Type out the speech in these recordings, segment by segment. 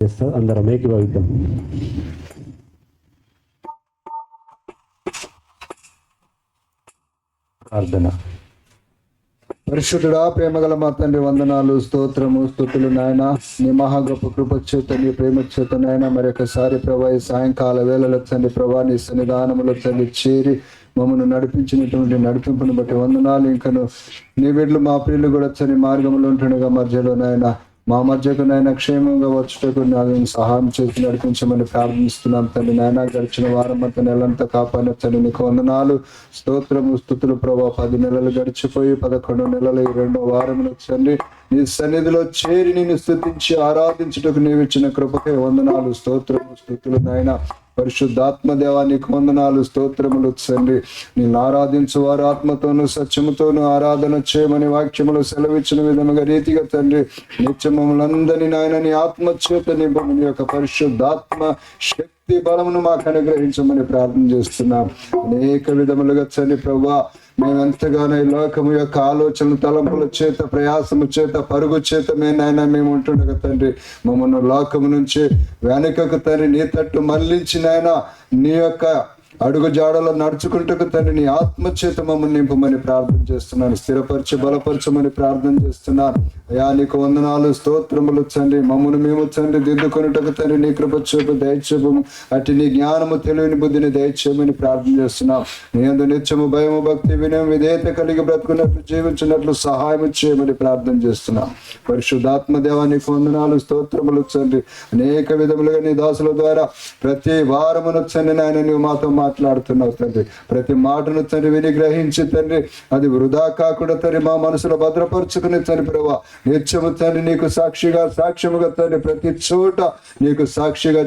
అందరం ఏకీభవిద్దాం. ప్రార్థన. పరిశుద్ధుడా, ప్రేమగల మా తండ్రి, వందనాలు, స్తోత్రము, స్తుతులు నాయన. నీ మహా గొప్ప కృప చేత, నీ ప్రేమ చేత నాయన మరొకసారి ప్రభా ఈ సాయంకాల వేళలో తండ్రి ప్రభా నీ సన్నిధానములో తండ్రి చేరి మమ్మల్ని నడిపించినటువంటి నడిపింపును బట్టి వందనాలు. ఇంకను నీ బిడ్డలు మా ప్రియులు కూడా చని మార్గంలో ఉంటుండగా మధ్యలో నాయన మా మధ్యకు నాయన క్షేమంగా వచ్చుటకు నాకు సహాయం చేసి నడిపించమని ప్రార్థిస్తున్నాం తండ్రి. నాయన గడిచిన వారం అంతా నెలంతా కాపాడొచ్చని నీకు వందనాలు, స్తోత్రము, స్తుతులు ప్రభా. 10 నెలలు గడిచిపోయి 11 నెలలు ఈ 2వ వారం వచ్చండి నీ సన్నిధిలో చేరి నిన్ను స్తుతించి ఆరాధించుటకు నీవు ఇచ్చిన కృపకే వందనాలు, స్తోత్రము, స్తుతులు నాయన. పరిశుద్ధాత్మ దేవా నీకు వందనాలు, స్తోత్రములు తండ్రి. నేను ఆరాధించు వారు ఆత్మతోను సత్యముతోను ఆరాధన చేయమని వాక్యములు సెలవిచ్చిన విధముగా రీతిగా తండ్రి నిత్యములందరినీ నాయన నీ ఆత్మ చేత నింపము. నీ యొక్క పరిశుద్ధాత్మ శక్తి బలమును మాకు అనుగ్రహించమని ప్రార్థన చేస్తున్నాం. అనేక విధములుగా తండ్రి ప్రభా మేమెంతగానో ఈ లోకము యొక్క ఆలోచనలు, తలంపుల చేత, ప్రయాసము చేత, పరుగు చేత మేము ఉంటుండగా తండ్రి మమ్మల్ని లోకము నుంచి వెనుకకు తండ్రి నీ తట్టు మళ్ళించి నాయన నీ యొక్క అడుగు జాడలో నడుచుకుంటూ తండ్రి నీ ఆత్మచేత మమ్మల్ని నింపమని ప్రార్థన చేస్తున్నాను. స్థిరపరచి బలపరచమని ప్రార్థన చేస్తున్నాను. అయా నీకు వందనాలు, స్తోత్రములు తండ్రి. మమ్మల్ని మేము తండ్రి దిద్దుకొనుటకు తండ్రి నీ కృపచేపు దయచేపము, అటు నీ జ్ఞానము తెలివిని బుద్ధిని దయచేయమని ప్రార్థన చేస్తున్నాం. నీ యందు నిత్యము భయము భక్తి వినయం విధేయత కలిగి బ్రతుకున్నట్లు జీవించినట్లు సహాయం చేయమని ప్రార్థన చేస్తున్నాం. పరిశుద్ధాత్మ దేవా నీకు వందనాలు, స్తోత్రములు తండ్రి. అనేక విధములుగా నీ దాసుల ద్వారా ప్రతి వారమును తండ్రి నాయన నీవు మాతో మాట్లాడుతున్నావు తండ్రి. ప్రతి మాటను తండ్రి విని గ్రహించి తండ్రి అది వృధా కాకుండా తండ్రి మా మనసులో భద్రపరుచుకుని తండ్రి ప్రభా నిత్యము తండ్రి నీకు సాక్ష్యముగా తండ్రి ప్రతి చోట నీకు సాక్షిగా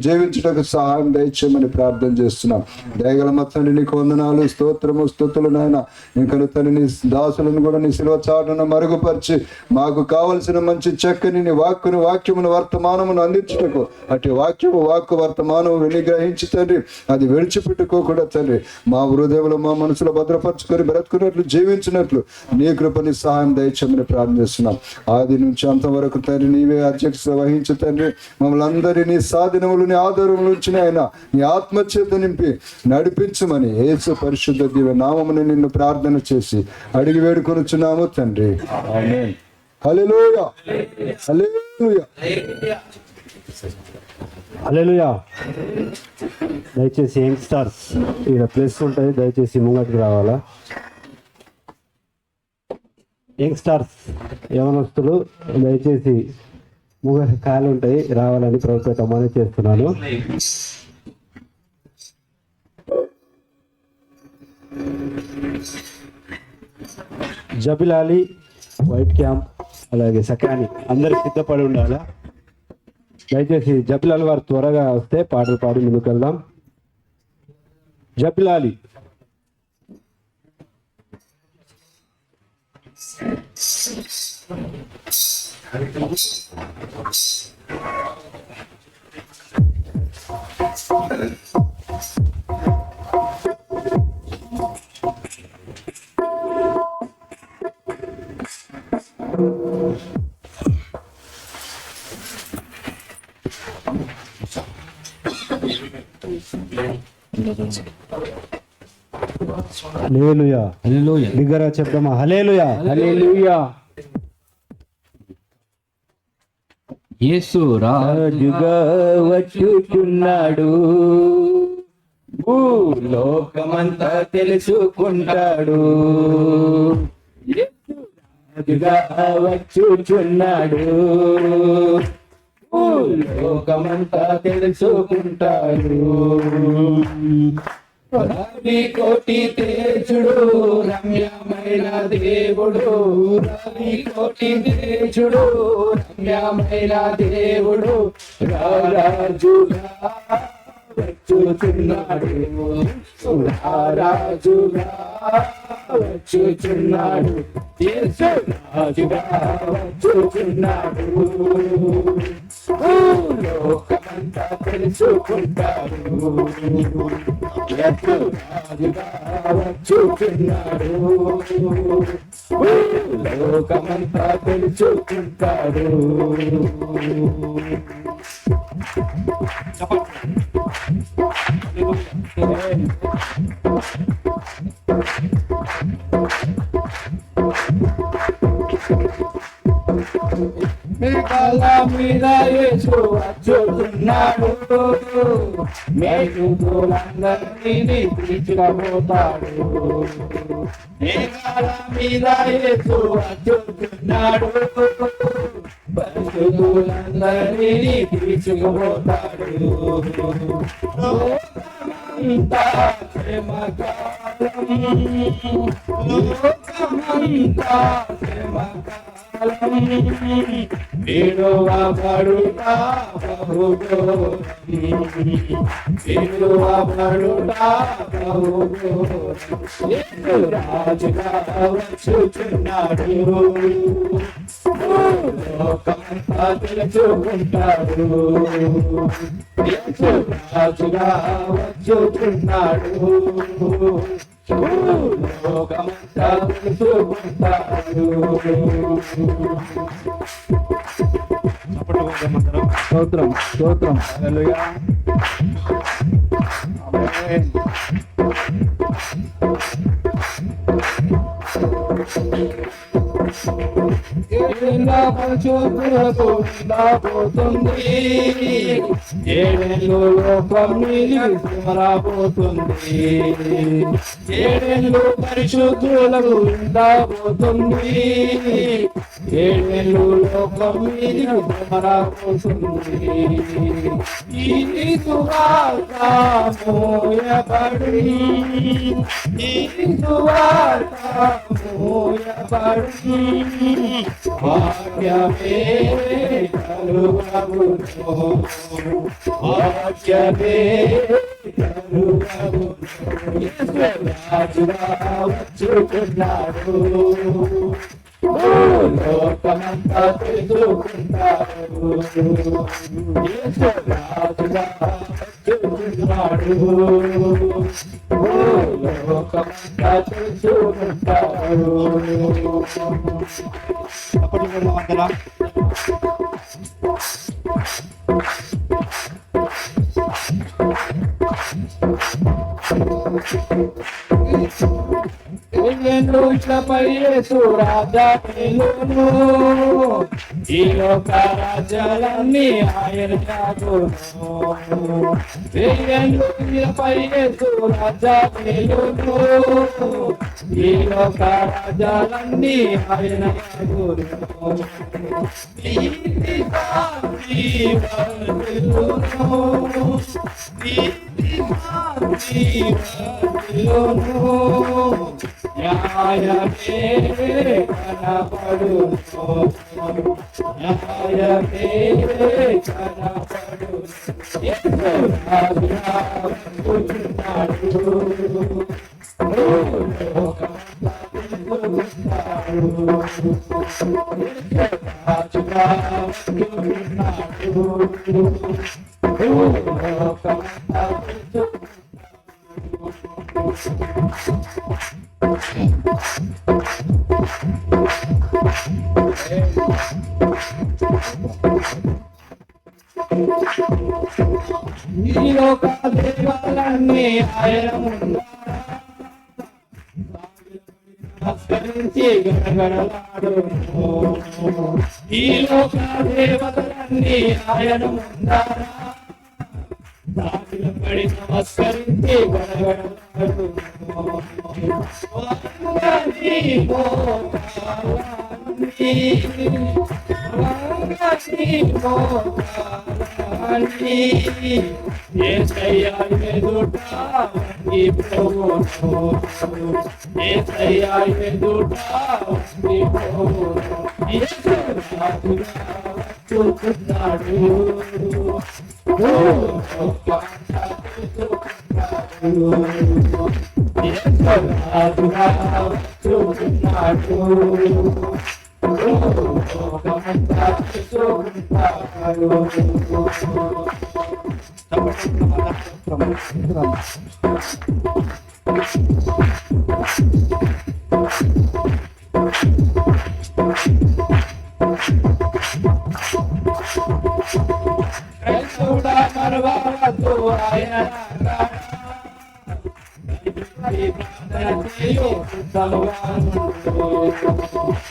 జీవించుటకు సహాయం దయచేయమని ప్రార్థన చేస్తున్నాం. దయగల మా తండ్రి నీకు వందనాలు, స్తోత్రము, స్తుతులు నాయన. ఇంకా తండ్రి నీ దాసులను కూడా నీ శిలువ చాటును మరుగుపరిచి మాకు కావలసిన మంచి చక్కని నీ వాక్యమును వర్తమానమును అందించుటకు అటు వాక్కు వర్తమానము విని గ్రహించి తండ్రి అది విడిచిపెట్టుకోకుండా తండ్రి మా హృదయంలో మా మనసులో భద్రపరచుకొని బ్రతుకున్నట్లు జీవించినట్లు నీ కృపని సహాయం దయచేయమని ప్రార్థన చేస్తున్నాం. ఆది నుంచి అంతవరకు తండ్రి నీవే అధ్యక్షత వహించి తండ్రి మమ్మల్ని అందరి నీ సాధనములు నీ ఆధారములు ఉంచిన ఆయన నీ ఆత్మచేత నింపి నడిపించమని యేసు పరిశుద్ధ దివ్య నామమును నిన్ను ప్రార్థన చేసి అడిగి వేడుకొనుచున్నాము తండ్రి. ఆమేన్. హల్లెలూయా, హల్లెలూయా, హల్లెలూయా. దయచేసి యంగ్స్టర్స్ ఇక్కడ ప్లేస్ ఉంటుంది, దయచేసి ముంగటికి రావాలా. యంగ్స్టర్స్ యవనస్తులు దయచేసి ముంగటి ఖాళీ ఉంటాయి, రావాలని ప్రభుత్వ మనవి చేస్తున్నాను. జబిలాలి, వైట్ క్యాంప్, అలాగే సకాని అందరు సిద్ధపడి ఉండాలా. దయచేసి జబిలాలి వారు త్వరగా వస్తే పాటలు పాడి ముందుకు వెళ్దాం. జబిలాలి. హల్లెలూయా, హల్లెలూయా. బిగ్గరగా చెప్దామా? హల్లెలూయా, హల్లెలూయా. యేసు రాజుగా వచ్చుచున్నాడు, భూలోకమంతా తెలుసుకుంటాడు. యేసు రాజుగా వచ్చుచున్నాడు, భూలోకమంతా తెలుసుకుంటాడు. రవి కోటి తేజుడు రమ్యమైన దేవుడు, రవి కోటి తేజుడు రమ్యమైన దేవుడు రాజుగా వచ్చుచున్నాడు, రాజుగా వచ్చుచున్నాడు. యేసు రాజుగా వచ్చుచున్నాడు, లోకమంతా తెలుసుకుంటాడు. యేసు రాజుగా వచ్చుచున్నాడు, లోకమంతా తెలుసుకుంటాడు. మేఘాల మీద యేసు వచ్చుతున్నాడు, మేఘులందరినీ తీసుకుపోతాడు. మేఘాల మీద యేసు వచ్చుతున్నాడు, పరిశుద్ధులందరినీ తీసుకుపోతాడు. లోకమంతా శ్రమకాలం, లోకమంతా శ్రమకాలం, విడువబడుట బహుఘోరం, విడువబడుట బహుఘోరం. యేసు రాజుగా వచ్చుచున్నాడు, లోకమంతా తెలుసుకుంటాడు. యేసు రాజుగా వచ్చుచున్నాడు, లోకమంతా తెలుసుకుంటాడు. స్తోత్రం స్తోత్రం. హల్లెలూయా. ఆమేన్. పోతుంది, ఏడేళ్ళు లోకం రాబోతుంది, ఏడేళ్ళు పరిశుద్ధులకు పోతుంది, ఏడేళ్ళు లోకం రాబోతుంది. ఈ సువార్త మోయబడి, ఈ సువార్త మోయబడి, వాక్యమే కలుగవును, వాక్యమే కలుగవును. యేసు రాజుగా వచ్చుచున్నాడు, లోకమంతా తెలుసుకుంటాడు. యేసు రాజుగా వచ్చుచున్నాడు, లోకమంతా తెలుసుకుంటాడు. అప్పటి వందల ఇట్లపై యేసు రాజా పిలును, ఈ లోక రాజ్యాలన్నీ ఆయన త్యాగును. ఇట్లపై యేసు రాజా పిలును, ఈ లోక రాజ్యాలన్నీ ఆయన త్యాగును. నీతి శాంతి వర్ధిల్లును, నీతి శాంతి వర్ధిల్లును, న్యాయమే కనపడును, న్యాయమే కనపడును. యేసు రాజుగా వచ్చుచున్నాడు, లోకమంతా తెలుసుకుంటాడు. యేసు రాజుగా వచ్చుచున్నాడు, లోకమంతా ఈ లోక దేవాలన్నీ ఆయన ముందు నమస్కరించి గడగడలాడును. ఈ లోక దేవతలన్నీ ఆయన ముందారా పడి నమస్కరించి గడగడలాడును. వంగని మోకాళ్ళన్నీ, వంగని మోకాళ్ళన్నీ, యేసయ్యా ఎదుట వంగిపోవును, యేసయ్యా ఎదుట వంగిపోవును. యేసు రాజుగా వచ్చుచున్నాడు, లోకమంతా తెలుసుకుంటాడు. యేసు రాజుగా వచ్చుచున్నాడు, లోకమంతా తెలుసుకుంటాడు. మరవద్దు ఆయన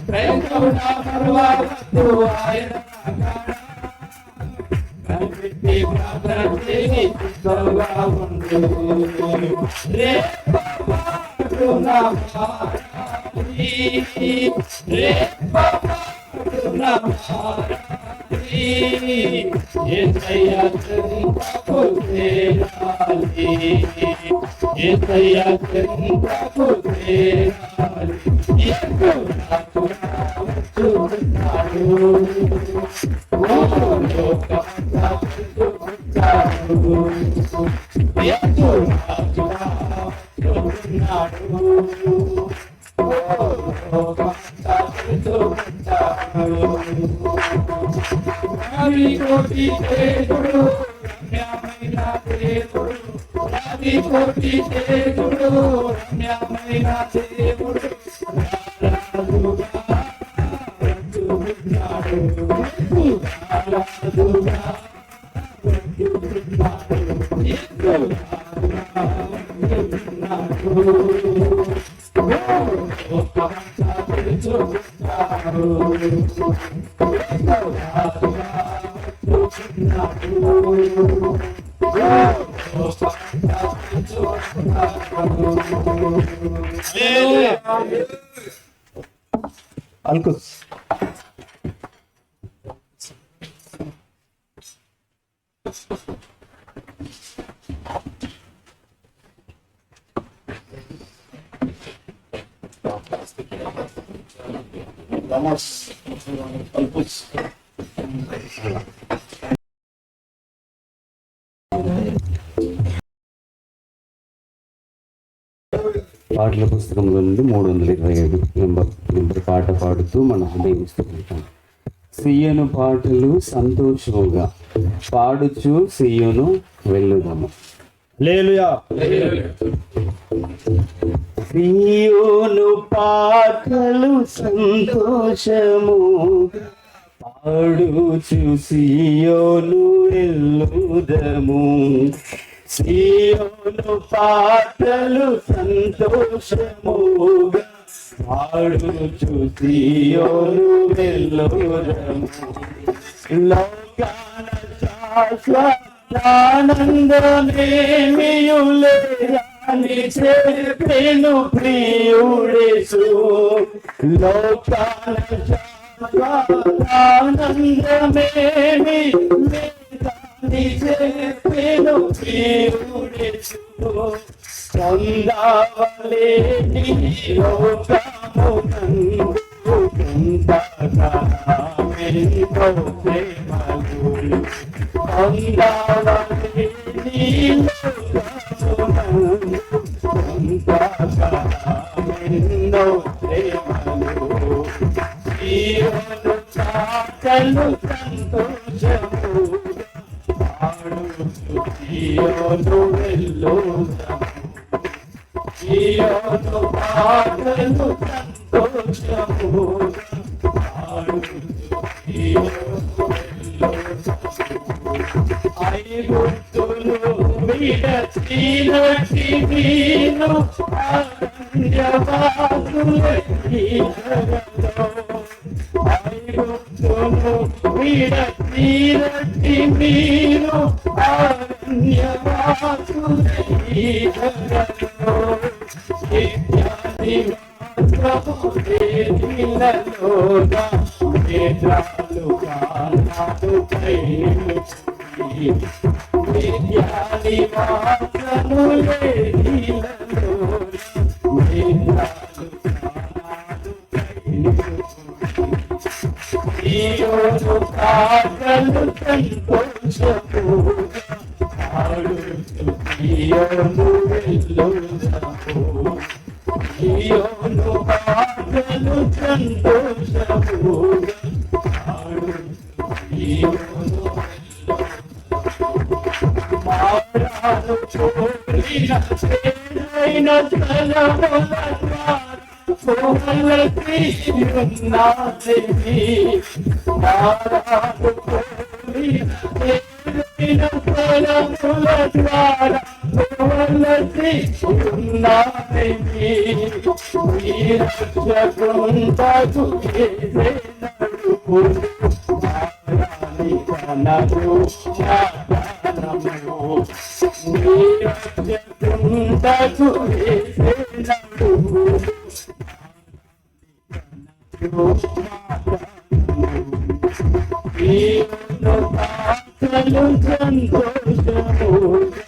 క్రైస్తవుడా మరవద్దు ఆయన కనిపెట్టి ప్రార్థన చేయి సిద్ధంగా ఉండు రే రే ఏసయ్యా చెంతకు చేరాలి ఏసయ్యా చెంతకు చేరాలి యేసు నాకు రావచ్చున్నాడు ఓ లోకమంతా చుట్టుముట్టాడు యేసు నాకు రావచ్చున్నాడు ఓ లోకమంతా చుట్టుముట్టాడు కోటి దేవుడు రమ్యమైన దేవుడు రావి కోటి దేవుడు రమ్యమైన దేవుడు అల్కుస్ పాటల పుస్తకంలో నుండి 325 నెంబర్ పాట పాడుతూ మనం దేవుస్తాం. సియోను పాటలు సంతోషముగా పాడుచు సియోను వెళ్ళుదాము. హల్లెలూయా. సియోను పాటలు సంతోషముగా పాడుచు సియోను వెళ్ళుదాము. సియోను పాటలు సంతోషముగా పాడుచు సియోను వెళ్ళుదాము. లోకాన ఆనందమేమియులేని చెప్పెను ప్రియుడేసు. లోకాన ఆనందమేమి చెప్పెను ప్రియుడేసు. పొందవలేని లోకమునందు ఎంతో ప్రేమలు పొందవలేని లోకమునందు ప్రేమలు జీవను చాకలు సంతోషము జీవను వెళ్ళుదాము. జీవను పాటలు సంతోషము ఐగుప్తులు విడచినటి నీను ఐగుప్తులు విడచినటి నీను వరముల ద్వారా వలసి ఉన్నాని రక్షకుంటకు నడుపు కనరు రక్షకుంటకు నడుపు పాటలు సంతోషముగా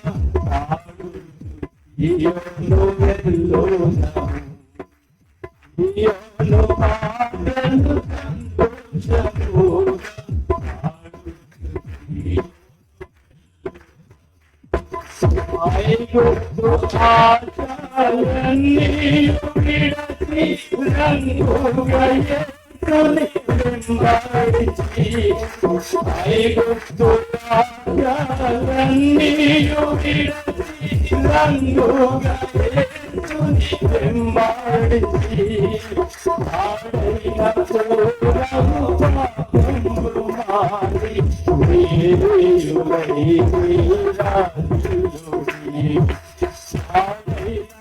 ఇయోను వెల్లోనా ఇయోను పాటలు సంతోషముగా ఐగుప్తు ఆశలన్నీ విడచి రంగుగా యేసుని వెంబడించి ఐగుప్తు ఆశలన్నీ విడచి రంగుగా యేసుని వెంబడించి ఆడైన పూరము పాపము మారి వీరులై వీరాజులుడి ఆడైన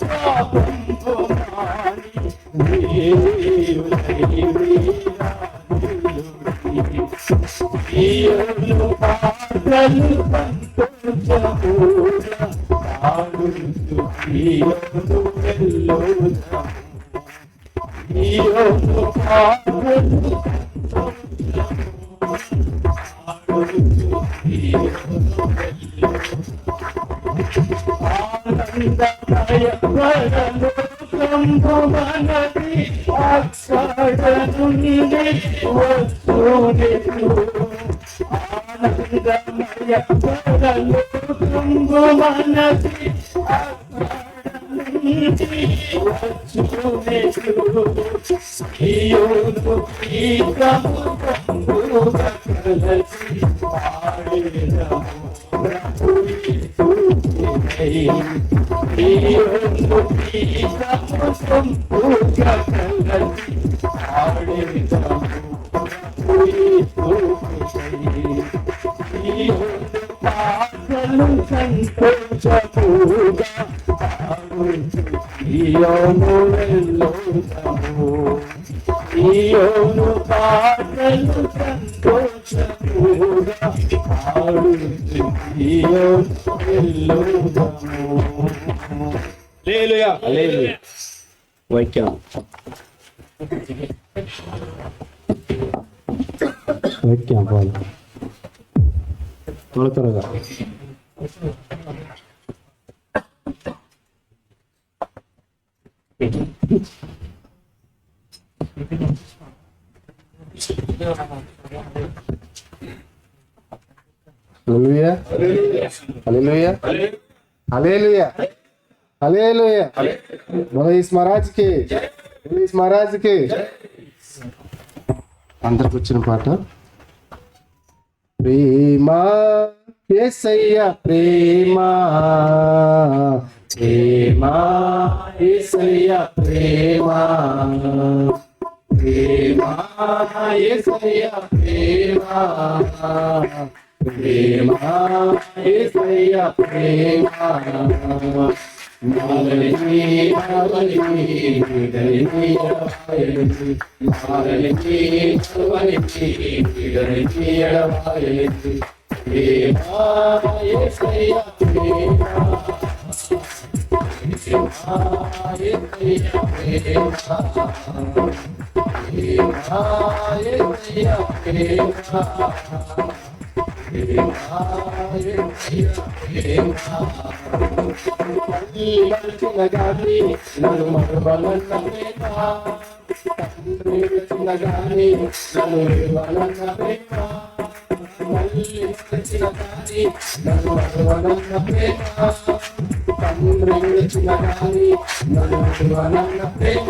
పాపము మారి వీరులై వీరాజులుడి ఈయను పాటలు సంతోషముగా పాడుతూ ఈయను వెల్లోదాము ఈయను పాటలు ఆనందమయ పరలోకంబు మనది అక్కడ నుండి వస్తునిటు ఆనందమయ పరలోకంబు మనది అక్కడ నుండి వస్తునిటు ఈయోను గీతము కంబుగా కలసి పాడేదము ఈయోను గీతము కంబుగా కలసి పాడేదము ఈయోను పాటలు సంతోషముగా ఈయోను వెల్లోదాము ఈయోను పాటలు సంతోషముగా పాడుతూ ఈయోను వెల్లోదాము. హల్లెలూయా హల్లెలూయా. వాక్యం వాక్యం పాలు త్వరగా హల్లెలూయా హల్లెలూయా హల్లెలూయా హల్లెలూయా. बोलो इस महाराज के इस महाराज के అందరికి వచ్చిన పాట ప్రేమ యేసయ్య ప్రేమ ప్రేమ యేసయ్య ప్రేమ ప్రేమ యేసయ్య ప్రేమ ప్రేమ యేసయ్య ప్రేమ మారని మారని విడని ఎడవాయని మారని మారని విడని ఎడవాయని ప్రేమ యేసయ్య ప్రేమ నన్ను మరవలన్న ప్రేమ గాని నన్ను ఇవ్వాలన్న ప్రేమ మళ్ళీ వచ్చిన గాని నన్ను మరవలన్న ప్రేమ తండ్రి వచ్చిన గాని నన్ను ఇవ్వాలన్న ప్రేమ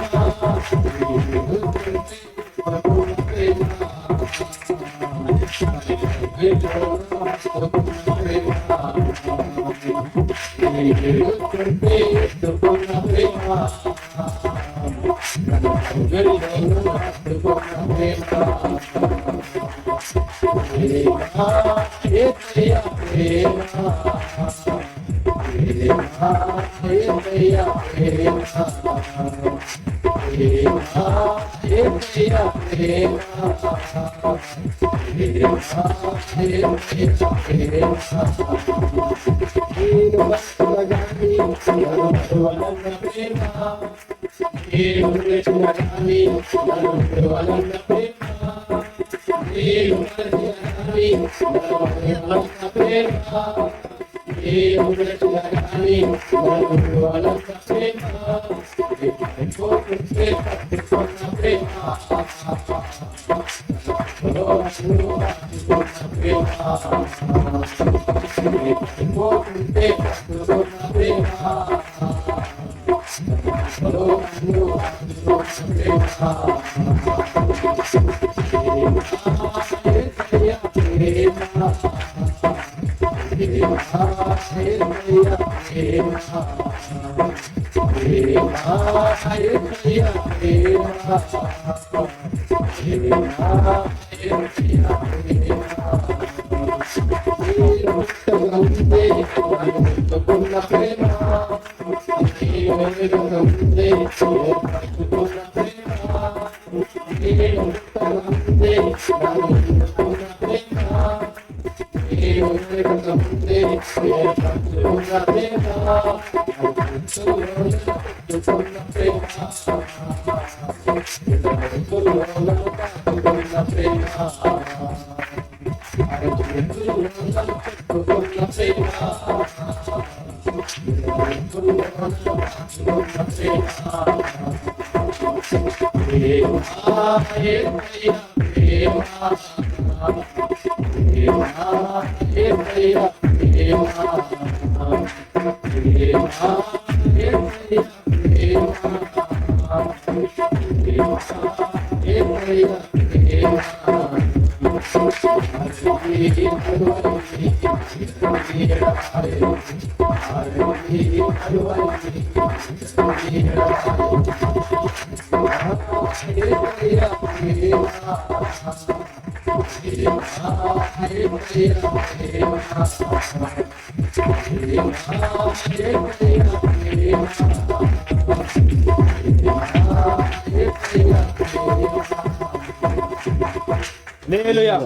హల్లెలూయా.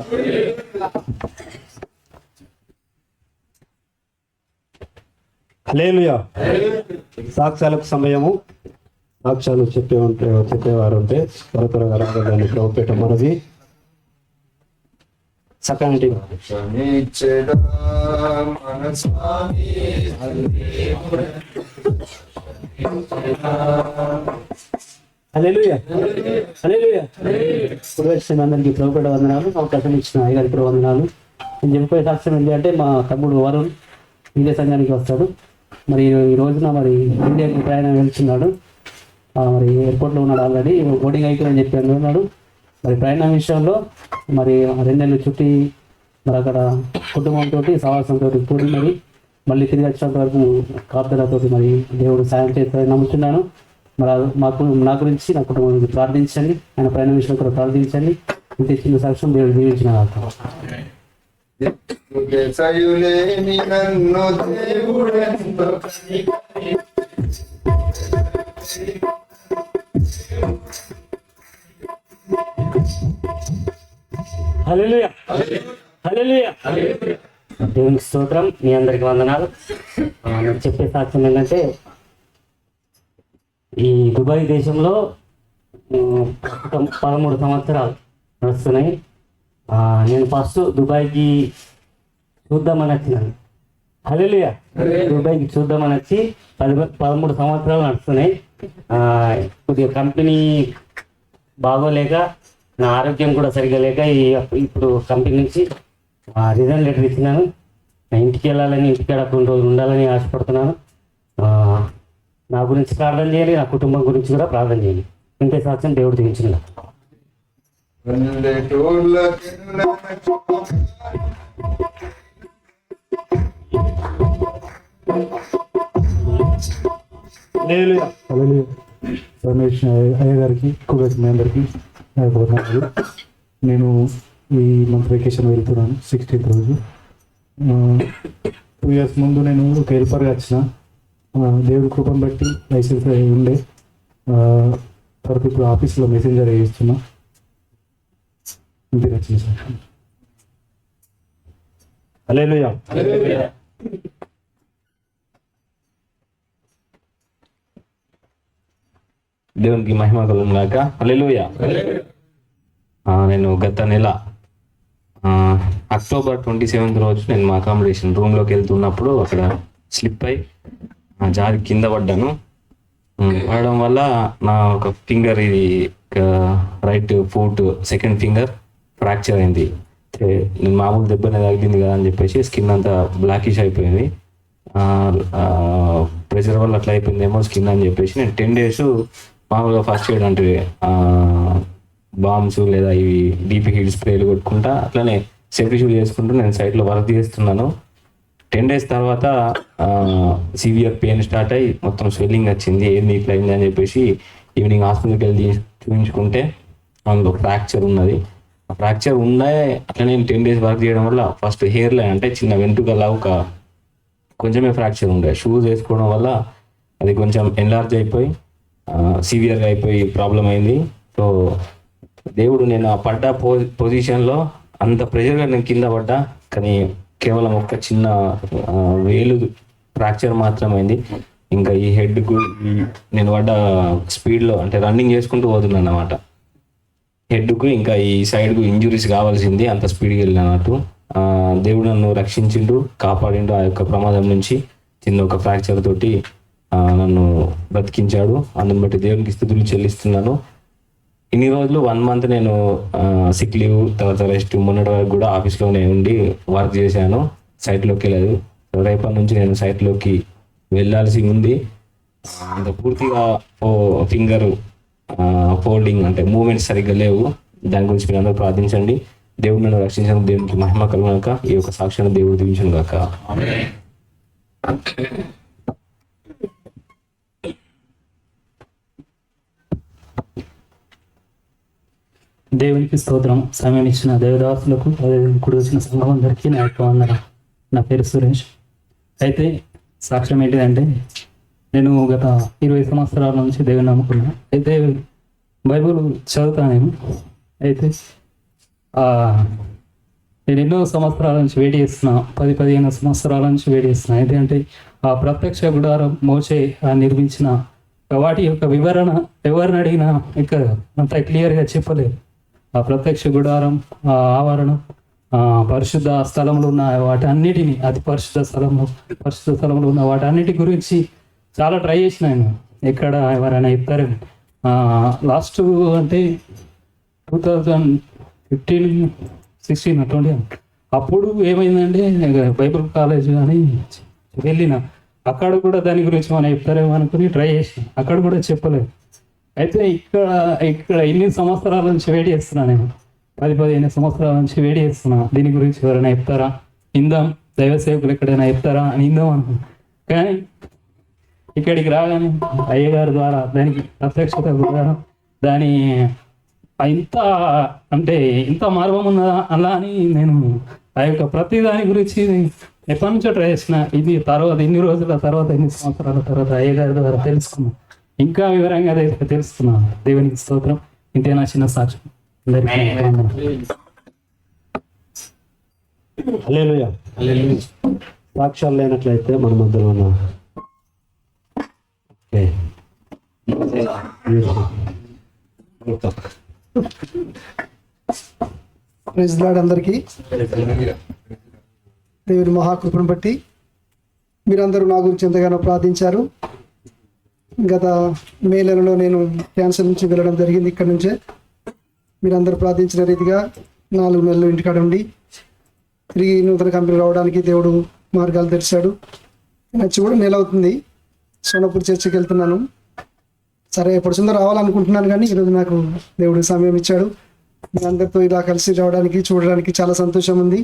హల్లెలూయా. సాక్ష్యాలకు సమయము. సాక్ష్యాలు చెప్పేవారు ఉంటే త్వరగా రాగలని ప్రభుపేట మనది. సకంటి హల్లెలూయా. హల్లెలూయా. ఇప్పుడు వచ్చిన అందరికీ ప్రభుపేట వందనాలు. అవకాశం ఇచ్చిన అయ్యగారికి కూడా వందనాలు. నేను చెప్పే సాక్ష్యం ఏంటి అంటే, మా తమ్ముడు వరుణ్ ఇదే సంఘానికి వస్తాడు. మరి ఈ రోజున మరి ఇండియాకి ప్రయాణం వెళ్తున్నాడు. మరి ఎయిర్పోర్ట్లో ఉన్నాడు, ఆల్రెడీ బోర్డింగ్ అయిపోయిందని చెప్పి ఉన్నాడు. మరి ప్రయాణం విషయంలో మరి 2 నెలలు చుట్టి మరి అక్కడ కుటుంబంతో సహవాసంతో కూడి మరి మళ్ళీ తిరిగి వచ్చేంత వరకు కాపుదలతో మరి దేవుడు సాయం చేస్తారని నమ్ముతున్నాను. మరి నా గురించి నా కుటుంబం గురించి ప్రార్థించండి. ఆయన ప్రయాణం విషయంలో కూడా ప్రార్థించండి. ఇంత చిన్న సాక్ష్యం దేవుడు దీవించిన హల్లెలూయా. హల్లెలూయా. దేవునికి స్తోత్రం. మీ అందరికి వందనాలు. నేను చెప్పే సాక్ష్యం ఏంటంటే, ఈ దుబాయ్ దేశంలో 13 సంవత్సరాలు నడుస్తున్నాయి. నేను ఫస్ట్ దుబాయ్కి చూద్దామని వచ్చినాను. హల్లెలూయా. దుబాయ్కి చూద్దామని వచ్చి 13 సంవత్సరాలు నడుస్తున్నాయి. కొద్దిగా కంపెనీ బాగోలేక, నా ఆరోగ్యం కూడా సరిగా లేక ఇప్పుడు కంపెనీ నుంచి రిజైన్ లెటర్ ఇచ్చినాను. ఇంటికి వెళ్ళాలని, ఇంటికాడ కొన్ని రోజులు ఉండాలని ఆశపడుతున్నాను. నా గురించి ప్రార్థన చేయాలి, నా కుటుంబం గురించి కూడా ప్రార్థన చేయాలి. ఇంతే సాక్ష్యం దేవుడు దించింది. రమేష్ అయ్యగారికి కుబేర్ మీ అందరికీ వందనాలు. నేను ఈ మంత్ వెకేషన్ వెళ్తున్నాను 16th రోజు. 2 years ముందు నేను ఒక హెల్పర్గా వచ్చిన. దేవుడి కృపను బట్టి లైసెన్స్ అయి ఉండే. తర్వాత ఇప్పుడు ఆఫీస్లో మెసెంజర్ చేస్తున్నా. ఇంటికి వచ్చిన సార్. హల్లెలూయా. దేవునికి మహిమ కలుగును గాక. హల్లెలూయా. నేను గత నెల October 27 రోజు నేను మా అకామిడేషన్ రూమ్లోకి వెళ్తున్నప్పుడు అక్కడ స్లిప్ అయి జారి కింద పడ్డాను. పడడం వల్ల నా ఒక ఫింగర్, ఇది right foot second finger fracture అయింది. నేను మామూలు దెబ్బనే తగిలింది కదా అని చెప్పేసి స్కిన్ అంతా బ్లాకిష్ అయిపోయింది. ప్రెషర్ వల్ల అట్లా అయిపోయిందేమో స్కిన్ అని చెప్పేసి నేను 10 days మామూలుగా ఫస్ట్ ఎయిడ్ అంటే బాంబ్స్ లేదా ఇవి డీపీ హీట్ స్ప్రేలు కొట్టుకుంటా అట్లనే సేఫ్టీ షూట్ చేసుకుంటూ నేను సైట్లో వర్క్ చేస్తున్నాను. 10 days తర్వాత సివియర్ పెయిన్ స్టార్ట్ అయ్యి మొత్తం స్వెల్లింగ్ వచ్చింది. ఏంది ఇట్లా అయింది అని చెప్పేసి ఈవినింగ్ హాస్పిటల్కి వెళ్ళి చూపించుకుంటే అందులో ఫ్రాక్చర్ ఉన్నది. ఆ ఫ్రాక్చర్ ఉన్నాయి. అట్లా నేను 10 days వర్క్ చేయడం వల్ల ఫస్ట్ హెయిర్ లైన్ అంటే చిన్న వెంట్రుకలా ఒక కొంచెమే ఫ్రాక్చర్ ఉండే. షూస్ వేసుకోవడం వల్ల అది కొంచెం ఎన్లార్జ్ అయిపోయి సివియర్గా అయిపోయి ప్రాబ్లం అయింది. సో దేవుడు నేను ఆ పడ్డ పొజిషన్లో అంత ప్రెషర్గా నేను కింద పడ్డా, కానీ కేవలం ఒక చిన్న వేలు ఫ్రాక్చర్ మాత్రమైంది. ఇంకా ఈ హెడ్కు నేను పడ్డ స్పీడ్లో అంటే రన్నింగ్ చేసుకుంటూ పోతున్నాను అన్నమాట. హెడ్కు ఇంకా ఈ సైడ్కు ఇంజురీస్ కావాల్సింది, అంత స్పీడ్గా వెళ్ళినట్టు. దేవుడు నన్ను రక్షించిండు, కాపాడిండు ఆ యొక్క ప్రమాదం నుంచి. చిన్న ఒక ఫ్రాక్చర్ తోటి నన్ను బ్రతికించాడు. అందుని బట్టి దేవునికి స్తుతులు చెల్లిస్తున్నాను. ఇన్ని రోజులు 1 month నేను సిక్ లీవ్, తర్వాత రెస్ట్, మొన్నటి వరకు కూడా ఆఫీస్లోనే ఉండి వర్క్ చేశాను, సైట్లోకి వెళ్ళలేదు. రేపటి నుంచి నేను సైట్లోకి వెళ్ళాల్సి ఉంది. ఇంకా పూర్తిగా ఫింగర్ ఫోల్డింగ్ అంటే మూమెంట్స్ సరిగ్గా లేవు. దాని గురించి మీరు అందరూ ప్రార్థించండి. దేవుడు నన్ను రక్షించిన దేవునికి మహిమ కలుగుగాక. ఈ యొక్క సాక్ష్యాన్ని దేవుడు దీవించును గాక. దేవునికి స్తోత్రం. సమయం ఇచ్చిన దేవదాసులకు, ఇప్పుడు వచ్చిన సంఘం అందరికీ నా యొక్క వందనం. నా పేరు సురేష్. అయితే సాక్ష్యం ఏంటిదంటే, నేను గత 20 సంవత్సరాల నుంచి దేవుని నమ్ముకున్నా. అయితే బైబిల్ చదువుతాను నేను. అయితే నేను ఎన్నో సంవత్సరాల నుంచి వెయిట్ చేస్తున్నా, 10-15 సంవత్సరాల నుంచి వెయిట్ చేస్తున్నా. అయితే అంటే ఆ ప్రత్యక్ష గుడారం మోషే నిర్మించిన వాటి యొక్క వివరణ ఎవరిని అడిగినా ఇక్కడ అంత క్లియర్గా చెప్పలేదు. ఆ ప్రత్యక్ష గుడారం, ఆ ఆవరణం, పరిశుద్ధ స్థలంలో ఉన్న వాటి అన్నిటినీ, అతి పరిశుద్ధ స్థలంలో ఉన్న వాటి అన్నిటి గురించి చాలా ట్రై చేసిన నేను. ఎక్కడ ఎవరైనా చెప్తారని. లాస్ట్ అంటే 2015, 16, 20 అప్పుడు ఏమైందంటే బైబిల్ కాలేజ్ అని వెళ్ళిన. అక్కడ కూడా దాని గురించి మనం చెప్తారేమో అనుకుని ట్రై చేసిన. అక్కడ కూడా చెప్పలేదు. అయితే ఇక్కడ ఇన్ని సంవత్సరాల నుంచి వెయిట్ చేస్తున్నా నేను. 10-15 సంవత్సరాల నుంచి వెయిట్ చేస్తున్నా. దీని గురించి ఎవరైనా చెప్తారా, ఇందాం, దైవ సేవకులు ఎక్కడైనా చెప్తారా అని ఇందాం అనుకున్నా. కానీ ఇక్కడికి రాగానే అయ్యగారి ద్వారా దానికి ప్రత్యక్షత ద్వారా దాని ఇంత అంటే ఇంత మార్గం ఉన్నదా అలా అని నేను ఆ యొక్క ప్రతి దాని గురించి ఎప్పటి నుంచో ట్రై చేసిన. ఇది తర్వాత ఇన్ని రోజుల తర్వాత, ఇన్ని సంవత్సరాల తర్వాత అయ్యగారి ద్వారా తెలుసుకున్నాను. ఇంకా వివరంగా తెలుసుకున్నాను. దేవునికి స్తోత్రం. ఇంతే నా చిన్న సాక్ష్యం. హల్లెలూయా. సాక్ష్యాలు లేనట్లయితే మన మధ్యలో ఉన్న ప్రైజ్ లార్డ్ అందరికీ. దేవుని మహాకృపను బట్టి మీరందరూ నా గురించి ఎంతగానో ప్రార్థించారు. గత మే నెలలో నేను క్యాన్సర్ నుంచి వెళ్ళడం జరిగింది. ఇక్కడ నుంచే మీరందరూ ప్రార్థించిన రీతిగా 4 నెలలు ఇంటికాడ ఉండి తిరిగి నూతన కంపెనీ రావడానికి దేవుడు మార్గాలు తెరిచాడు. నచ్చి కూడా నెల అవుతుంది. సోనపూర్ చర్చికి వెళ్తున్నాను. సరే ఎప్పుడు సుందర రావాలనుకుంటున్నాను, కానీ ఈరోజు నాకు దేవుడు సమయం ఇచ్చాడు. మీ అందరితో ఇలా కలిసి రావడానికి, చూడడానికి చాలా సంతోషం ఉంది.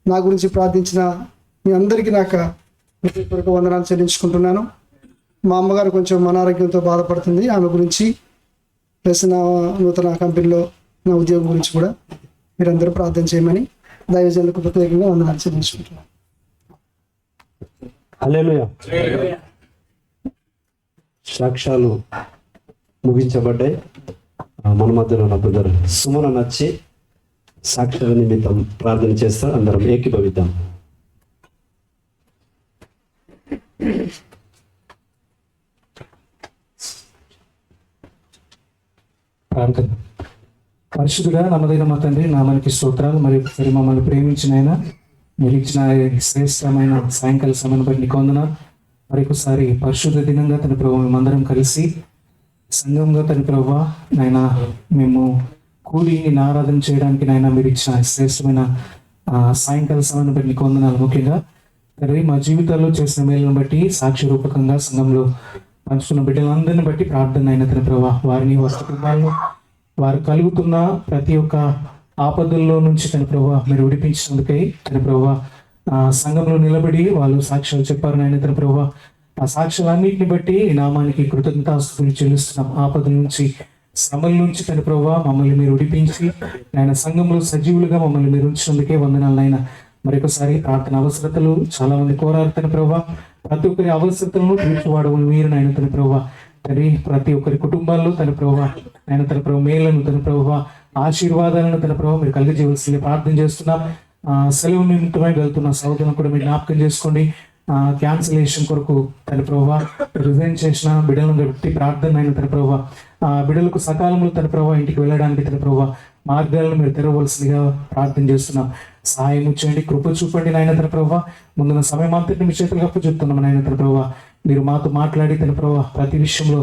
నా గురించి ప్రార్థించిన మీ అందరికీ నాకు హృదయపూర్వక వందనాలు చెల్లించుకుంటున్నాను. మా అమ్మగారు కొంచెం అనారోగ్యంతో బాధపడుతుంది. ఆమె గురించి ప్లస్ నా నూతన కంపెనీలో నా ఉద్యోగం గురించి కూడా మీరందరూ ప్రార్థన చేయమని దైవజనులకు ప్రత్యేకంగా వందనాలు చెల్లించుకుంటున్నాను. హల్లెలూయా. సాక్ష్యాలు ముగించబడ్డాయి. మన మధ్యలో ఉన్న బ్రదర్ సుమన నచ్చి సాక్ష్యాల నిమిత్తం ప్రార్థన చేస్తారు. అందరం ఏకీభవిద్దాం. ప్రార్థన. పరిశుద్ధుడా నమ్మదైన మా తండ్రి, నామానికి స్తోత్రాలు. మరి ఒకసారి మమ్మల్ని ప్రేమించిన ఆయన మీరు ఇచ్చిన శ్రేష్టమైన సాయంకాల సమయం బట్టి నీకు వందనాలు. మరి ఒకసారి పరిశుద్ధ దినంగా తన ప్రభావ మేమందరం కలిసి సంఘంగా తన ప్రభావ నాయన మేము కూడి నేను ఆరాధన చేయడానికి నాయన మీరు ఇచ్చిన శ్రేష్టమైన సాయంకాల సమయం బట్టి నీకు వందనాలు. ముఖ్యంగా తండ్రి మా జీవితాల్లో చేసిన మేలును బట్టి సాక్షి రూపకంగా సంఘంలో పంచుకున్న బిడ్డలందరిని బట్టి ప్రార్థన అయిన తన ప్రభావ వారిని వారి కుటుంబాలను వారు కలుగుతున్న ప్రతి ఒక్క ఆపదల్లో నుంచి తన ప్రభావ మీరు విడిపించినందుకై తన ప్రభావ సంఘంలో నిలబడి వాళ్ళు సాక్ష్యాలు చెప్పారు నాయన తన ప్రభావ. ఆ సాక్ష్యాలన్నింటిని బట్టి ఈ నామానికి కృతజ్ఞతాస్తుతులు చెల్లిస్తున్నాం. ఆపద నుంచి శ్రమల నుంచి తన ప్రభావ మమ్మల్ని మీరు విడిపించి ఆయన సంఘంలో సజీవులుగా మమ్మల్ని మీరు ఉంచినందుకే వందనాలు నాయన. మరొకసారి ప్రార్థన అవసరతలు చాలా మంది కోరారు తన ప్రభావ. ప్రతి ఒక్కరి అవసరతలను తీర్చివాడవు మీరు నాయన తన ప్రభావ. తండ్రి ప్రతి ఒక్కరి కుటుంబాల్లో తన ప్రభావ ఆయన తన ప్రభావ మేలను తన ప్రభావ ఆశీర్వాదాలను తన ప్రభావ మీరు కలిగజేయవలసింది ప్రార్థన చేస్తున్నాం. సెలవు నిమిత్తమై వెళ్తున్న సహోదరులను కూడా మీరు జ్ఞాపకం చేసుకోండి. క్యాన్సిలేషన్ కొరకు తన ప్రభావ రిజైన్ చేసిన బిడ్డలను బట్టి ప్రార్థన అయిన తన ప్రభావ బిడ్డలకు సకాలంలో తన ప్రభావ ఇంటికి వెళ్ళడానికి తన ప్రభావ మార్గాలను మీరు తెరవలసిందిగా ప్రార్థన చేస్తున్నాం. సహాయం చేయండి, కృప చూపండి నాయన తన ప్రభావ. ముందున్న సమయం అంతటిని మీ చేతులకు అప్పచెప్తున్నాం నాయన తన ప్రభావ. మీరు మాతో మాట్లాడి తన ప్రభావ ప్రతి విషయంలో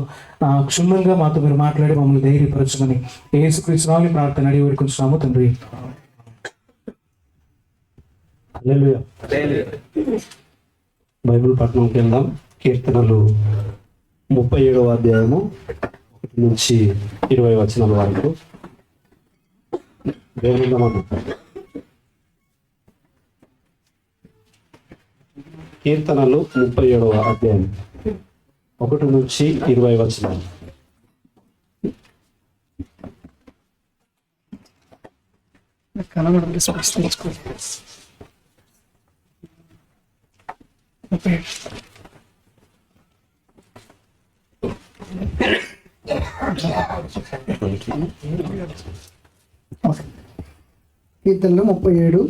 క్షుణ్ణంగా మాతో మీరు మాట్లాడి మమ్మల్ని ధైర్యపరచమని యేసుక్రీస్తు నామములో ప్రార్థన అడిగి వేడుకుంటున్నాము తండ్రి. హల్లెలూయా. బైబిల్ పట్టణంకి వెళ్దాం. కీర్తనలు 37వ అధ్యాయము 1 నుంచి 20 వచనాల వరకు. కీర్తనలు 37వ అధ్యాయం 1 నుంచి 20 వచనాలు. కీర్తనలు 37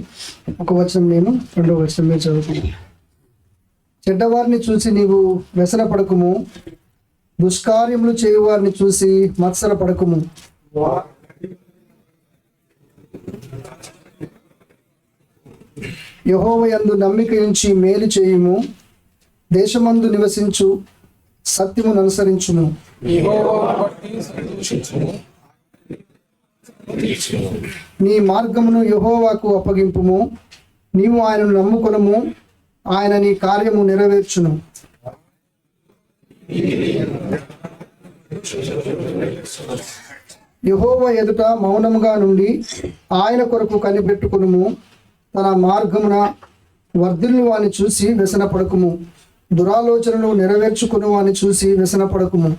ఒక వచనం నేను 2వ వచనం నేను చదువుతున్నాను. చెడ్డవారిని చూసి నీవు వ్యసన పడకుము, దుష్కార్యములు చేయువారిని చూసి మత్సర పడకుము. యెహోవా యందు నమ్మిక ఉంచి మేలు చేయుము, దేశమందు నివసించు సత్యమును అనుసరించుము. నీ మార్గమును యెహోవాకు అప్పగింపుము, నీవు ఆయనను నమ్ముకొనుము, ఆయన నీ కార్యము నెరవేర్చును. యెహోవా ఎదుట మౌనముగా నుండి ఆయన కొరకు కనిపెట్టుకునుము. తన మార్గమున వర్ధిల్లు వాని చూసి వ్యసన పడకుము, దురాలోచనలు నెరవేర్చుకుని వాని చూసి వ్యసన పడకుము.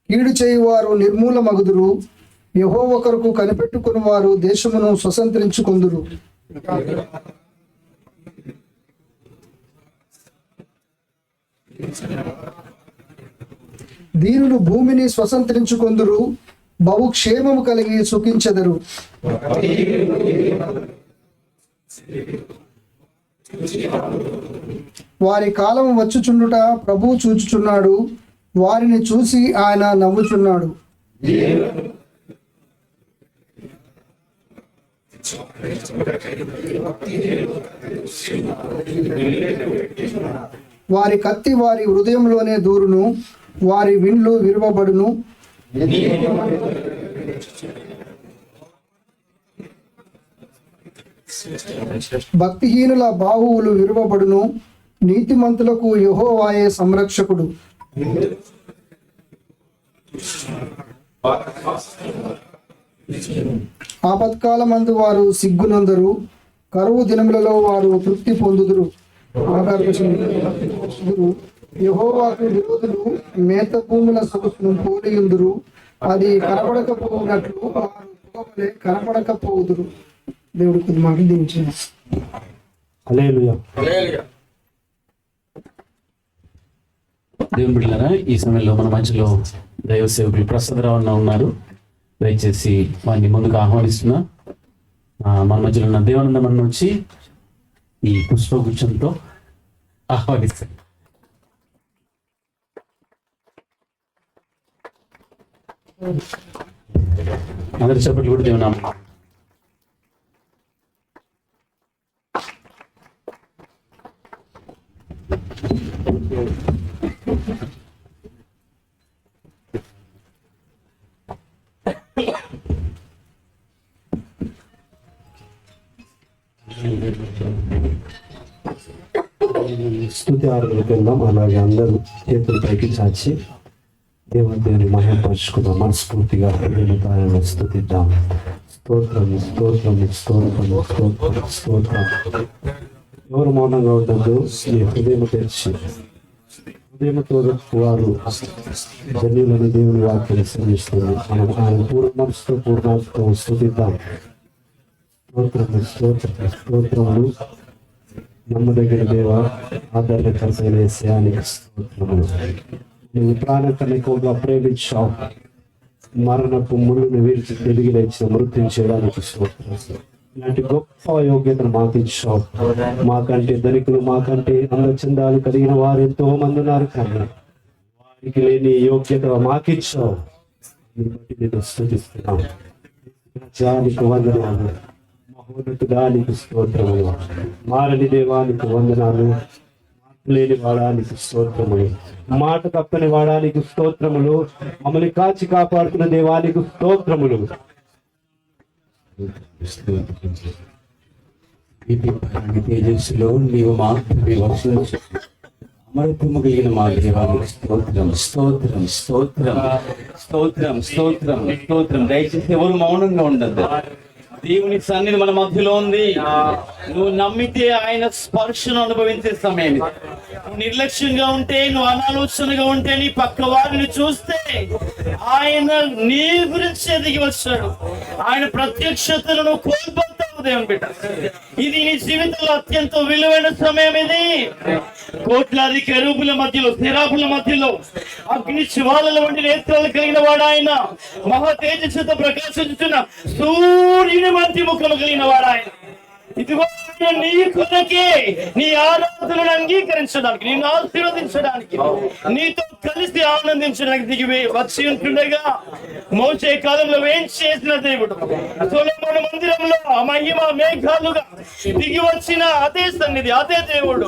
కీడు చేయువారు నిర్మూలమగుదురు, యెహోవా కొరకు కనిపెట్టుకుని వారు దేశమును స్వతంత్రించుకొందురు. దీనులు భూమిని స్వతంత్రించుకొందురు, బహుక్షేమము కలిగి సుఖించెదరు. వారి కాలం వచ్చుచుండుట ప్రభువు చూచుచున్నాడు, వారిని చూసి ఆయన నవ్వుచున్నాడు. వారి కత్తి వారి హృదయంలోనే దూరును, వారి విండ్లు విరువబడును. భక్తిహీనుల బాహువులు విరువబడును, నీతిమంతులకు యెహోవాయే సంరక్షకుడు. ఆపత్కాలమందు వారు సిగ్గునందరు, కరువు దినములలో వారు తృప్తి పొందుదురు. యెహోవాకు విరోధులు మేత భూముల సొగసును పోలియుందురు, అది కనబడకపోయినట్లు వారు పొగవలే కనపడకపోదురు. దేవుడి కొద్ది మాటలు దీవించిన. హల్లెలూయా. దేవుని బిడ్డలారా, ఈ సమయంలో మన మధ్యలో దైవ సేవకులు ప్రసాదరావు అన్న ఉన్నారు. దయచేసి వారిని ముందుకు ఆహ్వానిస్తున్నా. మన మధ్యలో ఉన్న దేవానందం అన్న వచ్చి ఈ పుష్పగుచ్చంతో ఆహ్వానిస్తారు. అందరి చెప్పట్లు కూడా దేవునామం. స్తుతి ఆరాధనకు వెళ్దాం. అలాగే అందరూ చేతులు పైకి చాచి దేవుని మహిమపరుచుకుందాం. మనస్ఫూర్తిగా హృదయంతో ఆయన స్తుతిద్దాం. స్తోత్రం స్తోత్రం స్తోత్రం స్తోత్రం స్తోత్రం. ఎవరు మౌనంగా ఉండద్దు. ఈ హృదయం తెరిచి హృదయంతో వారు ధన్యులను దేవుని వాక్యం శ్రమిస్తుంది. మనం ఆయన పూర్ణ మనసుతో పూర్ణాత్మతో స్తుతిద్దాం. స్తోత్రము స్తోత్రం స్తోత్రములు. నమ్మదగిన దేవ, ఆదరణకరమైన యేసయ్యానికి స్తోత్రములు. నువ్వు ప్రాణం కన్నా ఎక్కువగా ప్రేమించావు. మరణపు ముళ్ళను విరిచి తిరిగి లేచిన మృత్యుని చేయడానికి స్తోత్రం. ఇలాంటి గొప్ప యోగ్యతను మాకు ఇచ్చావు. మాకంటే ధనికులు, మాకంటే అందచందాలు కలిగిన వారు ఎంతో మంది ఉన్నారు, కానీ వారికి లేని యోగ్యత మాకిచ్చావు. దీన్ని బట్టి నేను స్తుతిస్తున్నాం. జానికి వందనాలు. మహోన్నతుడానికి స్తోత్రములు. మారని దేవానికి వందనాలు. లేని వాడానికి స్తోత్రములు. మాట తప్పని వాడానికి స్తోత్రములు. మమ్మల్ని కాచి కాపాడుతున్న దేవానికి స్తోత్రములు. తేజస్సులో నీవు మాత్రమే వర్షించు. అమరత్వము కలిగిన మా దేవానికి స్తోత్రం స్తోత్రం స్తోత్రం స్తోత్రం స్తోత్రం స్తోత్రం. దయచేసి ఎవరు మౌనంగా ఉండద్దు. దేవుని సన్నిధి మన మధ్యలో ఉంది. నువ్వు నమ్మితే ఆయన స్పర్శను అనుభవించే సమయం. నువ్వు నిర్లక్ష్యంగా ఉంటే, నువ్వు అనాలోచనగా ఉంటే, నీ పక్క వారిని చూస్తే ఆయన నీ గురించి ఎదిగి వచ్చాడు. ఆయన ప్రత్యక్షతను నువ్వు కోల్పోతావు దేవుని బిడ్డ. ఇది నీ జీవితంలో అత్యంత విలువైన సమయం. ఇది కోట్లాది కెరూబుల మధ్యలో, శరాపుల మధ్యలో అగ్ని జ్వాలల వంటి నేత్రాలు కలిగిన వాడు ఆయన. మహా తేజస్సుతో ప్రకాశించుతున్న సూర్యుని వంటి ముఖము కలిగిన వాడు ఆయన. ఇదిగో నీ కొరకే, నీ ఆరాధనను అంగీకరించడానికి, నిన్ను ఆశీర్వదించడానికి, నీతో కలిసి ఆనందించడానికి దిగి వచ్చి ఉంటుండగా మోసే కాలంలో ఏం చేసిన దేవుడు సొలొమోను మందిరంలో మహిమ మేఘాలుగా దిగి వచ్చిన అదే సన్నిధి, అదే దేవుడు,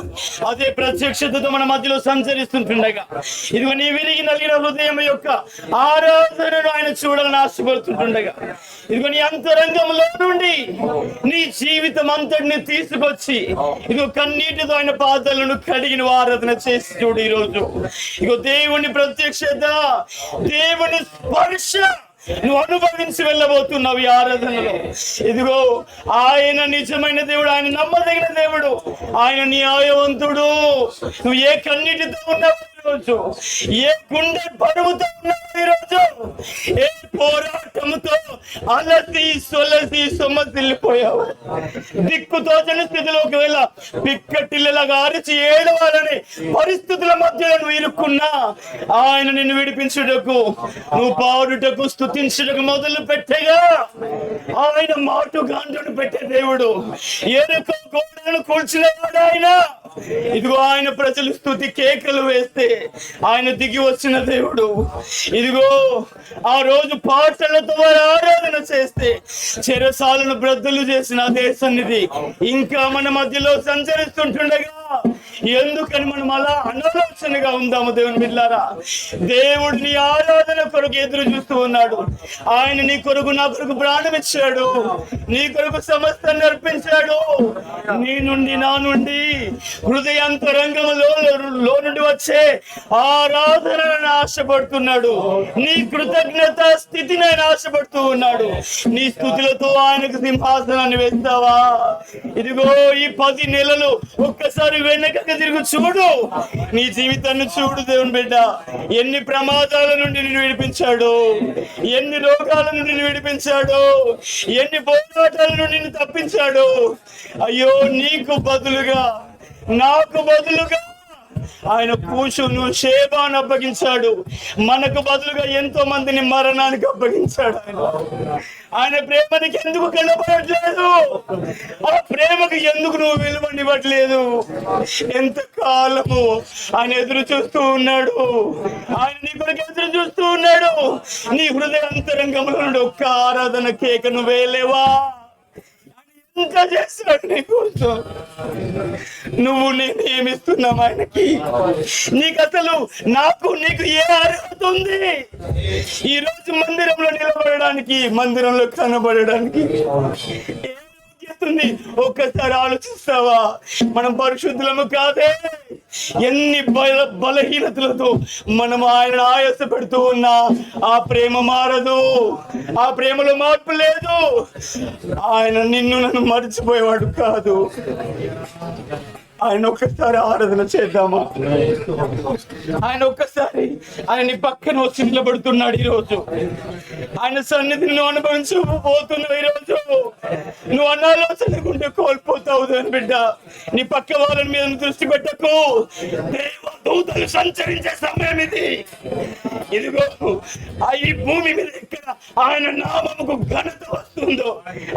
అదే ప్రత్యక్షతతో మన మధ్యలో సంచరిస్తుంటుండగా ఇదిగో నీ విరిగి నలిగిన హృదయం యొక్క ఆరాధనను ఆయన చూడాలని ఆశపడుతుంటుండగా ఇదిగో నీ అంతరంగంలో నుండి నీ జీవితం అంతటిని తీసుకొచ్చి ఇదిగో కన్నీటితో ఆయన పాదాలను కడిగిన ఆరాధన చేసి చూడు. ఈ రోజు ఇదిగో దేవుని ప్రత్యక్షత, దేవుని స్పర్శ నువ్వు అనుభవించి వెళ్ళబోతున్నావు ఈ ఆరాధనలో. ఇదిగో ఆయన నిజమైన దేవుడు, ఆయన నమ్మదగిన దేవుడు, ఆయన న్యాయవంతుడు. నువ్వు ఏ కన్నీటితో ఉన్నావు ఈరోజు, ఏ గుండె బరువుతో ఉన్నావు ఈరోజు, ఏ పోరాటంతో అలసి సొలసి సొమ్మసిల్లిపోయావు, దిక్కుతోచని స్థితిలో ఒకవేళ పిక్కటిల్లలాగా అరిచి ఏడవాలని పరిస్థితుల మధ్యలో నువ్వు ఇరుక్కున్నా ఆయన నిన్ను విడిపించుటకు, నువ్వు పాడుటకు, స్తుతించుటకు మొదలు పెట్టగా ఆయన మాటు గాంధుడు పెట్టే దేవుడు, ఎరుక గోడలను కూల్చినవాడు ఆయన. ఇదిగో ఆయన ప్రజలు స్తుతి కేకలు వేస్తే ఆయన దిగి వచ్చిన దేవుడు. ఇదిగో ఆ రోజు పాటలతో వారు ఆరాధన చేస్తే చెరసాలను బ్రద్దలు చేసిన అదే సన్నిధి ఇంకా మన మధ్యలో సంచరిస్తుంటుండగా ఎందుకని మనం అలా అనాలోచనగా ఉందాము దేవుని బిడ్డలారా? దేవుడు నీ ఆరాధన కొరకు ఎదురు చూస్తూ ఉన్నాడు. ఆయన నీ కొరకు, నా కొరకు ప్రాణం ఇచ్చాడు, నీ కొరకు సమస్తాన్ని అర్పించాడు. నీ నుండి, నా నుండి హృదయాంతరంగంలో నుండి వచ్చే ఆరాధనను ఆశపడుతున్నాడు. నీ కృతజ్ఞత స్థితిని ఆయన ఆశపడుతూ ఉన్నాడు. నీ స్థుతులతో ఆయనకు సింహాసనాన్ని వేస్తావా? ఇదిగో ఈ 10 నెలలు ఒక్కసారి ఒక్కసారి వెనకకి తిరుగు చూడు, నీ జీవితాన్ని చూడు. దేవుని బిడ్డ ఎన్ని ప్రమాదాల నుండి నిన్ను విడిపించాడు, ఎన్ని రోగాల నుండి నిన్ను విడిపించాడు, ఎన్ని పోరాటాల నుండి నిన్ను తప్పించాడు. అయ్యో, నీకు బదులుగా, నాకు బదులుగా ఆయన కూషును షేబాను అప్పగించాడు. మనకు బదులుగా ఎంతో మందిని మరణానికి అప్పగించాడు. ఆయన ప్రేమనికి ఎందుకు కనబడట్లేదు? ఆ ప్రేమకు ఎందుకు నువ్వు విలువనివ్వట్లేదు? ఎంతకాలము ఆయన ఎదురు చూస్తూ ఉన్నాడు. ఆయన నీ కొరకు ఎదురు చూస్తూ ఉన్నాడు. నీ హృదయ అంతరంగంలో నుండి ఒక్క ఆరాధన కేక నువ్వేలేవా? ఇంకా చేస్తాడు నీ కోసం. నువ్వు నేను ఏమిస్తున్నాం ఆయనకి? నీకు అసలు నాకు నీకు ఏ అర్హత ఉంది ఈ రోజు మందిరంలో నిలబడడానికి, మందిరంలో కనబడడానికి? ఒక్కసారి ఆలోచిస్తావా? మనం పరిశుద్ధులము కాదే? ఎన్ని బలహీనతలతో మనం ఆయన ఆయాస పెడుతూ ఉన్నా ఆ ప్రేమ మారదు, ఆ ప్రేమలో మార్పు లేదు. ఆయన నిన్ను నన్ను మర్చిపోయేవాడు కాదు. ఆయన ఒక్కసారి ఆరాధన చేద్దామా? ఆయన ఒక్కసారి ఆయన నీ పక్కన వచ్చి నిలబడుతున్నాడు. ఈరోజు ఆయన సన్నిధిని నువ్వు అనుభవించబోతున్నావు. ఈరోజు నువ్వు అనాలోచనకుంటే కోల్పోతావు. దాని బిడ్డ, నీ పక్క వాళ్ళని మీద దృష్టి పెట్టకు. దేవదూతలు సంచరించే సమయం ఇది. ఇదిగో ఈ భూమి మీద ఎక్కడ ఆయన నామముకు ఘనత వస్తుందో,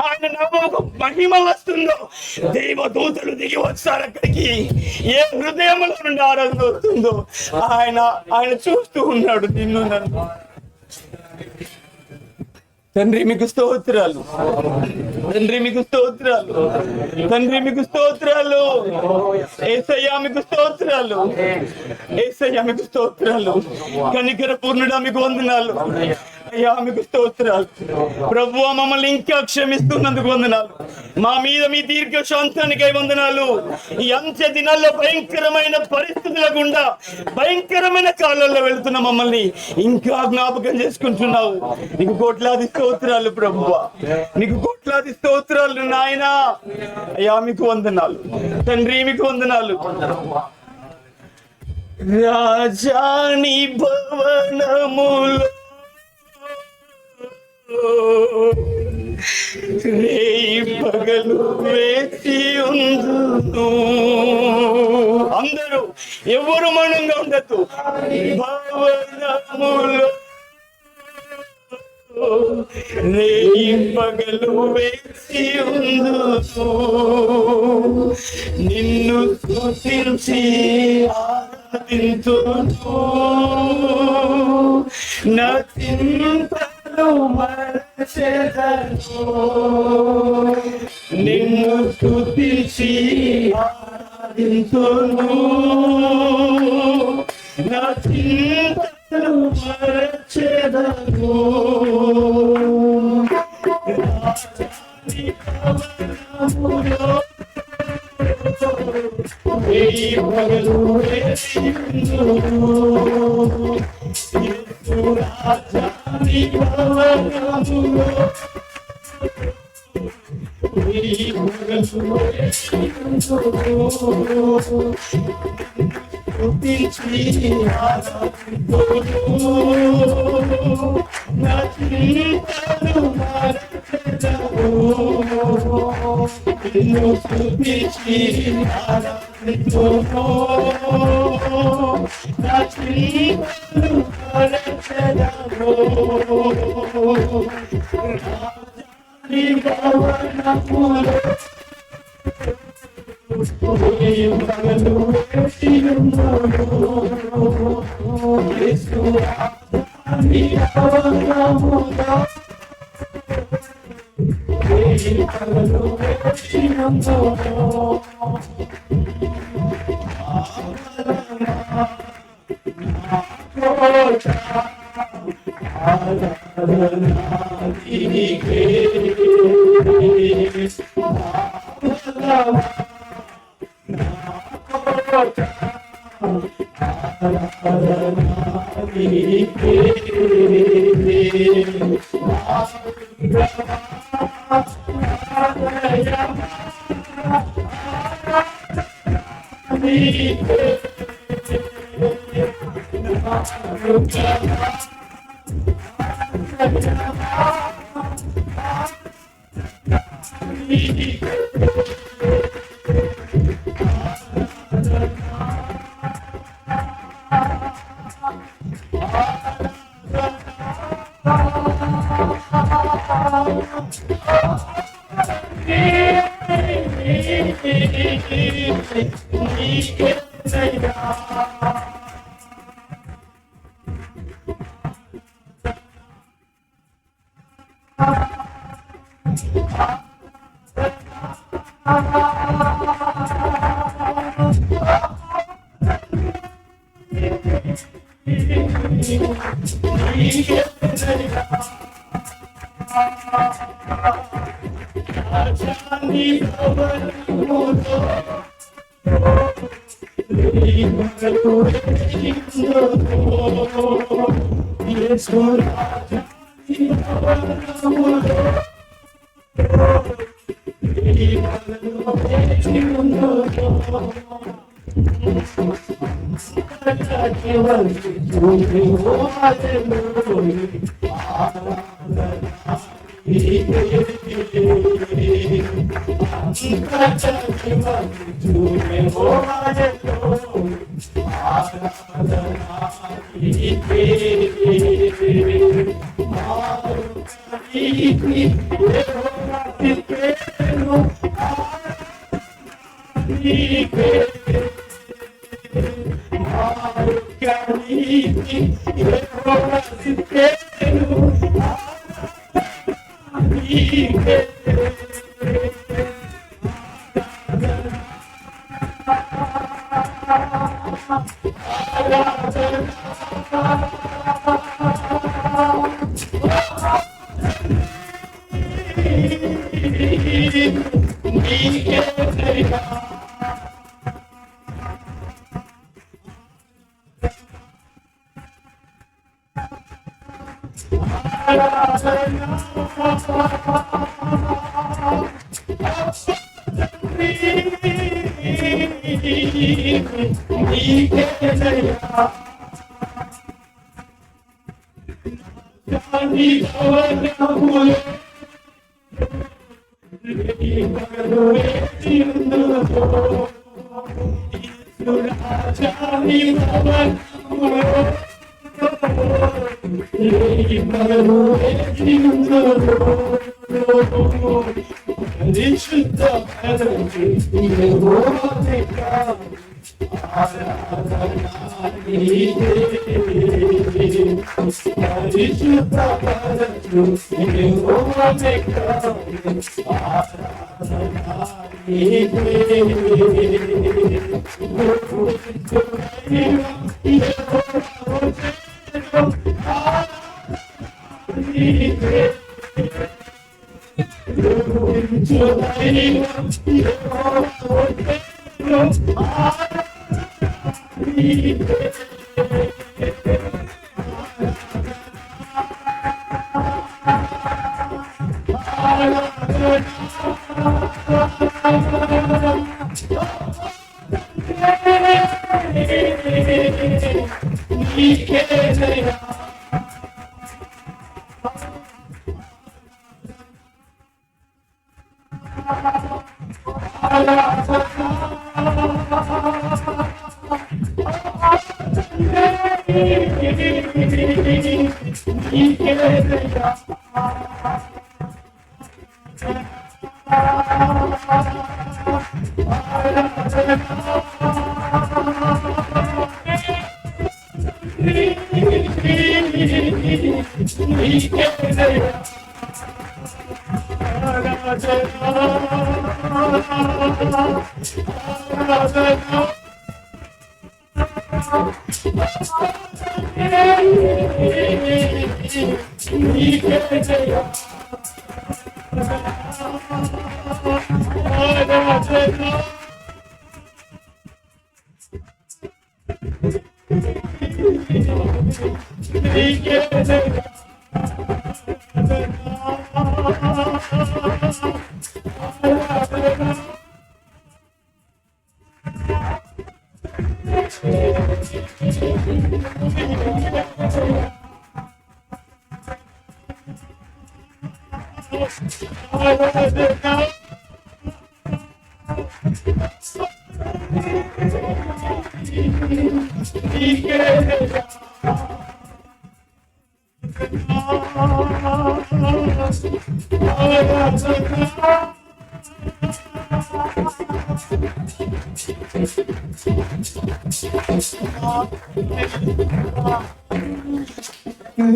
ఆయన నామముకు మహిమ వస్తుందో, దేవదూతలు దిగి వస్తారు అక్కడికి. ఏ హృదయంలో నుండి ఆరాధన వస్తుందో ఆయన చూస్తూ ఉన్నాడు నిన్ను నన్ను. తండ్రి మీకు స్తోత్రాలు, తండ్రి మీకు స్తోత్రాలు, తండ్రి మీకు స్తోత్రాలు. యేసయ్యా మీకు స్తోత్రాలు, యేసయ్యా మీకు స్తోత్రాలు. కనికర పూర్ణుడా మీకు వందనాలు. అయ్యా మీకు స్తోత్రాలు. ప్రభువా, మమ్మల్ని ఇంకా క్షమిస్తున్నందుకు వందనాలు. మా మీద మీ దీర్ఘ శాంతానికై వందనాలు. ఈ అంత్య దినాల్లో భయంకరమైన పరిస్థితుల గుండా, భయంకరమైన కాలాల్లో వెళుతున్న మమ్మల్ని ఇంకా జ్ఞాపకం చేసుకుంటున్నావు. నీకు కోట్లాది స్తోత్రాలు ప్రభువా, నీకు కోట్లాది స్తోత్రాలు నాయనా. అయ్యా మీకు వందనాలు తండ్రి, మీకు వందనాలు. రాజాని భవనములో పగలు వేచి ఉందును. అందరూ ఎవరు మౌనంగా ఉండదు. భవనములో పగలు వేచి ఉందును. నిన్ను స్తుతించి ఆరాధింతును. నా చింతలు మరచెదను. నిన్ను స్తుతించి ఆరాధింతును. నా చింతలు మరచెదను.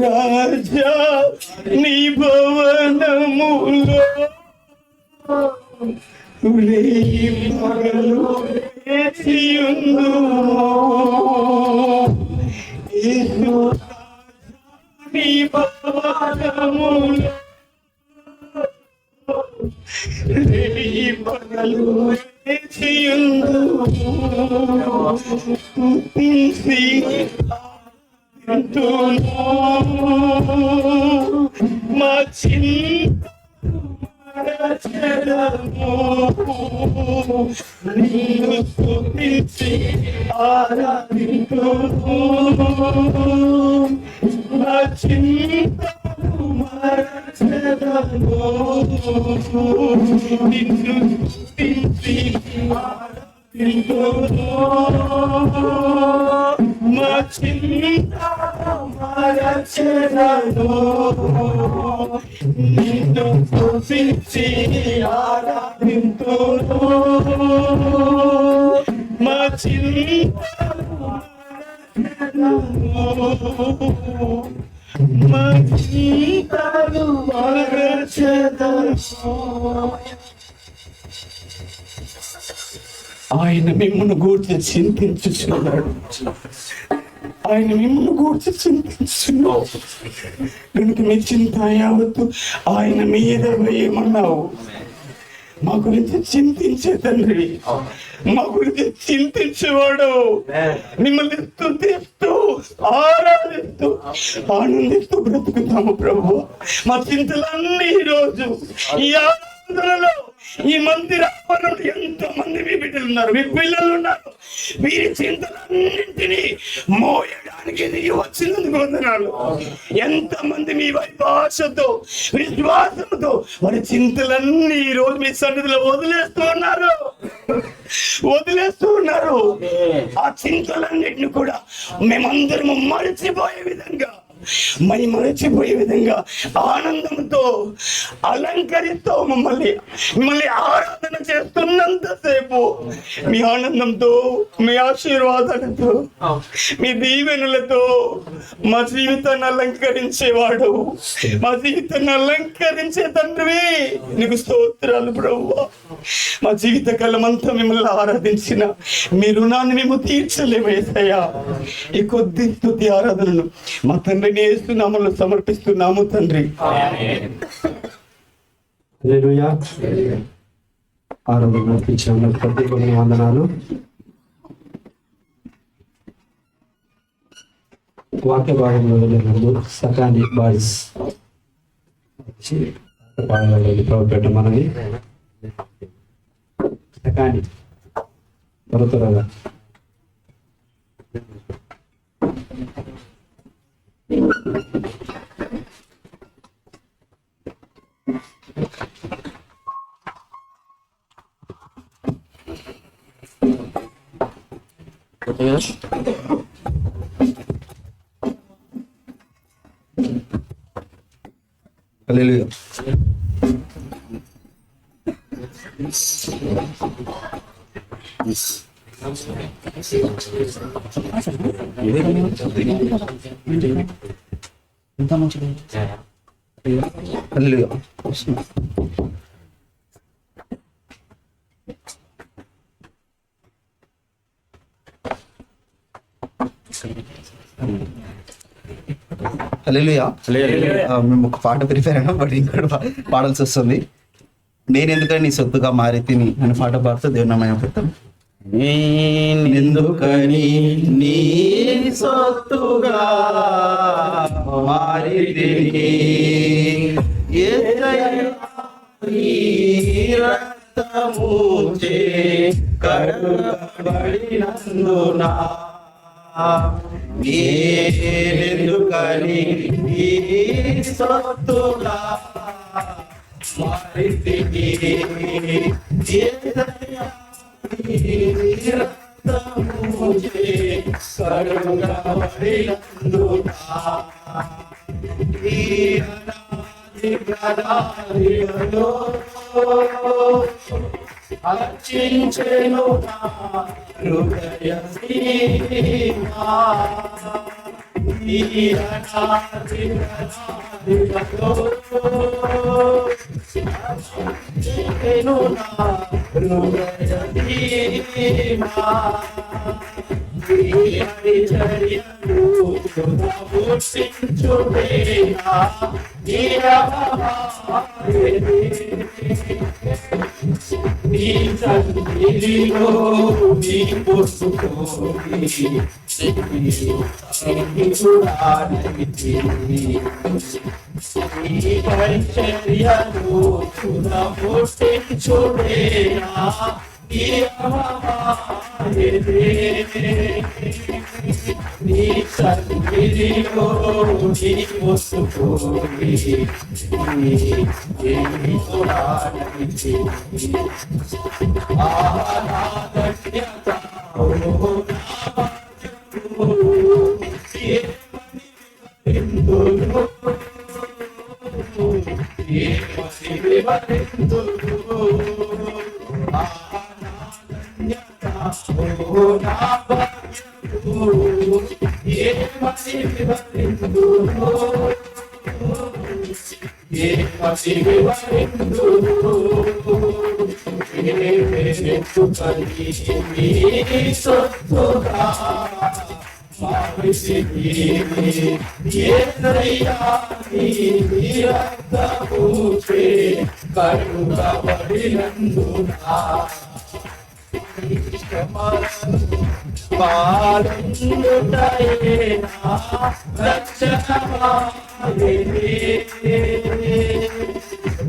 రాజా నీ భవనములో పగలు నీ భవనములో పగలు మా నిన్ను స్తుతించి ఆరాధింతును నా చింతను మరచెదను నిన్ను స్తుతించి ఆరాధింతును మా చింతను మరచెదను నిన్ను స్తుతించి ఆరాధింతును మా చింతను మా చింతను మరచెదను. ఆయన మిమ్మల్ని గూర్చి చింతించుచున్నాడు. ఆయన మిమ్మల్ని గూర్చి చింతించున్నావు కనుక మీ చింత యావత్తు ఆయన మీద వేయమన్నావు. మా గురించి చింతించే తండ్రి, మా గురించి చింతించేవాడు మిమ్మల్ని స్తుతిస్తూ ఆరాధిస్తూ ఆనందిస్తూ బ్రతుకుతాము ప్రభు. మా చింతలన్నీ ఈరోజు ఈ ఆరాధనలో ఈ మందిర ఆవరణలో ఎంతో మంది మీ బిడ్డలు ఉన్నారు, మీ పిల్లలు ఉన్నారు. వీరి చింతలన్నింటినీ మోయడానికి దిగి వచ్చినందుకు వందనాలు. ఎంతమంది మీ వైపు ఆశతో విశ్వాసంతో వారి చింతలన్నీ ఈ రోజు మీ సన్నిధిలో వదిలేస్తూ ఉన్నారు. ఆ చింతలన్నిటిని కూడా మేమందరము మరిచిపోయే విధంగా ఆనందంతో అలంకరిస్తూ మిమ్మల్ని ఆరాధన చేస్తున్నంతసేపు మీ ఆనందంతో, మీ ఆశీర్వాదాలతో, మీ దీవెనలతో మా జీవితాన్ని అలంకరించేవాడు, మా జీవితాన్ని అలంకరించే తండ్రివి నీకు స్తోత్రాలు ప్రభువా. మా జీవిత కాలమంతా మిమ్మల్ని ఆరాధించిన మీ రుణాన్ని మేము తీర్చలేము యేసయ్యా. ఈ కొద్ది స్తుతి ఆరాధనను మా తండ్రిని యేసునామములో సమర్పిస్తున్నాము తండ్రి. హల్లెలూయా. ఆరాధన నడిపించిన ప్రత్యేకమైన వందనాలు. వాక్య భాగంలో వెళ్ళే ముందు సకాని బాయ్స్ ప్రభుత్వ మనని సకాని త్వరగా హల్లెలూయా. హల్లెలూయా. హల్లెలూయా. మేము ఒక పాట ప్రిపేర్ అయినా బట్ ఇంకోటి పాడాల్సి వస్తుంది. నేను ఎందుకని నీ సొత్తుగా మారి తిని అని పాట పాడుతూ దేవునామయం పెడతాను. నేనెందుకని నీ సొత్తుగా మారి తిని రక్తముచే కడగబడినందున నేనెందుకని నీ సొత్తుగా మారితిని యేసయ్యా నీ రక్తముచే కడుగబడినందున ఈ అనాది ప్రదారిలో అర్చించెను నా హృదయ సీమా ఈ అనాది ప్రదారిలో అర్చించెను నా హృదయ సీమా ఈ హరిచర్యలు పుట్టించుటేనా నీ సన్నిధిలో నీ పుట్టుకోని ఈ పరిచర్యలు పుట్టించుటేనా నీ సన్నిధిలో నీ పుట్టుకోని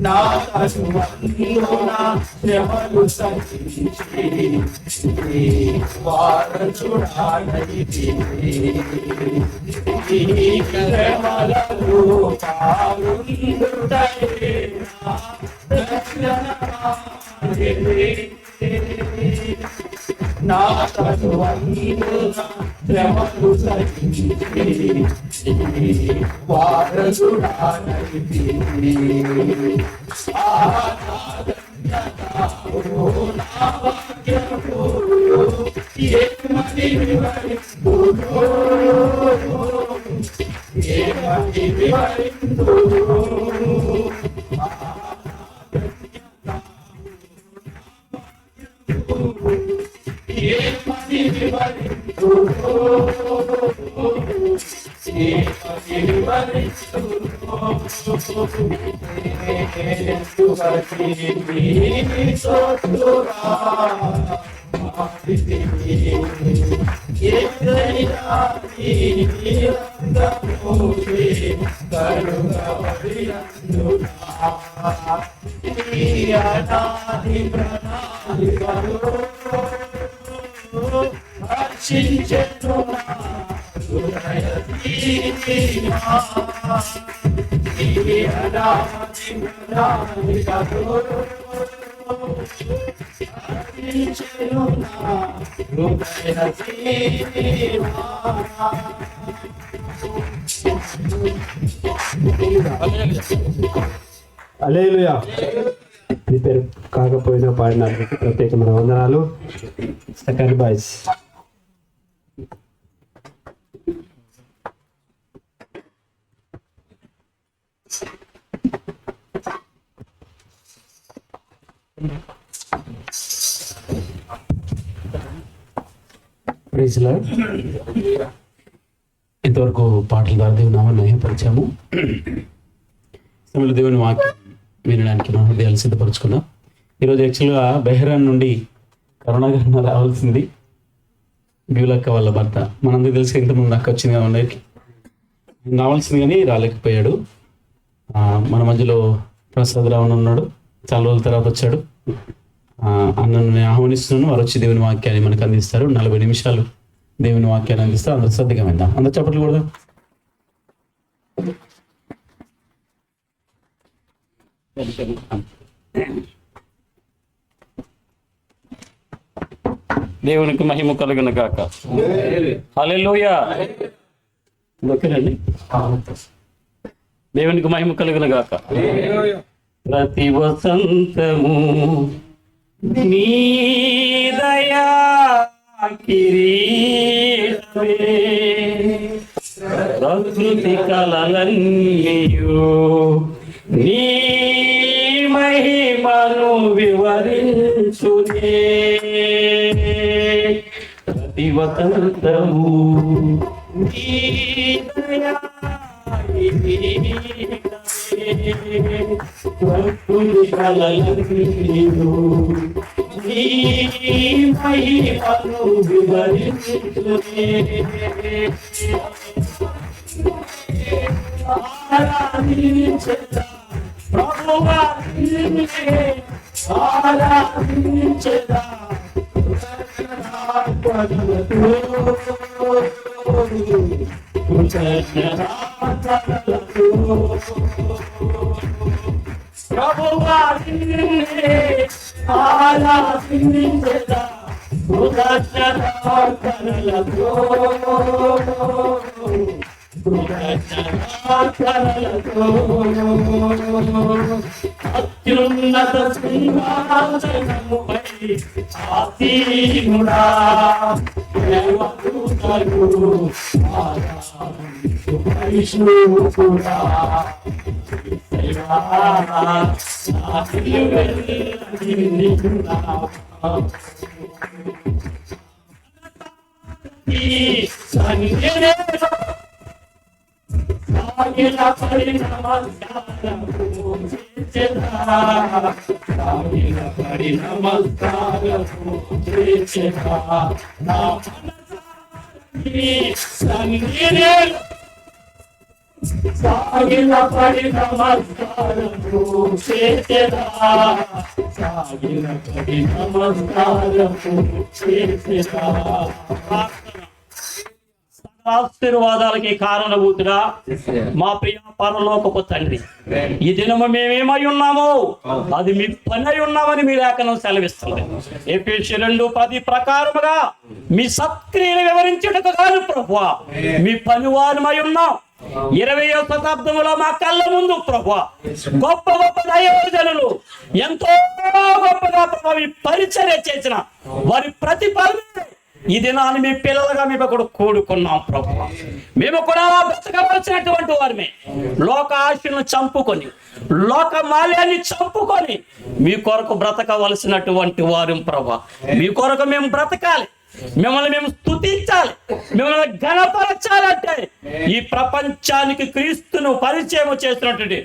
నా శ్రమలు సంచి శ్రమలలో నా శ్రమలు సంచి వారసుడానైతి హల్లెలూయా. ప్రిపేర్ కాకపోయినా పాడినందుకు ప్రత్యేకమైన వందనాలు. Second boys. Praise Lord. ఇంతవరకు పాటల ద్వారా దేవుని నామాన్ని మహిమపరిచాము. సమయంలో దేవుని వాక్యం వినడానికి మన హృదయాలు సిద్ధపరచుకున్నాం. ఈరోజు యాక్చువల్గా బెహ్రాన్ నుండి కరుణాకరణ రావాల్సింది, బ్యూలక్క వాళ్ళ భర్త. మనందరికీ తెలిసి ఇంతకుముందు నాకు వచ్చింది కదా ఉండేకి రావాల్సింది కానీ రాలేకపోయాడు. మన మధ్యలో ప్రసాద్ రావణ ఉన్నాడు, చాలా రోజుల తర్వాత వచ్చాడు. అన్నను నేను ఆహ్వానిస్తున్నాను, వారు వచ్చి దేవుని వాక్యాన్ని మనకు అందిస్తారు. 40 నిమిషాలు దేవుని వాక్యాన్ని అందిస్తారు. అందరూ శ్రద్ధగా విందాం. అందరూ చప్పట్లు కొడదాం. దేవునికి మహిమ కలుగును గాక. హల్లెలూయా. ఓకేనండి. దేవునికి మహిమ కలుగును గాక. ప్రతి వసంతము నీ దయా కిరీటమే, ప్రకృతి కళలన్నీయు నీ మహిమను వివరించునే. ప్రతి వసంతము నీ దయా ప్రకృతి కళలన్నీయు నీ మహిమను వివరించునే. ఆరాధించెదా ప్రభువా నిన్నే, ఆరాధించెదా ప్రభువా నిన్నే, ఆరాధించెదా కృతజ్ఞతార్పణలతో, అత్యున్నత సింహాసనముపై ఆసీనుడా, దేవదూతలు ఆరాధించు పరిశుద్ధుడా, ఆశీర్వాదాలకి కారణభూతుడా మా ప్రియ పరలోకపు తండ్రి, ఈ దినము మేమేమై ఉన్నామో అది మీ పని అయి ఉన్నామని మీ లేఖనం సెలవిస్తుంది. ఎఫెసీయులు 2:10 ప్రకారముగా మీ సత్క్రియలు వివరించుటకు కాదు ప్రభువా, మీ పనివారమై ఉన్నాం. 20వ శతాబ్దంలో మా కళ్ళ ముందు ప్రభువా గొప్ప గొప్ప దైవజనులు ఎంతో గొప్పగా ప్రభు పరిచర్య చేసిన వారి ప్రతిఫలమే ఈ దినాన్ని మీ పిల్లలుగా మేము కూడా కూడుకున్నాం ప్రభు. మేము కూడా బ్రతకవలసినటువంటి వారిమే. లోక ఆశను చంపుకొని, లోక మాల్యాన్ని చంపుకొని మీ కొరకు బ్రతకవలసినటువంటి వారు ప్రభు. మీ కొరకు మేము బ్రతకాలి, మిమ్మల్ని మేము స్తుతించాలి, మిమ్మల్ని ఘనపరచాలంటే ఈ ప్రపంచానికి క్రీస్తును పరిచయం చేసినటువంటి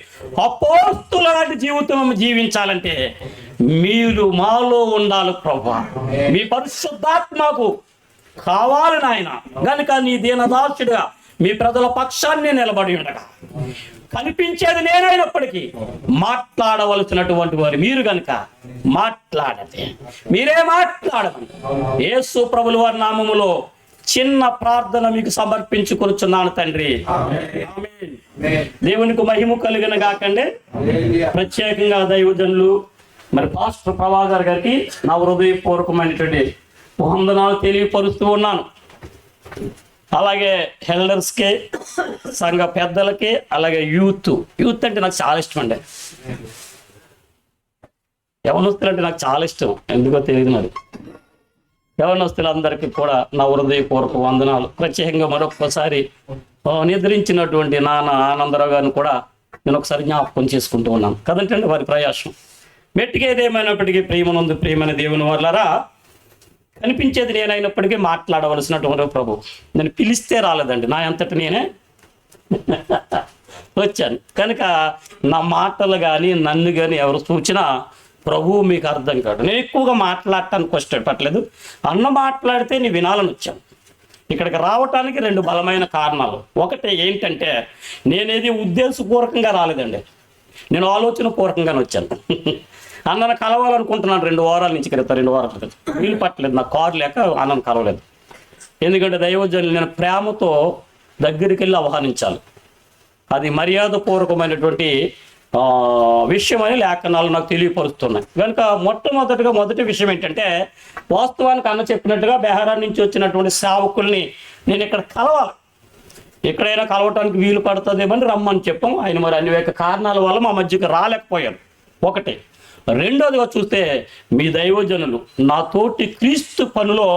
అపోస్తుల లాంటి జీవితం జీవించాలంటే మీరు మాలో ఉండాలి ప్రభు. మీ పరిశుద్ధాత్మకు కావాలి నాయన. గనుక నీ దీనదాసుడిగా మీ ప్రజల పక్షాన్ని నిలబడి ఉండగా కనిపించేది నేనైనప్పటికీ మాట్లాడవలసినటువంటి వారు మీరు గనుక మాట్లాడండి, మీరే మాట్లాడమని యేసు ప్రభుల వారి నామములో చిన్న ప్రార్థన మీకు సమర్పించుకొనుచున్నాను తండ్రి. ఆమేన్. దేవునికి మహిమ కలుగును గాకండి. ప్రత్యేకంగా దైవజనులు మరి పాస్టర్ ప్రభాకర్ గారికి నా హృదయపూర్వకమైనటువంటి వందనాలు తెలియపరుస్తూ ఉన్నాను. అలాగే హెల్డర్స్కి, సంఘ పెద్దలకి, అలాగే యూత్ అంటే నాకు చాలా ఇష్టం అండి. యవనస్తులు అంటే నాకు చాలా ఇష్టం, ఎందుకో తెలియదు మరి. యవనస్తులందరికీ కూడా నా హృదయపూర్వక వందనాలు. ప్రత్యేకంగా మరొకసారి నిద్రించినటువంటి నాన్న ఆనందరావు గారిని కూడా నేను ఒకసారి జ్ఞాపకం చేసుకుంటూ ఉన్నాను కదంటే వారి ప్రయాసం. మెట్టుకేదేమైనప్పటికీ ప్రియమనందు ప్రియమైన దేవుని వాళ్ళరా, కనిపించేది నేనైనప్పటికీ మాట్లాడవలసినటువంటి ప్రభు. నేను పిలిస్తే రాలేదండి, నా అంతటి నేనే వచ్చాను. కనుక నా మాటలు కానీ నన్ను కానీ ఎవరు సూచన ప్రభువు మీకు అర్థం కాదు. నేను ఎక్కువగా మాట్లాడటానికి కష్టపడలేదు. అన్న మాట్లాడితే నీ వినాలని వచ్చాను. ఇక్కడికి రావటానికి 2 బలమైన కారణాలు. ఒకటి ఏంటంటే నేనేది ఉద్దేశపూర్వకంగా రాలేదండి, నేను ఆలోచనపూర్వకంగానే వచ్చాను. అన్నను కలవాలనుకుంటున్నాను 2 వారాల నుంచి, 2 వారాల క్రితం వీలు పట్టలేదు, నాకు కారు లేక అన్నను కలవలేదు. ఎందుకంటే దైవజనులు నేను ప్రేమతో దగ్గరికి వెళ్ళి ఆహ్వానించాలి. అది మర్యాదపూర్వకమైనటువంటి విషయం అని లేఖనాలు నాకు తెలియపరుస్తున్నాయి. కనుక మొదటి విషయం ఏంటంటే, వాస్తవానికి అన్న చెప్పినట్టుగా బెహరాన్ నుంచి వచ్చినటువంటి సేవకుల్ని నేను ఇక్కడ కలవాలి, ఎక్కడైనా కలవటానికి వీలు పడుతుందేమని రమ్మని చెప్పాం. ఆయన మరి అనేక కారణాల వల్ల మా మధ్యకి రాలేకపోయాడు. ఒకటి. రెండోదిగా చూస్తే మీ దైవజనులు నా తోటి క్రీస్తు పనిలో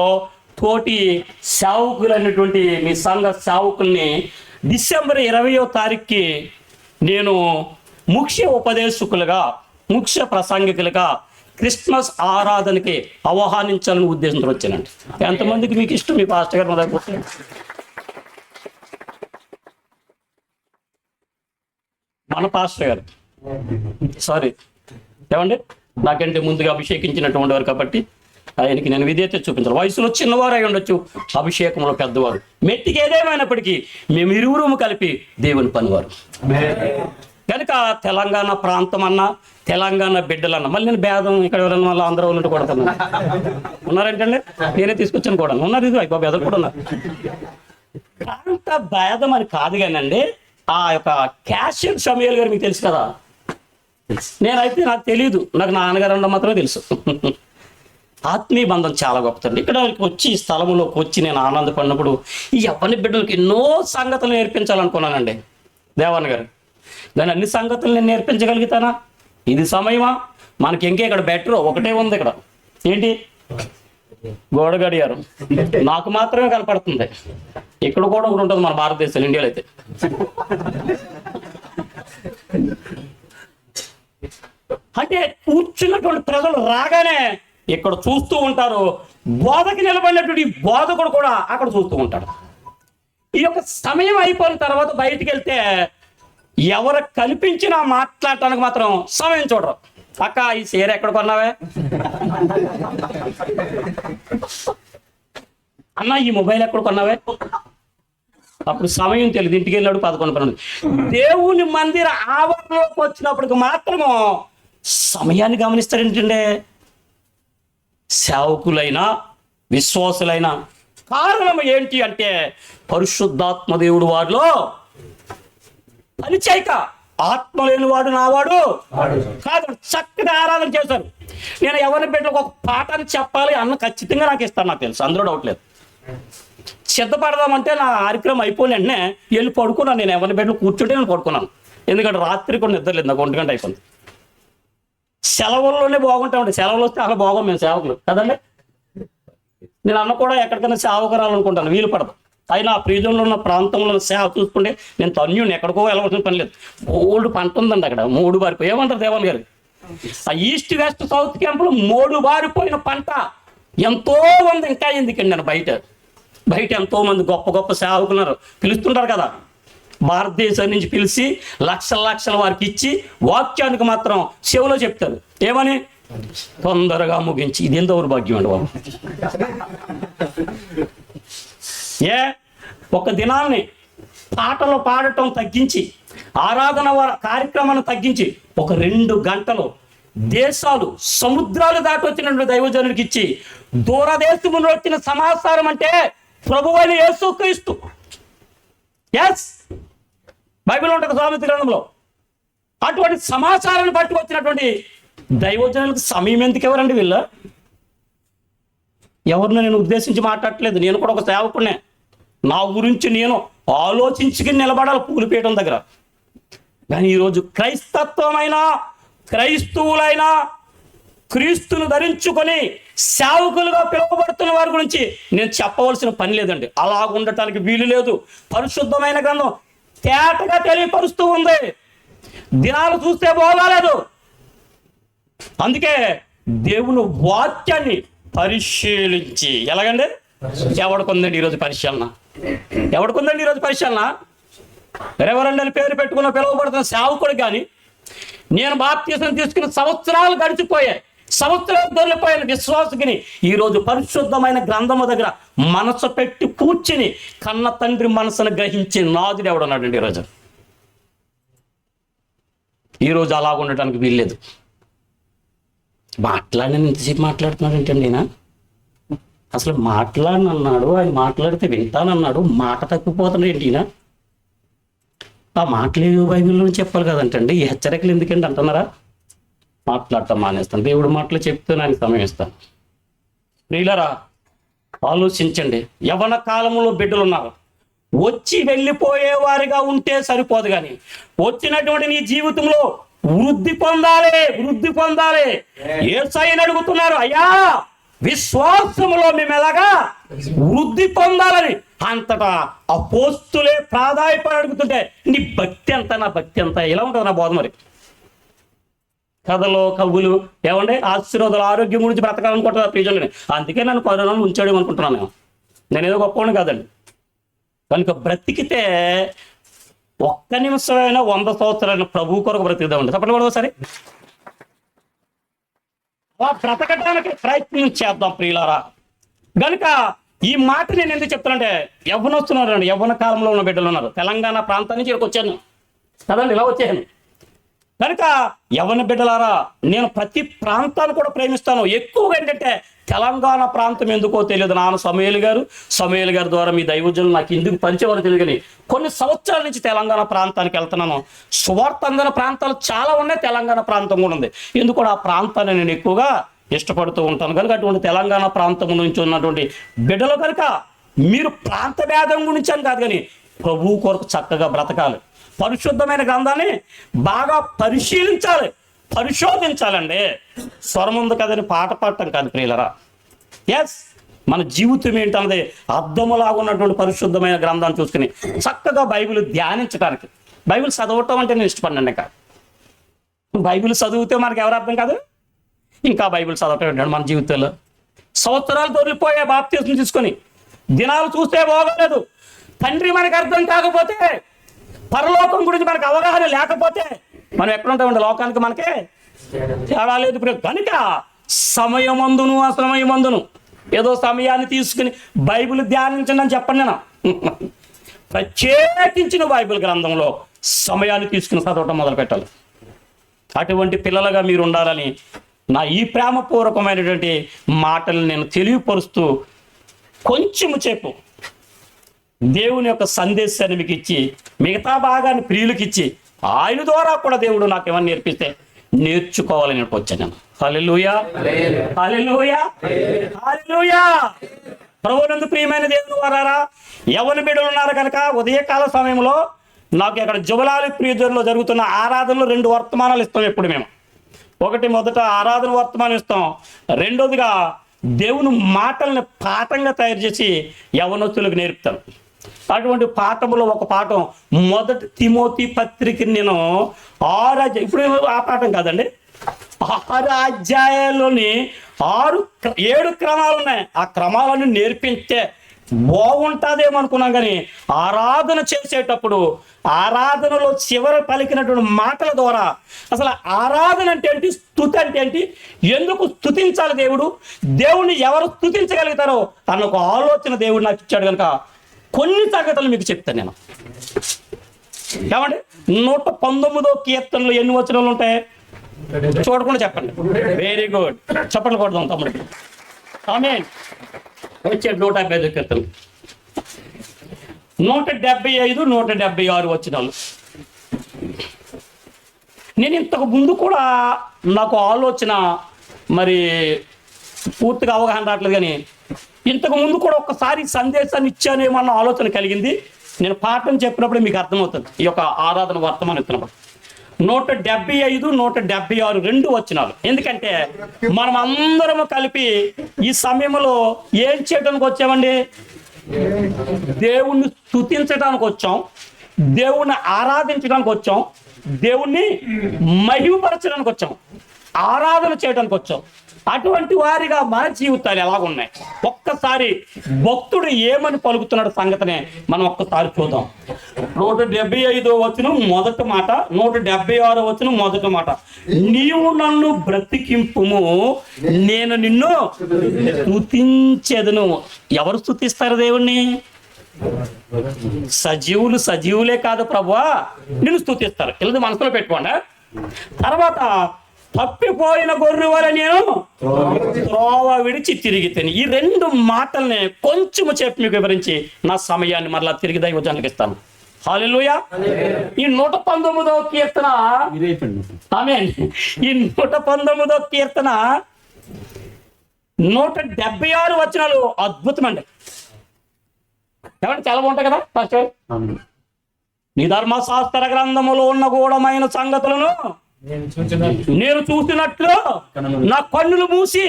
తోటి సేవకులు అనేటువంటి మీ సంఘ సేవకుల్ని డిసెంబర్ 20వ తారీఖుకి నేను ముఖ్య ఉపదేశకులుగా, ముఖ్య ప్రసంగికులుగా క్రిస్మస్ ఆరాధనకి ఆహ్వానించాలని ఉద్దేశంతో వచ్చానండి. ఎంతమందికి మీకు ఇష్టం మీ పాస్టర్ గారు? మొదలుపోతే మన పాస్టర్ గారు, సారీ ఏమండి, నాకంటే ముందుగా అభిషేకించినటువంటి వారు కాబట్టి ఆయనకి నేను విధేయత చూపించాలి. వయసులో చిన్నవారు అయి ఉండొచ్చు, అభిషేకంలో పెద్దవారు. మెట్టికి ఏదేమైనప్పటికీ మేము ఇరువురు కలిపి దేవుని పనివారు. కనుక తెలంగాణ ప్రాంతం అన్నా, తెలంగాణ బిడ్డలన్నా, మళ్ళీ నేను భేదం ఇక్కడ ఎవరన్నా మళ్ళీ ఆంధ్ర వాళ్ళు కొడతాను ఉన్నారంటండి, నేనే తీసుకొచ్చాను కూడా ఉన్నారు, ఇది అయిపో భేదలు కూడా ఉన్నారు. ప్రాంత భేదం అని కాదు కానండి, ఆ యొక్క క్యాషియర్ షమియల్ గారు మీకు తెలుసు కదా. నేనైతే నాకు తెలియదు, నాకు నాన్నగారు అన్న మాత్రమే తెలుసు. ఆత్మీయ బంధం చాలా గొప్పదండి. ఇక్కడ వచ్చి ఈ స్థలంలోకి వచ్చి నేను ఆనందపడినప్పుడు ఈ యవ్వని బిడ్డలకు ఎన్నో సంగతులు నేర్పించాలనుకున్నానండి దేవన్న గారు. కానీ అన్ని సంగతులు నేను నేర్పించగలుగుతానా? ఇది సమయమా? మనకి ఇంకే ఇక్కడ బెటర్ ఒకటే ఉంది. ఇక్కడ ఏంటి? గోడ గడియారం నాకు మాత్రమే కనపడుతుంది. ఇక్కడ కూడా ఒకటి ఉంటుంది మన భారతదేశంలో, ఇండియాలో అయితే. అంటే కూర్చున్నటువంటి ప్రజలు రాగానే ఇక్కడ చూస్తూ ఉంటారు, బోధకి నిలబడినటువంటి బోధకుడు కూడా అక్కడ చూస్తూ ఉంటాడు. ఈ యొక్క సమయం అయిపోయిన తర్వాత బయటికి వెళ్తే ఎవరు కల్పించినా మాట్లాడటానికి మాత్రం సమయం చూడరు. అక్క ఈ చీర ఎక్కడ కొన్నావే అన్న, ఈ మొబైల్ ఎక్కడ కొన్నావే, అప్పుడు సమయం తెలియదు. ఇంటికి వెళ్ళాడు 11 దేవుని మందిర ఆవరణలోకి వచ్చినప్పటికి మాత్రము సమయాన్ని గమనిస్తారు. ఏంటంటే సేవకులైనా విశ్వాసులైనా కారణం ఏంటి అంటే పరిశుద్ధాత్మ దేవుడు వారిలో పని చేయక ఆత్మ లేని వాడు నావాడు కాదు. చక్కగా ఆరాధన చేశారు. నేను ఎవరిని బిడ్డలకు ఒక పాఠాన్ని చెప్పాలి అన్న ఖచ్చితంగా నాకు ఇస్తాను, నాకు తెలుసు, అందులో డౌట్ లేదు. సిద్ధపడదామంటే నా కార్యక్రమం అయిపోయిన వెంటనే వెళ్ళి పడుకున్నాను. నేను ఎవరిని బిడ్డలు కూర్చుంటే నేను పడుకున్నాను, ఎందుకంటే రాత్రి కూడా నిద్ర లేదు, నాకు 1 గంట అయిపోయింది. సెలవుల్లోనే బాగుంటామండి, సెలవులు వస్తే అసలు బాగోం మేము సేవకులు కదండి. నేను అన్న కూడా ఎక్కడికైనా సేవకు రావాలనుకుంటాను, వీలు పడదు. అయినా ఆ ప్రీజంలో ఉన్న ప్రాంతంలో సేవ చూసుకుంటే నేను తన్యుని ఎక్కడికో వెళ్ళవలసిన పని లేదు. ఓల్డ్ పంట ఉందండి అక్కడ, 3 బారిపోయి ఏమంటారు దేవన్ గారు, ఆ ఈస్ట్ వెస్ట్ సౌత్ క్యాంపులో 3 బారిపోయిన పంట ఎంతో మంది. ఇంకా ఎందుకండి నేను బయట ఎంతో మంది గొప్ప గొప్ప సేవకున్నారు, పిలుస్తుంటారు కదా, భారతదేశం నుంచి పిలిచి లక్షల వారికి ఇచ్చి వాక్యానికి మాత్రం చెవులో చెప్తారు ఏమని, తొందరగా ముగించి. ఇది ఎంత దౌర్భాగ్యం అండి బాబు. ఒక దినాన్ని పాటలు పాడటం తగ్గించి, ఆరాధన కార్యక్రమాన్ని తగ్గించి, ఒక 2 గంటలు దేశాలు సముద్రాలు దాటి వచ్చినటువంటి దైవజనుడికి ఇచ్చి దూరదేశములో వచ్చిన సమాచారం అంటే ప్రభువైన యేసుక్రీస్తు. ఎస్, బైబిల్ ఉంటుంది సామెత గ్రంథంలో. అటువంటి సమాచారాన్ని పట్టుకొచ్చినటువంటి దైవజనులకు సమయం ఎందుకు ఎవరండి వీళ్ళు? ఎవరిని నేను ఉద్దేశించి మాట్లాడట్లేదు, నేను కూడా ఒక సేవకుడినే. నా గురించి నేను ఆలోచించుకుని నిలబడాలి పూలిపీయడం దగ్గర. కానీ ఈరోజు క్రైస్తత్వమైన క్రైస్తవులైనా క్రీస్తును ధరించుకొని సేవకులుగా పిలువబడుతున్న వారి గురించి నేను చెప్పవలసిన పని లేదండి. అలా ఉండటానికి వీలు లేదు. పరిశుద్ధమైన గ్రంథం తేటగా తెలియపరుస్తూ ఉంది. దినాలు చూస్తే బాగాలేదు. అందుకే దేవుని వాక్యాన్ని పరిశీలించి, ఎలాగండి, ఎవడికొందండి ఈరోజు పరిశీలన? ఎవడికొందండి ఈరోజు పరిశీలన? రెవరెండ్ అని పేరు పెట్టుకున్న పిలువబడుతున్న సేవకుడు కానీ, నేను బాప్తిసం తీసుకున్న సంవత్సరాలు గడిచిపోయాయి, సంవత్సరాలు దొరికిపోయిన విశ్వాసకుని ఈరోజు పరిశుద్ధమైన గ్రంథము దగ్గర మనసు పెట్టి కూర్చుని కన్న తండ్రి మనసును గ్రహించి నాదుడు ఎవడున్నాడండి ఈరోజు అలా ఉండటానికి వీల్లేదు. మాట్లాడిన ఇంతసేపు మాట్లాడుతున్నాడు ఏంటండి ఈయన? అసలు మాట్లాడనన్నాడు, ఆయన మాట్లాడితే వింటానన్నాడు, మాట తప్పిపోతున్నాడు ఏంటి ఈయన? ఆ మాటలు బైబిల్లో చెప్పాలి కదంటండి, ఈ హెచ్చరికలు ఎందుకండి అంటున్నారా? మాట్లాడటం మానేస్తాను, దేవుడు మాటలు చెప్తూ నాకు సమయం ఇస్తాను. ప్రియులారా, ఆలోచించండి. యవ్వన కాలంలో బిడ్డలు ఉన్నారు, వచ్చి వెళ్ళిపోయే వారిగా ఉంటే సరిపోదు, కానీ వచ్చినటువంటి నీ జీవితంలో వృద్ధి పొందాలి. యేసయ్యని అడుగుతున్నారు, అయ్యా విశ్వాసములో మేము ఎలాగా వృద్ధి పొందాలని. అంతటా అపోస్తులే ప్రాధాయపడి అడుగుతుంటే నీ భక్తి ఎంత, నా భక్తి ఎంత, ఇలా ఉంటుంది నా బోధ. మరి కథలు కవులు ఏమంటే ఆశీర్వాదాలు, ఆరోగ్యం గురించి బ్రతకాలనుకుంటున్నా ప్రజలని. అందుకే నన్ను కరోనాను ఉంచాడు అనుకుంటున్నాను. నేనేదో గొప్పవాడిని కాదండి. కనుక బ్రతికితే ఒక్క నిమిషమైనా 100 సంవత్సరాలు ప్రభు కొరకు బ్రతికిదామండి. చెప్పండి కూడా ఒకసారి. బ్రతకడానికి ప్రయత్నం చేద్దాం ప్రియులారా. గనుక ఈ మాట నేను ఎందుకు చెప్తానంటే, యవ్వనొస్తున్నారండి, యవ్వన కాలంలో ఉన్న బిడ్డలు ఉన్నారు. తెలంగాణ ప్రాంతం నుంచి ఇక్కడికి వచ్చాను కదండి, ఇలా వచ్చాను. కనుక యవ్వన బిడ్డలారా, నేను ప్రతి ప్రాంతాన్ని కూడా ప్రేమిస్తాను. ఎక్కువగా ఏంటంటే తెలంగాణ ప్రాంతం ఎందుకో తెలియదు. నాన్న సమూయేలు గారు ద్వారా మీ దైవజనులు నాకు ఎందుకు పరిచయం తెలియదు, కానీ కొన్ని సంవత్సరాల నుంచి తెలంగాణ ప్రాంతానికి వెళ్తున్నాను. సువార్త అందిన ప్రాంతాలు చాలా ఉన్నాయి, తెలంగాణ ప్రాంతం కూడా ఉంది. ఎందుకు ఆ ప్రాంతాన్ని నేను ఎక్కువగా ఇష్టపడుతూ ఉంటాను. కనుక అటువంటి తెలంగాణ ప్రాంతం నుంచి ఉన్నటువంటి బిడ్డలు కనుక మీరు ప్రాంత భేదం గురించి అని కాదు, కానీ ప్రభువు కొరకు చక్కగా బ్రతకాలి. పరిశుద్ధమైన గ్రంథాన్ని బాగా పరిశోధించాలండి. స్వరం ఉంది కదని పాట పాడటం కాదు ప్రియులరా. ఎస్, మన జీవితం ఏంటన్నది అర్థములాగా ఉన్నటువంటి పరిశుద్ధమైన గ్రంథాన్ని చూసుకుని చక్కగా బైబిల్ ధ్యానించడానికి. బైబిల్ చదవటం అంటే నేను ఇష్టపడినండి. ఇంకా బైబిల్ చదివితే మనకి ఎవరు అర్థం కాదు, ఇంకా బైబిల్ చదవటం ఏంటంటే మన జీవితంలో సంవత్సరాలు తొలిపోయే బాప్తిస్మం తీసుకొని దినాలు చూస్తే బాగోలేదు. తండ్రి మనకు అర్థం కాకపోతే, పరలోకం గురించి మనకు అవగాహన లేకపోతే మనం ఎక్కడుంటామండి? లోకానికి మనకే తేడా లేదు. కనుక సమయమందును అసమయమందును ఏదో సమయాన్ని తీసుకుని బైబిల్ ధ్యానించండి అని చెప్పండి. నేను ప్రత్యేకించిన బైబిల్ గ్రంథంలో సమయాన్ని తీసుకుని చదవటం మొదలు పెట్టాలి. అటువంటి పిల్లలుగా మీరు ఉండాలని నా ఈ ప్రేమపూర్వకమైనటువంటి మాటలు నేను తెలియపరుస్తూ కొంచెము చెప్పు దేవుని యొక్క సందేశాన్ని మీకు ఇచ్చి, మిగతా భాగాన్ని ప్రియులకు ఇచ్చి, ఆయన ద్వారా కూడా దేవుడు నాకు ఏమని నేర్పిస్తే నేర్చుకోవాలని వచ్చాను. హల్లెలూయా, హల్లెలూయా, హల్లెలూయా. ప్రభువునందు ప్రియమైన దేవుని వారారా, యవ్వన బిడ్డలు ఉన్నారు కనుక ఉదయకాల సమయంలో నాకు ఇక్కడ జువలాలి ప్రియజర్లో జరుగుతున్న ఆరాధనలో 2 వర్తమానాలు ఇస్తాం ఎప్పుడు మేము. ఒకటి, మొదట ఆరాధన వర్తమానం ఇస్తాం. రెండోదిగా దేవుని మాటల్ని పాఠంగా తయారు చేసి యవ్వనస్తులకు నేర్పుతాను. అటువంటి పాఠములో ఒక పాఠం, మొదటి తిమోతి పత్రికని నేను 6 ఇప్పుడు ఆ పాఠం కాదండి, 6 అధ్యాయాల్లోని 7 క్రమాలు ఉన్నాయి. ఆ క్రమాలను నేర్పిస్తే బాగుంటుందేమో అనుకున్నాం, కానీ ఆరాధన చేసేటప్పుడు ఆరాధనలో చివర పలికినటువంటి మాటల ద్వారా అసలు ఆరాధన అంటే ఏంటి, స్తుతి అంటే ఏంటి, ఎందుకు స్తుతించాలి దేవుడిని ఎవరు స్తుతించగలుగుతారో అన్న ఒక ఆలోచన దేవుడు నాకు ఇచ్చాడు. కనుక కొన్ని సంగతులు మీకు చెప్తాను నేను. ఏమండి, 119వ కీర్తనలో ఎన్ని వచనాలు ఉంటాయి చూడకుండా చెప్పండి. వెరీ గుడ్, చెప్పండి కొడదాం తమ్ముడు. ఆమేన్. వచ్చే 175 కీర్తనలు, 175, 176 వచనాలు. నేను ఇంతకు ముందు కూడా నాకు ఆలోచన మరి పూర్తిగా అవగాహన రావట్లేదు, కానీ ఇంతకు ముందు కూడా ఒక్కసారి సందేశాన్ని ఇచ్చానేమన్న ఆలోచన కలిగింది. నేను పాఠం చెప్పినప్పుడే మీకు అర్థమవుతుంది. ఈ యొక్క ఆరాధన వర్తమానం ఇస్తున్నప్పుడు 175, 176 2 వచనాలు. ఎందుకంటే మనం అందరము కలిపి ఈ సమయంలో ఏం చేయడానికి వచ్చామండి? దేవుణ్ణి స్తుతించడానికి వచ్చాం, దేవుణ్ణి ఆరాధించడానికి వచ్చాం, దేవుణ్ణి మహిమపరచడానికి వచ్చాం, ఆరాధన చేయడానికి వచ్చాం. అటువంటి వారిగా మన జీవితాలు ఎలాగున్నాయి ఒక్కసారి భక్తుడు ఏమని పలుకుతున్నాడు సంగతినే మనం ఒక్కసారి చూద్దాం. 175వ వచనం మొదటి మాట, 176వ వచనం మొదటి మాట. నీవు నన్ను బ్రతికింపుము, నేను నిన్ను స్తుతించెదను. ఎవరు స్తుతిస్తారు దేవుణ్ణి? సజీవులే కాదు ప్రభువా నిన్ను స్తుతిస్తారు. ఇలా మనసులో పెట్టుకోండి. తర్వాత తప్పిపోయిన గొర్రె వలె నేను త్రోవ విడిచి తిరిగితేని. ఈ 2 మాటల్ని కొంచెము చెప్పి మీకు వివరించి నా సమయాన్ని మరలా తిరిగి దైవజనులకు ఇస్తాను. హల్లెలూయా. ఈ 119వ కీర్తన ఆమేన్. ఈ 119వ కీర్తన 176 వచనాలు అద్భుతమండి. ఏమంటే చాలా బాగుంటాయి కదా ఫస్ట్. నీ ధర్మశాస్త్ర గ్రంథములో ఉన్న గూఢమైన సంగతులను నేను చూసినట్లు నా కన్నులు మూసి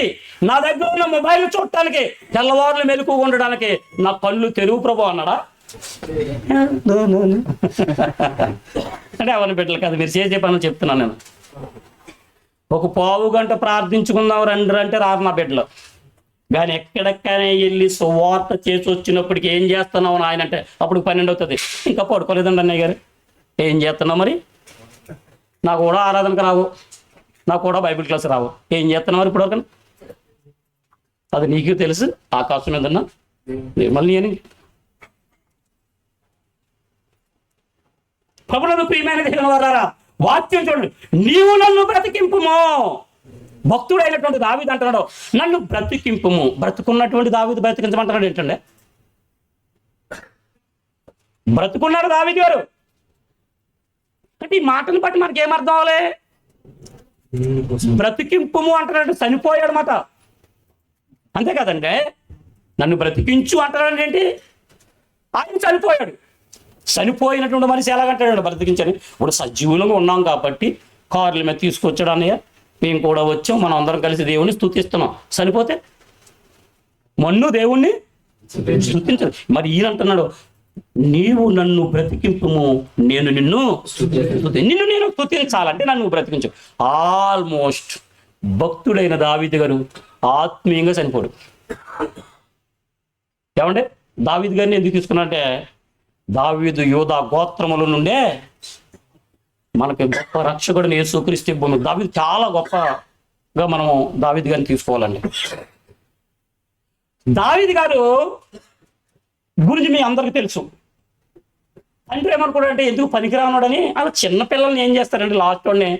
నా దగ్గర ఉన్న మొబైల్ చూడటానికి తెల్లవారులు మెలకు ఉండడానికి నా కళ్ళు తెరువు ప్రభు అన్నాడా? అంటే అవన్నీ బిడ్డలు కదా, మీరు చేసే పనులు చెప్తున్నాను నేను. ఒక పావు గంట ప్రార్థించుకుందాం రండి అంటే రారు నా బిడ్డలు. కానీ ఎక్కడెక్కనే వెళ్ళి సువార్త చేసి వచ్చినప్పటికి ఏం చేస్తున్నావు ఆయన అంటే అప్పుడు 12 అవుతుంది. ఇంకా పడుకోలేదండి అన్నయ్య గారు. ఏం చేస్తున్నావు మరి? నాకు కూడా ఆరాధనకు రావు, నాకు కూడా బైబిల్ క్లాస్ రావు. ఏం చేస్తున్నావు మరి ఇప్పటివరకు? అది నీకు తెలుసు. ఆకాశం ఏదన్నా మళ్ళీ అని ప్రభువును ప్రియమైన దేవుని వారారా, వాక్యం చూడండి. నీవు నన్ను బ్రతికింపుము. భక్తుడు అయినటువంటి దావీదు అంటున్నాడు, నన్ను బ్రతికింపుము. బ్రతుకున్నటువంటి దావీదు బ్రతికించమంటున్నాడు ఏంటండి? బ్రతుకున్నాడు దావీదు గారు అంటే ఈ మాటను బట్టి మనకి ఏమర్థం అవ్వాలి? బ్రతికింపుము అంటున్నాడు, చనిపోయాడు మాట. అంతే కదండి. నన్ను బ్రతికించు అంటున్నాడు ఏంటి? ఆయన చనిపోయాడు. చనిపోయినటువంటి మనిషి ఎలాగంటాడు బ్రతికించని? ఇప్పుడు సజీవులుగా ఉన్నాం కాబట్టి కార్ల మీద తీసుకొచ్చాడు అన్నయ్య, మేము కూడా వచ్చాం, మనం అందరం కలిసి దేవుణ్ణి స్తుతిస్తున్నాం. చనిపోతే మన్ను దేవుణ్ణి స్తుతించదు. మరి ఈయన అంటున్నాడు, నీవు నన్ను బ్రతికింపుము, నేను నిన్ను స్తుతించాలంటే నన్ను బ్రతికించు. ఆల్మోస్ట్ భక్తుడైన దావీదు గారు ఆత్మీయంగా చనిపోడు. ఏమంటే దావీదు గారిని ఎందుకు తీసుకున్నారంటే, దావీదు యోధా గోత్రముల నుండే మనకి గొప్ప రక్షకుడిని యేసుక్రీస్తు భూమి. దావీదు చాలా గొప్పగా మనము దావీదు గారిని తీసుకోవాలండి. దావీదు గారు గురించి మీ అందరికీ తెలుసు. తండ్రి ఏమనుకోడంటే ఎందుకు పనికిరానుడని అలా చిన్న పిల్లల్ని ఏం చేస్తారంటే లాస్ట్ వాడిని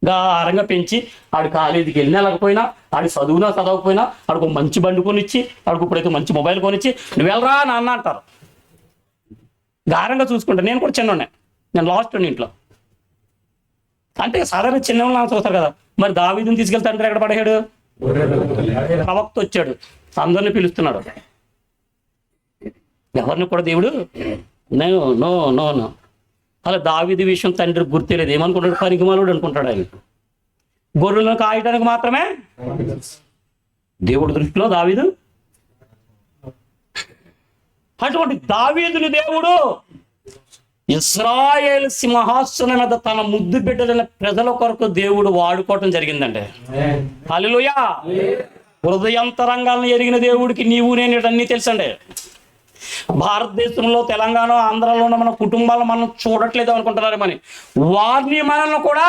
గారంగా పెంచి ఆడు కాలేజీకి వెళ్ళినా లేకపోయినా, ఆడి చదువునా చదవకపోయినా, ఆడికి మంచి బండి కొనిచ్చి, ఆడికి ఇప్పుడైతే మంచి మొబైల్ కొనిచ్చి నువ్వు వెళ్ళరా నాన్న అంటారు. గారంగా చూసుకుంటా. నేను కూడా చిన్నోడే, నేను లాస్ట్ వాడిని ఇంట్లో. అంటే సాధారణ చిన్నవాళ్ళు చూస్తారు కదా. మరి దావీదుని తీసుకెళ్తే తండ్రి ఎక్కడ పడేశాడు? ప్రవక్త వచ్చాడు, అందరిని పిలుస్తున్నాడు. ఎవరిని కూడా దేవుడు నో నో నో నో అలా దావీదు విషయం తండ్రికి గుర్తులేదు. ఏమనుకుంటాడు? పనికిమాలుడు అనుకుంటాడు. ఆయన గొర్రెలను కాయటానికి మాత్రమే దేవుడి దృష్టిలో దావీదు. అటువంటి దావీదుని దేవుడు ఇశ్రాయేలు సింహాసనం మీద తన ముద్దు బిడ్డలైన ప్రజల కొరకు దేవుడు వాడుకోవటం జరిగిందండి. హల్లెలూయా. హృదయాంతరంగాలను ఎరిగిన దేవుడికి నీవు నేను అన్నీ తెలుసండి. భారతదేశంలో తెలంగాణ ఆంధ్రాలో ఉన్న మన కుటుంబాలను మనం చూడట్లేదు అనుకుంటున్నారు. మరి వారిని మనల్ని కూడా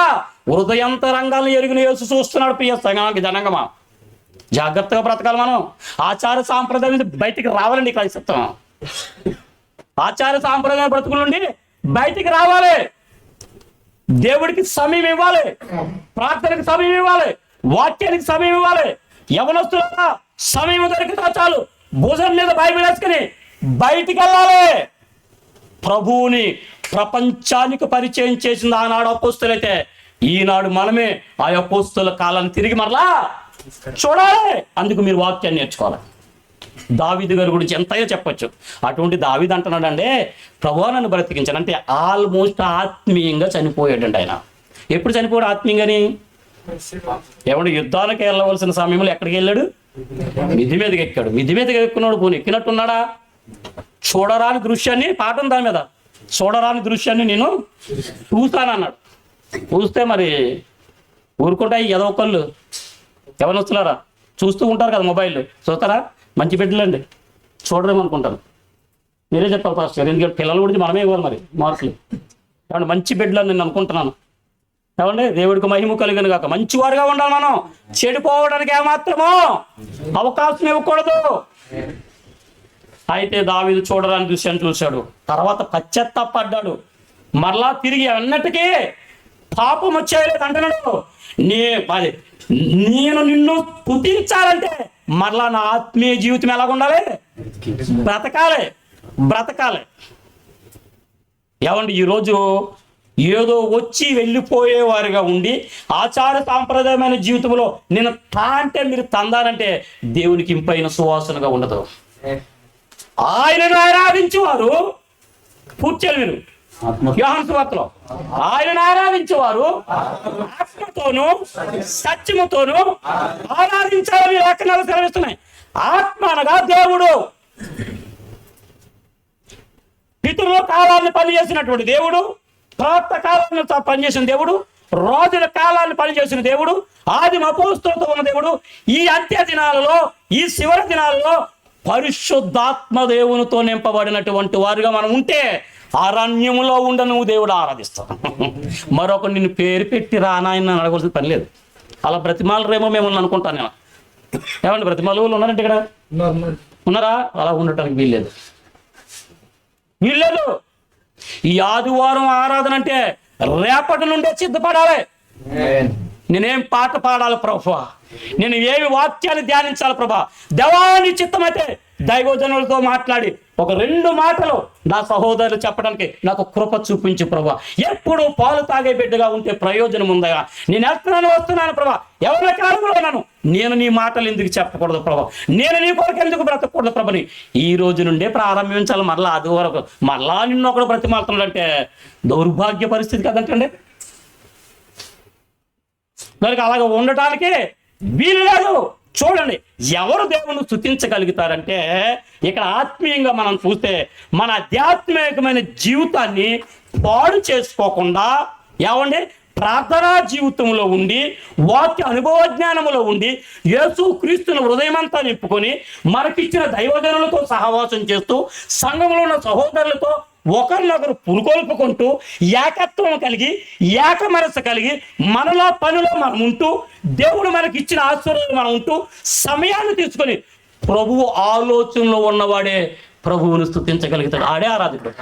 హృదయాంతరంగాలను ఎరిగిన యేసు చూస్తున్నాడు. ప్రియ జనాంగమా, జాగ్రత్తగా బ్రతకాలి. మనం ఆచార సాంప్రదాయం నుంచి బయటికి రావాలండి. క్రైస్తవం ఆచార సాంప్రదాయ బ్రతుకుల నుండి బయటికి రావాలి. దేవుడికి సమయం ఇవ్వాలి, ప్రార్థనకి సమయం ఇవ్వాలి, వాక్యానికి సమయం ఇవ్వాలి. యవనస్తుల సమయం దొరికితే చాలు భుజం మీద బైబిల్ వేసుకుని బయటికి వెళ్ళాలి. ప్రభువుని ప్రపంచానికి పరిచయం చేసింది ఆనాడు అపోస్తులైతే, ఈనాడు మనమే ఆ అపోస్తుల కాలాన్ని తిరిగి మరలా చూడాలి. అందుకు మీరు వాక్యాన్ని నేర్చుకోవాలి. దావీదు గారి గురించి ఎంతయో చెప్పొచ్చు. అటువంటి దావీదు అంటున్నాడంటే, ప్రభువా నన్ను బ్రతికించాను అంటే ఆల్మోస్ట్ ఆత్మీయంగా చనిపోయాడండి. ఆయన ఎప్పుడు చనిపోయాడు ఆత్మీయంగాని? ఏమంటే యుద్ధాలకు వెళ్ళవలసిన సమయంలో ఎక్కడికి వెళ్ళాడు? మిద్ది మీదకి ఎక్కాడు. మిద్ది మీదకి ఎక్కున్నాడు. పోనీ ఎక్కినట్టున్నాడా? చూడరాని దృశ్యాన్ని, పాఠం దాని మీద, చూడరాని దృశ్యాన్ని నేను చూస్తానన్నాడు. చూస్తే మరి ఊరుకుంటాయి ఏదో ఒకళ్ళు ఎవరు వస్తున్నారా? చూస్తూ ఉంటారు కదా మొబైల్, చూస్తారా? మంచి బిడ్డలండి, చూడరేమనుకుంటారు. మీరే చెప్పాలి ఫస్ట్. ఎందుకంటే పిల్లల గురించి మనమే ఇవ్వాలి మరి మార్కులు. ఏమంటే మంచి బిడ్డలని నేను అనుకుంటున్నాను. ఏమంటే దేవుడికి మహిమ కలిగిన కాక మంచివారుగా ఉండాలి. మనం చెడిపోవడానికి ఏమాత్రమో అవకాశం ఇవ్వకూడదు. అయితే దావీదు చూడరాని దృశ్యాన్ని చూశాడు. తర్వాత పశ్చాత్తాపడ్డాడు. మరలా తిరిగి అన్నట్టుకే పాపం వచ్చేయలేదు అంటున్నాడు. నేను నిన్ను స్తుతించాలంటే మరలా నా ఆత్మీయ జీవితం ఎలాగుండాలి? బ్రతకాలి. ఏమండి ఈరోజు ఏదో వచ్చి వెళ్ళిపోయేవారుగా ఉండి ఆచార సాంప్రదాయమైన జీవితంలో నేను అంటే మీరు తందానంటే దేవునికి ఇంపైన సువాసనగా ఉండదు. ఆయనను ఆరాధించేవారు పూర్తి మీరు యోహాను సువార్తలో ఆయనను ఆరాధించేవారు ఆత్మతోనూ సత్యముతోనూ ఆరాధించాలని లేఖనాలు సెలవిస్తున్నాయి. ఆత్మ అనగా దేవుడు, పితరుల కాలాన్ని పనిచేసినటువంటి దేవుడు, ప్రవక్త కాలాన్ని పనిచేసిన దేవుడు, రోజుల కాలాన్ని పనిచేసిన దేవుడు, ఆదిమ అపోస్తులతో ఉన్న దేవుడు, ఈ అంత్య దినాలలో, ఈ చివరి దినాలలో పరిశుద్ధాత్మ దేవునితో నింపబడినటువంటి వారుగా మనం ఉంటే అరణ్యములో ఉండ నువ్వు దేవుడు ఆరాధిస్తావు. మరొక నిన్ను పేరు పెట్టి రానాయన అడగవలసిన పని లేదు. అలా బ్రతిమాలరేమో మేము అనుకుంటాను నేను. ఏమండి బ్రతిమాలు ఉన్నారంటే ఇక్కడ ఉన్నారా? అలా ఉండటానికి వీల్లేదు. ఈ ఆదివారం ఆరాధన అంటే రేపటి నుండే సిద్ధపడాలి. నేనేం పాట పాడాలి ప్రభా, నేను ఏమి వాక్యాన్ని ధ్యానించాలి ప్రభా, దేవాని చిత్తమైతే దైవజనులతో మాట్లాడి ఒక 2 మాటలు నా సహోదరులు చెప్పడానికి నాకు కృప చూపించు ప్రభా. ఎప్పుడు పాలు తాగే బిడ్డగా ఉంటే ప్రయోజనం ఉందగా. నేను వస్తున్నాను ప్రభా, ఎవరి కాలంలో ఉన్నాను, నేను నీ మాటలు ఎందుకు చెప్పకూడదు ప్రభా, నేను నీ కొరకు ఎందుకు బ్రతకూడదు ప్రభని ఈ రోజు నుండే ప్రారంభించాలి. మరలా అది వరకు మరలా నిన్ను ఒకడు బ్రతిమాలుతున్నాడంటే దౌర్భాగ్య పరిస్థితి కదంటండి. మరి అలాగ ఉండటానికి వీలు లేదు. చూడండి, ఎవరు దేవుని స్తుతించగలుగుతారంటే ఇక్కడ ఆత్మీయంగా మనం చూస్తే మన ఆధ్యాత్మికమైన జీవితాన్ని పాడు చేసుకోకుండా ఏమండి ప్రార్థనా జీవితంలో ఉండి వాక్య అనుభవ జ్ఞానములో ఉండి యేసు క్రీస్తును హృదయమంతా నింపుకొని మనకిచ్చిన దైవజనులతో సహవాసం చేస్తూ సంఘంలో ఉన్న సహోదరులతో ఒకరినొకరు పురుకొల్పుకుంటూ ఏకత్వం కలిగి ఏక మనసు కలిగి మనలో పనిలో మనం ఉంటూ దేవుడు మనకి ఇచ్చిన ఆశీర్వాదం మనం ఉంటూ సమయాన్ని తీసుకొని ప్రభువు ఆలోచనలో ఉన్నవాడే ప్రభువును స్తుతించగలుగుతాడు. ఆడే ఆరాధకుడు.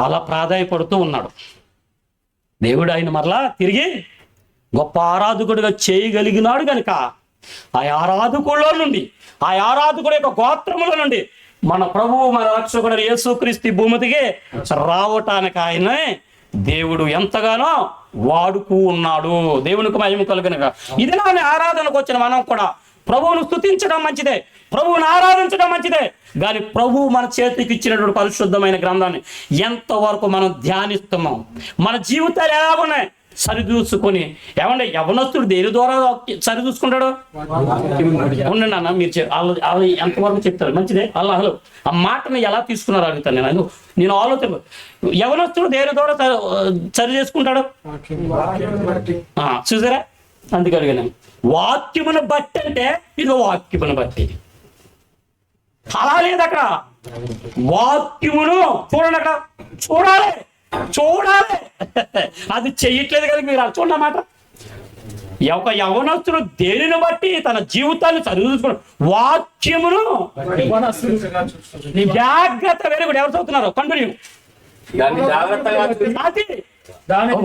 అలా ప్రాధాయపడుతూ ఉన్నాడు దేవుడు. ఆయన మరలా తిరిగి గొప్ప ఆరాధకుడిగా చేయగలిగినాడు కనుక ఆ ఆరాధకుల్లో నుండి, ఆ ఆరాధకుడు యొక్క గోత్రముల నుండి మన ప్రభువు మన రక్షకుడు యేసుక్రీస్తు భూమికి రావటానికి ఆయనే దేవుడు ఎంతగానో వాడుకు ఉన్నాడు. దేవునికి మహిమ కలుగునుగా. ఇది నా ఆరాధనకు వచ్చిన మనం కూడా ప్రభువును స్తుతించడం మంచిదే, ప్రభువును ఆరాధించడం మంచిదే. కానీ ప్రభువు మన చేతికి ఇచ్చినటువంటి పరిశుద్ధమైన గ్రంథాన్ని ఎంతవరకు మనం ధ్యానిస్తున్నాం, మన జీవితాలు ఎలా ఉన్నాయి సరిచూసుకొని. ఏమంటే యవనస్తుడు దేని ద్వారా సరిచూసుకుంటాడు? ఉండండి అన్న, మీరు వాళ్ళు ఎంతవరకు చెప్తారు మంచిదే. అల్లాహలో ఆ మాటను ఎలా తీసుకున్నారు అడుగుతాను నేను ఆలోచన. యవనస్తుడు దేని ద్వారా సరి చేసుకుంటాడు? చూసారా? అందుకే అడిగాను. వాక్యమును బట్టి అంటే ఇదిగో వాక్యమును బట్టి అలా లేదు. అక్కడ వాక్యమును చూడండి, అక్కడ చూడాలి. అది చెయ్యట్లేదు కదా మీరు. అది చూడండి అన్నమాట. ఒక యవనస్తుడు దేనిని బట్టి తన జీవితాన్ని చదువుకున్నాడు. వాక్యమును జాగ్రత్త. Very good. ఎవరు చదువుతున్నారు? కంటిన్యూ. అది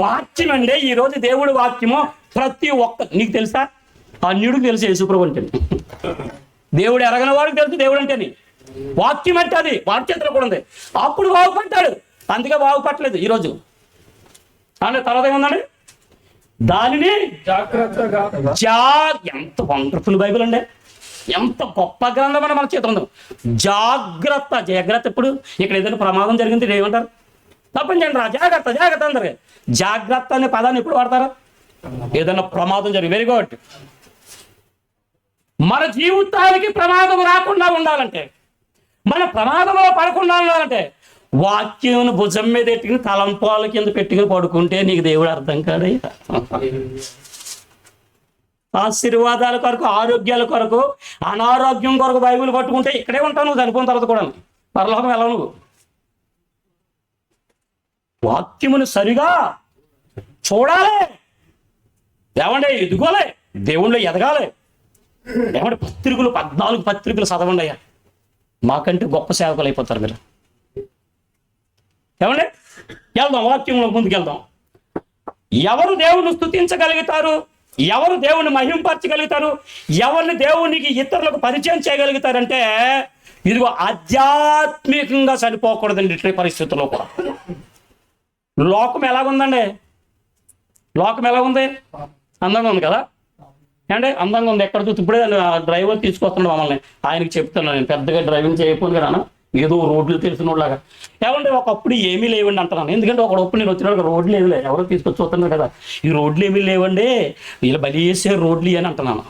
వాక్యం అండి. ఈ రోజు దేవుడి వాక్యము ప్రతి ఒక్క నీకు తెలుసా? అన్యుడికి తెలుసు యేసుప్రభు అంటే. దేవుడు ఎరగని వాడికి తెలుసు దేవుడు అంటే. వాక్యం అంటే అది వాడి చేతిలో కూడా ఉంది. అప్పుడు బాగుపడ్డాడు, అందుకే బాగుపడలేదు ఈరోజు. అంటే తర్వాత ఏముందండి? దానిని జాగ్రత్తగా. ఎంత వండర్ఫుల్ బైబిల్ అండి, ఎంత గొప్ప గ్రంథం అని మన చేతిలో ఉంది. జాగ్రత్త. జాగ్రత్త. ఇప్పుడు ఇక్కడ ఏదైనా ప్రమాదం జరిగింది ఏమంటారు? తప్పనించండి రా, జాగ్రత్త జాగ్రత్త అందరు. జాగ్రత్త అనే పదాన్ని ఎప్పుడు వాడతారా? ఏదైనా ప్రమాదం జరిగింది. Very good. మన జీవితానికి ప్రమాదం రాకుండా ఉండాలంటే, మన ప్రమాదంలో పడకుండా ఉండాలంటే వాక్యం భుజం మీద ఎట్టుకుని తలంపాల కింద పెట్టుకుని పడుకుంటే నీకు దేవుడు అర్థం కాదయ్యా. ఆశీర్వాదాల కొరకు, ఆరోగ్యాల కొరకు, అనారోగ్యం కొరకు బైబిల్ పట్టుకుంటే ఇక్కడే ఉంటావు నువ్వు చనిపోయిన తర్వాత కూడా. పరలోకం ఎలా నువ్వు వాక్యమును సరిగా చూడాలి. ఏమంటే ఎదుగోలే, దేవుళ్ళు ఎదగాలి. ఏమంటే 14 పత్రికలు చదవండి అయ్యా, మాకంటే గొప్ప సేవకులు అయిపోతారు మీరు. ఏమండి వెళ్దాం, వాక్యంలో ముందుకు వెళ్దాం. ఎవరు దేవుని స్తుతించగలుగుతారు? ఎవరు దేవుణ్ణి మహింపరచగలుగుతారు, ఎవరిని దేవునికి ఇతరులకు పరిచయం చేయగలుగుతారంటే ఇదిగో ఆధ్యాత్మికంగా చనిపోకూడదండి. ఇట్లా పరిస్థితుల్లో కూడా లోకం ఎలాగుందండి? లోకం ఎలా ఉంది? అందంగా ఉంది కదా అంటే అందంగా ఉంది. ఎక్కడ చూస్తే ఇప్పుడే డ్రైవర్ తీసుకొస్తున్నాడు మమ్మల్ని, ఆయనకి చెప్తున్నాను నేను పెద్దగా డ్రైవింగ్ చేయకపోను కదా, ఏదో రోడ్లు తెలిసిన వాళ్ళగా. ఏమంటే ఒకప్పుడు ఏమీ లేవండి అంటున్నాను. ఎందుకంటే ఒకప్పుడు నేను వచ్చిన రోడ్లు ఏమి లేవు, ఎవరో తీసుకొచ్చి చూస్తున్నారు కదా, ఈ రోడ్లు ఏమీ లేవండి, వీళ్ళు బలి చేసే రోడ్లు అని అంటున్నాను.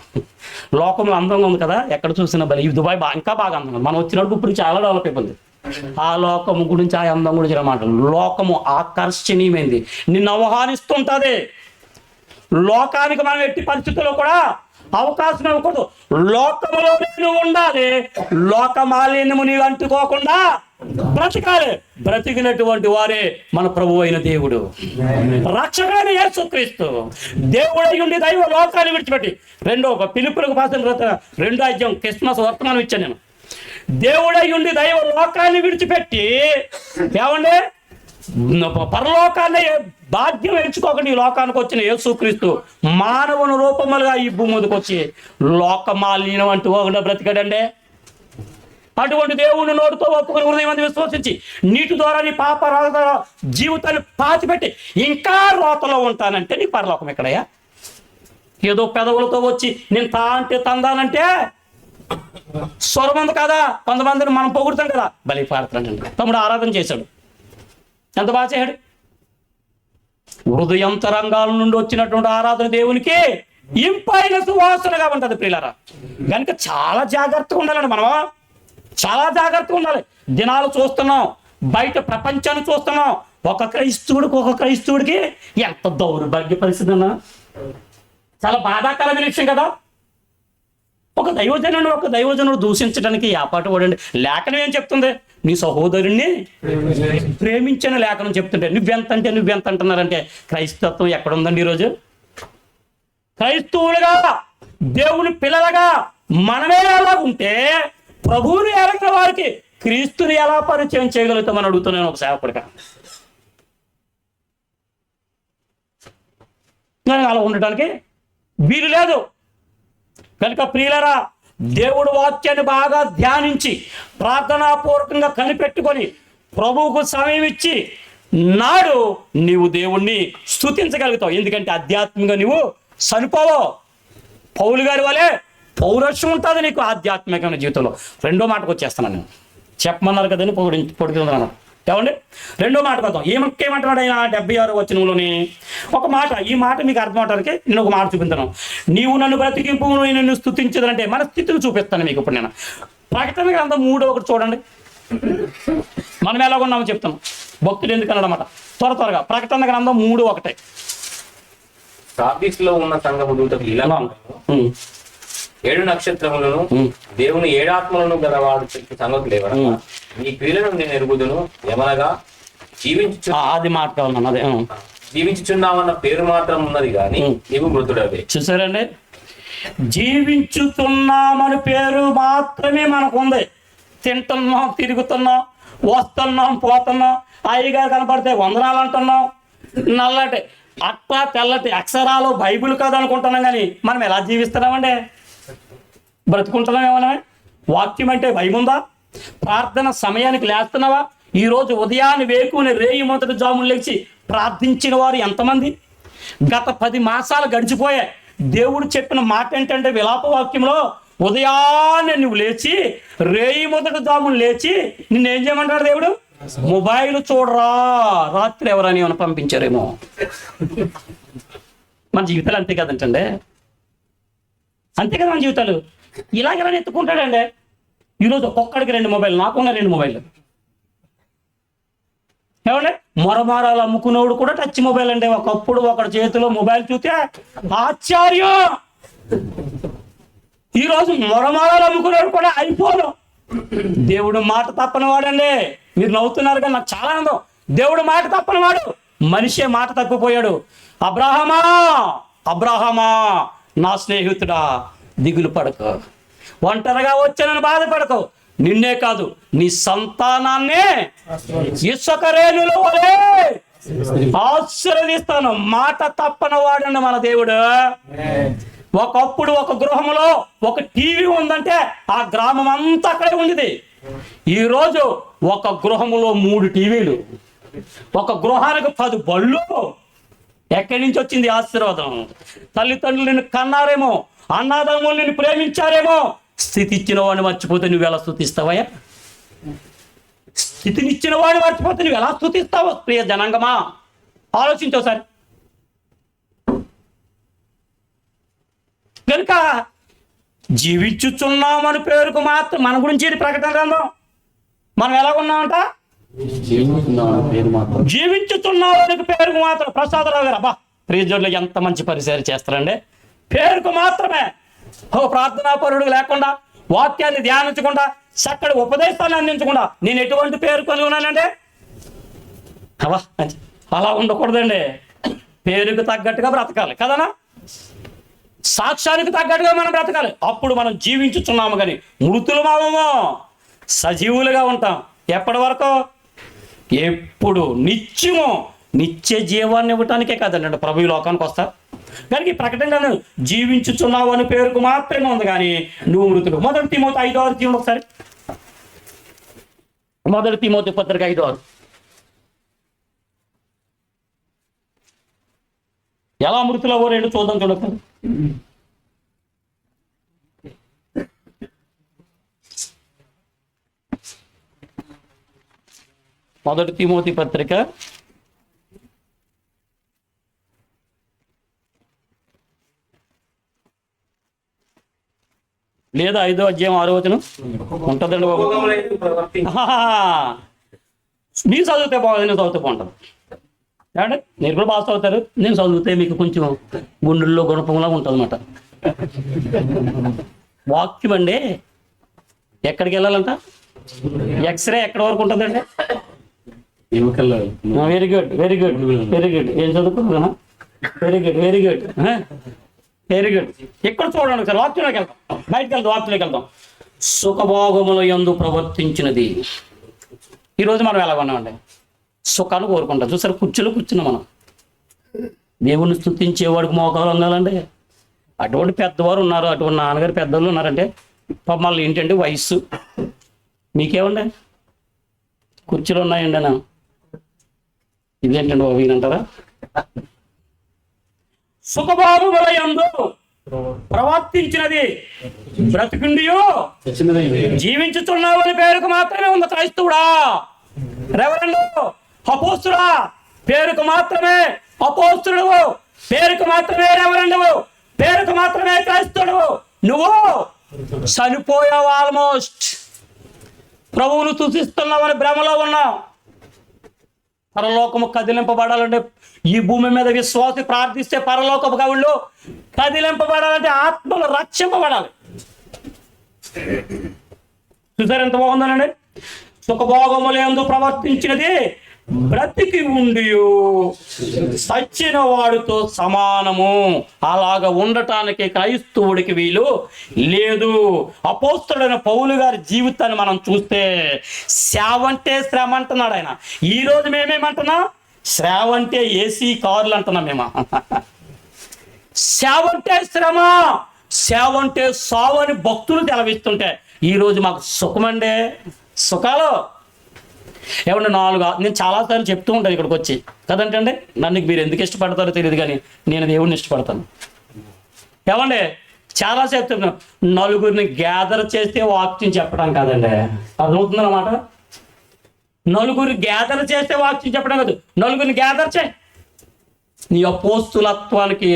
లోకంలో అందంగా ఉంది కదా, ఎక్కడ చూసినా బలి. ఈ దుబాయ్ ఇంకా బాగా అందంగా, మనం వచ్చినప్పుడు ఇప్పుడు చాలా డెవలప్ అయిపోయింది. ఆ లోకము గురించి, ఆ అందం గురించి అన్నమాట. లోకము ఆకర్షణీయమైంది, నిన్ను ఆహ్వానిస్తుంటుంది. లోకానికి మనం ఎట్టి పరిస్థితుల్లో కూడా అవకాశం ఇవ్వకూడదు. లోకములోనే నువ్వు ఉండాలి, లోక మాలిన్యము నీవు అంటుకోకుండా బ్రతకాలి. బ్రతికినటువంటి వారే మన ప్రభువు అయిన దేవుడు, రక్షకుడైన యేసుక్రీస్తు. దేవుడై ఉండి దైవ లోకాన్ని విడిచిపెట్టి పిలుపులకు పాసిన 2వ అధ్యాయం క్రిస్మస్ వర్తమానం ఇచ్చాను నేను. దేవుడై ఉండి దైవ లోకాన్ని విడిచిపెట్టి ఏమండి పరలోకాన్ని భాగ్యం ఎంచుకోకుండా ఈ లోకానికి వచ్చిన యేసుక్రీస్తు మానవుని రూపములుగా ఈ భూమి మీదకి వచ్చి లోకమాలిన్యం అంటూ ఒకటి బ్రతికాడండి. అటువంటి దేవుని నోటితో ఒప్పుకొని హృదయం మంది విశ్వసించి నీటి ద్వారా నీ పాప జీవితాన్ని పాతిపెట్టి ఇంకా రోతలో ఉంటానంటే నీ పరలోకం ఎక్కడయ్యా? ఏదో పెదవులతో వచ్చి నేను అంటే తందానంటే స్వరమంది కదా, కొంతమందిని మనం పొగుడుతాం కదా, బలి పాడుతాడండి. తమ్ముడు ఆరాధన చేశాడు, ఎంత బాగా చేయడు. హృదయంతరంగాల నుండి వచ్చినటువంటి ఆరాధన దేవునికి ఇంపైన సువాసనగా ఉంటుంది ప్రియులారా. కనుక చాలా జాగ్రత్తగా ఉండాలండి, మనం చాలా జాగ్రత్తగా ఉండాలి. దినాలు చూస్తున్నాం, బయట ప్రపంచాన్ని చూస్తున్నాం. ఒక క్రైస్తవుడికి ఎంత దౌర్భాగ్య పరిస్థితి అన్నా, చాలా బాధాకరమైన విషయం కదా. ఒక దైవజనుడు దూషించడానికి ఏపాటు పడండి. లేఖనం ఏం చెప్తుంది? నీ సహోదరుణ్ణి ప్రేమించిన లేఖనం చెప్తుంటే నువ్వెంత అంటున్నారంటే క్రైస్తత్వం ఎక్కడుందండి ఈరోజు? క్రైస్తవులుగా దేవుని పిల్లలుగా మనమే ఎలా ఉంటే ప్రభువుని ఎరగిన వారికి క్రీస్తుని ఎలా పరిచయం చేయగలుగుతామని అడుగుతున్నాను ఒక సేవకుడిగా. అలా ఉండటానికి వీలు లేదు. కనుక ప్రియులరా, దేవుడు వాక్యాన్ని బాగా ధ్యానించి ప్రార్థనాపూర్వకంగా కనిపెట్టుకొని ప్రభువుకు సమయం ఇచ్చి నాడు నీవు దేవుణ్ణి స్తుతించగలుగుతావు. ఎందుకంటే ఆధ్యాత్మికంగా నువ్వు చనిపోవు. పౌలు గారి వలె పౌరుషం ఉంటుంది నీకు ఆధ్యాత్మికమైన జీవితంలో. 2వ మాటకు వచ్చేస్తున్నాను నేను, చెప్పమన్నారు కదండి పొడుగుతున్నాను. ఏమండి 2వ మాటకు వద్దాం. ఏమంటున్నాడు ఆయన 76వ వచనంలోని ఒక మాట. ఈ మాట మీకు అర్థం అవడానికి నేను ఒక మాట చూపిస్తాను. నీవు నన్ను బ్రతికింపు, నిన్ను స్తుతించదంటే మన స్థితిని చూపిస్తాను మీకు. ఇప్పుడు నేను ప్రకటన గ్రంథం 3:1 చూడండి. మనం ఎలా ఉన్నామో చెప్తాను, భక్తులు ఎందుకు అన్నమాట. త్వరగా ప్రకటన గ్రంథం 3:1. సార్దీస్‌లో ఉన్న సంఘపు దూతకు ఇలా 7 నక్షత్రములను దేవుని 7 ఆత్మలను గలవాడు చెప్పి సంగతి లేవా? నీ క్రియలను నేను ఎరుగుదును, ఏమనగా అది మాట కావాలన్నా అదే జీవించుచున్నామన్న పేరు మాత్రం ఉన్నది కానీ నీవు మృతుడవే. చూసారండి, జీవించుతున్నామని పేరు మాత్రమే మనకు ఉంది. తింటున్నాం, తిరుగుతున్నాం, వస్తున్నాం, పోతున్నాం, అయ్యగారు కనపడితే వందనాలు అంటున్నాం, నల్లటి అట్లా తెల్లటి అక్షరాలు బైబిల్ కాదు అనుకుంటున్నాం. కానీ మనం ఎలా జీవిస్తున్నామండి? బ్రతుకుంటున్నాం ఏమన్నా? వాక్యం అంటే భయం ఉందా? ప్రార్థన సమయానికి లేస్తున్నావా? ఈరోజు ఉదయాన్ని వేకుని రేయి మొదటి జాములు లేచి ప్రార్థించిన వారు ఎంతమంది? గత 10 మాసాలు గడిచిపోయాయి. దేవుడు చెప్పిన మాట ఏంటంటే విలాప వాక్యంలో ఉదయాన్నే నువ్వు లేచి రేయి మొదటి జాములు లేచి నిన్నేం చేయమంటాడు దేవుడు? మొబైల్ చూడరా, రాత్రి ఎవరని ఏమైనా పంపించారేమో. మన జీవితాలు అంతే కదంటండి, అంతే కదా మన జీవితాలు. ఇలాగెలా ఎత్తుకుంటాడండి. ఈరోజు ఒక్కొక్కడికి 2 మొబైల్, నాకున్న 2 మొబైల్. ఏమంటే మొరమారాలు అమ్ముకునేవాడు కూడా టచ్ మొబైల్ అంటే. ఒకప్పుడు ఒకటి చేతిలో మొబైల్ చూస్తే ఆశ్చర్యం. ఈరోజు మొరమారాలు అమ్ముకునేవాడు కూడా ఐఫోన్. దేవుడు మాట తప్పని వాడండి. మీరు నవ్వుతున్నారు కానీ నాకు చాలా ఆనందం. దేవుడు మాట తప్పని వాడు, మనిషే మాట తప్పిపోయాడు. అబ్రాహమా నా స్నేహితుడా, దిగులు పడకు, ఒంటరిగా వచ్చానని బాధపడకు. నిన్నే కాదు నీ సంతానాన్నే ఇసుక రేణుల వలె ఆశీర్వదిస్తాను. మాట తప్పన వాడండి మన దేవుడు. ఒకప్పుడు ఒక గృహంలో ఒక టీవీ ఉందంటే ఆ గ్రామం అంతా అక్కడే ఉండేది. ఈరోజు ఒక గృహంలో 3 టీవీలు, ఒక గృహానికి 10 బళ్ళు. ఎక్కడి నుంచి వచ్చింది ఆశీర్వాదం? తల్లిదండ్రులు నిన్ను కన్నారేమో, అన్నదమ్ములు నిన్ను ప్రేమించారేమో. స్థితి ఇచ్చిన వాడిని మర్చిపోతే నువ్వు ఎలా స్తుతిస్తావయ్యా? స్థితినిచ్చిన వాడిని మర్చిపోతే నువ్వు ఎలా స్తుతిస్తావు? ప్రియ జనాంగమా, ఆలోచించవు సార్. కనుక జీవించుచున్నామని పేరుకు మాత్రం మన గురించి ఇది ప్రకటన గ్రంథం. మనం ఎలా ఉన్నామంట? జీవించుతున్నామని పేరుకు మాత్రం. ప్రసాదరావు గారు, అబ్బా ప్రియజోడ్లు ఎంత మంచి పరిచయం చేస్తారండి. పేరుకు మాత్రమే. ఓ ప్రార్థనాపరుడు లేకుండా, వాక్యాన్ని ధ్యానించకుండా, చక్కటి ఉపదేశాన్ని అందించకుండా నేను ఎటువంటి పేరు కొని ఉన్నానండి? అబ్బా అలా ఉండకూడదండి. పేరుకు తగ్గట్టుగా బ్రతకాలి కదనా? సాక్ష్యానికి తగ్గట్టుగా మనం బ్రతకాలి. అప్పుడు మనం జీవించుచున్నాము. కానీ మృతులు మామేమో సజీవులుగా ఉంటాం. ఎప్పటి వరకు? ఎప్పుడు నిత్యము నిత్య జీవాన్ని ఇవ్వటానికే కదండి ప్రభు ఈ లోకానికి వస్తా. కానీ ఈ ప్రకటన జీవించుచున్నావు అని పేరుకు మాత్రమే ఉంది, కానీ నువ్వు మృతుడు. 1 తిమోతి 5:6 తీయండి ఒకసారి. 1 తిమోతి పత్రిక 5:6. ఎలా మృతులవో రెండు చూద్దాం చూడక. మొదటి తిమోతి పత్రిక 5:6 ఉంటుందండి బాబు. మీరు చదివితే బాగుంది, నేను చదివితే బాగుంటుంది. అంటే మీరు కూడా బాగా చదువుతారు, నేను చదివితే మీకు కొంచెం గుండెల్లో గుణపంలా ఉంటుంది అన్నమాట. వాక్యం అండి ఎక్కడికి వెళ్ళాలంట? ఎక్స్రే ఎక్కడి వరకు ఉంటుందండి? Very good very good very good. ఏం చదువుకుంటున్నా? Very good very good very good. ఇక్కడ చూడండి సార్, వాక్యంలోకి వెళ్తాం, బయటకు వెళ్తాం, వాక్యంలోకి వెళ్తాం. సుఖభోగముల యందు ప్రవర్తించినది. ఈరోజు మనం ఎలా ఉన్నామండి? సుఖాలు కోరుకుంటాం. చూసారు, కుర్చీలో కూర్చున్నాం మనం. దేవుణ్ణి స్తుతించేవాడికి మోకాలు ఉండాలండి. అటువంటి పెద్దవారు ఉన్నారు, అటువంటి నాన్నగారు పెద్దవాళ్ళు ఉన్నారంటే మళ్ళీ ఏంటంటే వయస్సు. మీకేమండి కుర్చీలు ఉన్నాయండి నా? ఇదేంటండి బాబు ఈయనంటారా? సుఖభోగముల యందు ప్రవర్తించినది బ్రతికుండియో జీవించుతున్నావు అని పేరుకు మాత్రమే ఉంది. క్రైస్తవుడా, రెవరెండు, అపోస్తుడా, పేరుకు మాత్రమే అపోస్తుడు, పేరుకు మాత్రమే రెవరెండు, పేరుకు మాత్రమే క్రైస్తవుడు. నువ్వు చనిపోయావు. ఆల్మోస్ట్ ప్రభువును స్తుతిస్తున్నావని భ్రమలో ఉన్నావు. పరలోకము కదిలింపబడాలంటే ఈ భూమి మీద విశ్వాసి ప్రార్థిస్తే పరలోకపు కవుళ్ళు కదిలింపబడాలంటే ఆత్మలు రక్షింపబడాలి. చూసారు ఎంత బాగుందనండి? సుఖభోగములందు ప్రవర్తించినది బ్రతికి ఉండి సచ్చిన వాడితో సమానము. అలాగ ఉండటానికి క్రైస్తవుడికి వీలు లేదు. అపోస్తుడైన పౌలు గారి జీవితాన్ని మనం చూస్తే సేవ అంటే శ్రమ అంటున్నాడు ఆయన. ఈరోజు మేమేమంటున్నాం? సేవ అంటే ఏసీ కార్లు అంటున్నాం మేము. సేవ అంటే శ్రమ, సేవ అంటే సావు అని భక్తులు తెలవిస్తుంటే ఈరోజు మాకు సుఖమండే సుఖాలు ఏమంటే 4 నేను చాలాసార్లు చెప్తూ ఉంటాను ఇక్కడికి వచ్చి కదంటే, నన్ను మీరు ఎందుకు ఇష్టపడతారో తెలియదు కానీ నేను దేవుడిని ఇష్టపడతాను. ఏమంటే చాలాసేపు చెప్తున్నాను, నలుగురిని గ్యాదర్ చేస్తే వాక్యం చెప్పడం కాదండి. అర్థమవుతుందన్నమాట? నలుగురు గ్యాదర్ చేస్తే వాక్యం చెప్పడం కాదు, నలుగురిని గ్యాదర్ చేయి. నీ అపోస్తులత్వానికి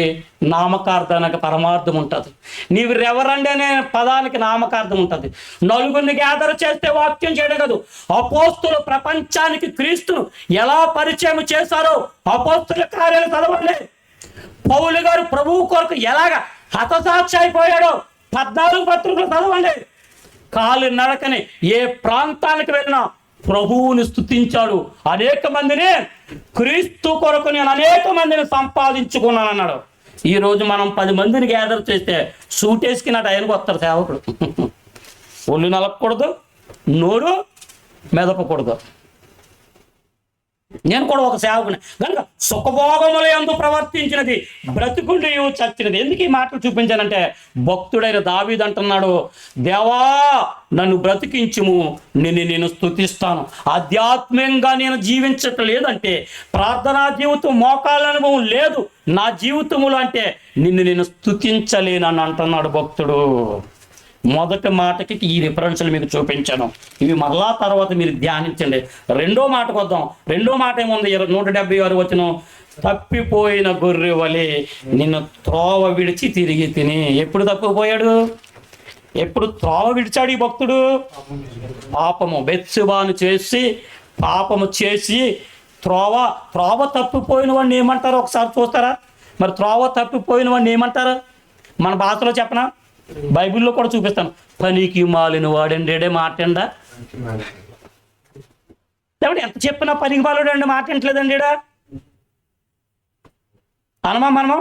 నామకార్థానికి పరమార్థం ఉంటుంది. నీవు రెవరెండ్ అనే పదానికి నామకార్థం ఉంటుంది. నలుగురిని గ్యాదర్ చేస్తే వాక్యం చేయడం కాదు. అపోస్తులు ప్రపంచానికి క్రీస్తును ఎలా పరిచయం చేశారో అపోస్తుల కార్యాలు చదవండి. పౌలు గారు ప్రభువు కొరకు ఎలాగ హతసాక్షి అయిపోయాడో 14 పత్రికలు చదవండి. కాలి నడకని ఏ ప్రాంతానికి వెళ్ళినా ప్రభువుని స్తుతించాడు. అనేక మందిని క్రీస్తు కొరకు నేను అనేక మందిని సంపాదించుకున్నాను అన్నాడు. ఈరోజు మనం 10 మందిని గ్యాదర్ చేస్తే సూట్ వేసుకున్న టైంకి వస్తారు సేవకుడు. ఒళ్ళు నలపకూడదు, నోరు మెదపకూడదు. నేను కూడా ఒక సేవకుని కనుక సుఖభోగముల యందు ప్రవర్తించినది బ్రతుకుండి చచ్చినది. ఎందుకు ఈ మాటలు చూపించానంటే భక్తుడైన దావీదు అంటున్నాడు, దేవా నన్ను బ్రతికించుము, నేను స్తుతిస్తాను. ఆధ్యాత్మికంగా నేను జీవించట్లేదంటే, ప్రార్థనా జీవితం మోకాళ్ళ అనుభవం లేదు నా జీవితములో అంటే నేను స్తుతించలేనని అంటున్నాడు భక్తుడు. మొదటి మాటకి ఈ రిఫరెన్స్లు మీకు చూపించాను. ఇవి మరలా తర్వాత మీరు ధ్యానించండి. రెండో మాటకు వద్దాం. రెండో మాట ఏముంది? 176 వచనం, తప్పిపోయిన గొర్రె వలె నిన్ను త్రోవ విడిచి తిరిగి తిని. ఎప్పుడు తప్పిపోయాడు? ఎప్పుడు త్రోవ విడిచాడు ఈ భక్తుడు? పాపము బెత్షెబాను చేసి పాపము చేసి త్రోవ తప్పిపోయిన వాడిని ఏమంటారు ఒకసారి చూస్తారా? మరి త్రోవ తప్పిపోయిన వాడిని ఏమంటారు? మన భాషలో చెప్పనా? బైబిల్లో కూడా చూపిస్తాను. పనికి మాలిన వాడండి మాటండా. ఎంత చెప్పినా పనికి మాలిన మాట వింటలేదండి. మనమో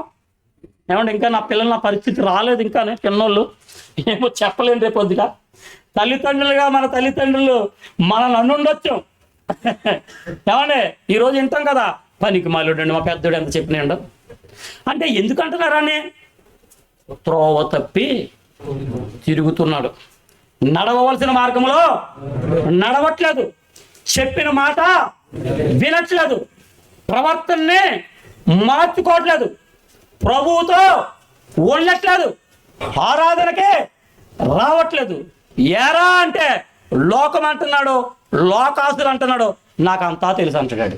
ఏమంటే ఇంకా నా పిల్లలు నా పరిస్థితి రాలేదు ఇంకా చిన్నోళ్ళు ఏమో చెప్పలేను రేపు పొద్దుగా. తల్లిదండ్రులుగా మన తల్లిదండ్రులు మనల్ని అనుండొచ్చు. ఏమండే ఈరోజు వింటాం కదా, పనికి మాలినండి మా పెద్దోడు ఎంత చెప్పినాయండు అంటే ఎందుకంటున్నారని త్రోవ తప్పి తిరుగుతున్నాడు. నడవవలసిన మార్గంలో నడవట్లేదు, చెప్పిన మాట వినట్లేదు, ప్రవర్తనని మార్చుకోవట్లేదు, ప్రభువుతో ఉండట్లేదు, ఆరాధనకే రావట్లేదు. ఎరా అంటే లోకం అంటున్నాడు, లోకాసులు అంటున్నాడు, నాకు అంతా తెలుసు అంటున్నాడు.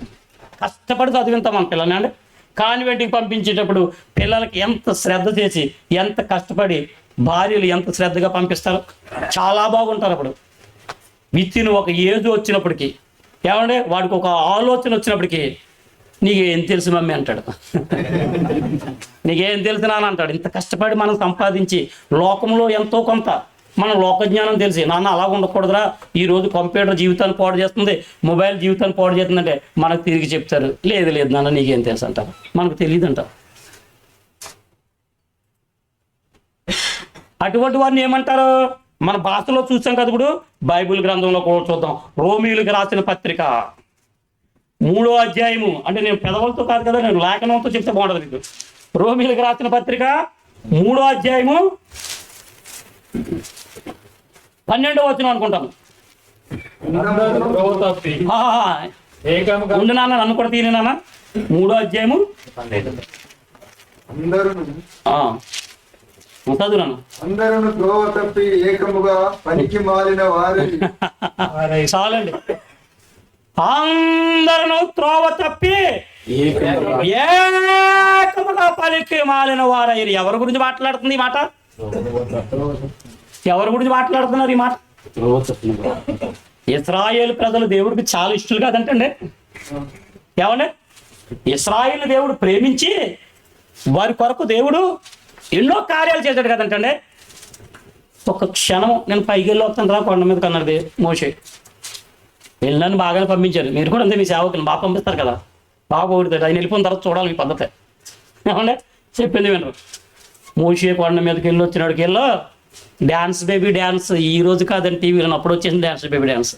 కష్టపడి చదివింతాం మన పిల్లల్ని అండి. కాన్వెంట్కి పంపించేటప్పుడు పిల్లలకి ఎంత శ్రద్ధ చేసి ఎంత కష్టపడి భార్యలు ఎంత శ్రద్ధగా పంపిస్తారు, చాలా బాగుంటారు. అప్పుడు విత్తిన ఒక ఏజ్ వచ్చినప్పటికీ ఏమంటే వాడికి ఒక ఆలోచన వచ్చినప్పటికీ నీకేం తెలుసు మమ్మీ అంటాడు, నీకేం తెలుసు నాన్న అంటాడు. ఇంత కష్టపడి మనం సంపాదించి లోకంలో ఎంతో కొంత మనం లోకజ్ఞానం తెలిసి నాన్న అలా ఉండకూడదురా, ఈరోజు కంప్యూటర్ జీవితాన్ని పాడు చేస్తుంది, మొబైల్ జీవితాన్ని పాడు చేస్తుందంటే మనకు తిరిగి చెప్తారు, లేదు నాన్న నీకేం తెలుసు అంటారు, మనకు తెలియదు అంటారు. అటువంటి వారిని ఏమంటారు? మన భాషలో చూసాం కదా. ఇప్పుడు బైబిల్ గ్రంథంలో కూడా చూద్దాం. రోమీయులకు రాసిన పత్రిక 3వ అధ్యాయము, అంటే నేను పెదవులతో కాదు కదా, నేను లేఖనంతో చెప్తే బాగుంటుంది మీకు. రోమీయులకు రాసిన పత్రిక 3వ అధ్యాయము 12వ వచనం అనుకుంటాను. ఉండు నాన్న, నన్ను కూడా తీరి నాన్న. 3వ అధ్యాయము చదువురాను. అందరూ త్రోవ తప్పి ఏకముగా పనికి మాలిన వారి. చాలండి. అందరూ త్రోవ తప్పి ఏకముగా పనికి మాలిన వారైరు. ఎవరి గురించి మాట్లాడుతుంది ఈ మాట? ఎవరి గురించి మాట్లాడుతున్నారు ఈ మాట? ఇశ్రాయేలు ప్రజలు దేవుడికి చాలా ఇష్టలు కాదంటండి. ఏమండి? ఇశ్రాయేలు దేవుడు ప్రేమించి వారి కొరకు దేవుడు ఎన్నో కార్యాలు చేశాడు కదంటండి. ఒక క్షణం నేను పైకి వెళ్ళి వస్తాను రా కొండ మీద కన్నది మోషే. వెళ్ళినని బాగానే పంపించారు. మీరు కూడా అంతే, మీ సేవకులు బాగా పంపిస్తారు కదా, బాగా పొగుడుతాడు. ఆయన వెళ్ళిపోయిన తర్వాత చూడాలి మీ పద్ధతి. ఏమండి? చెప్పింది వినరు. మోషే కొండ మీదకి వెళ్ళి వచ్చినాడికి వెళ్ళో డ్యాన్స్ బేబీ డ్యాన్స్, ఈ రోజు కాదని టీవీలో అప్పుడు వచ్చేసింది డ్యాన్స్ బేబీ డ్యాన్స్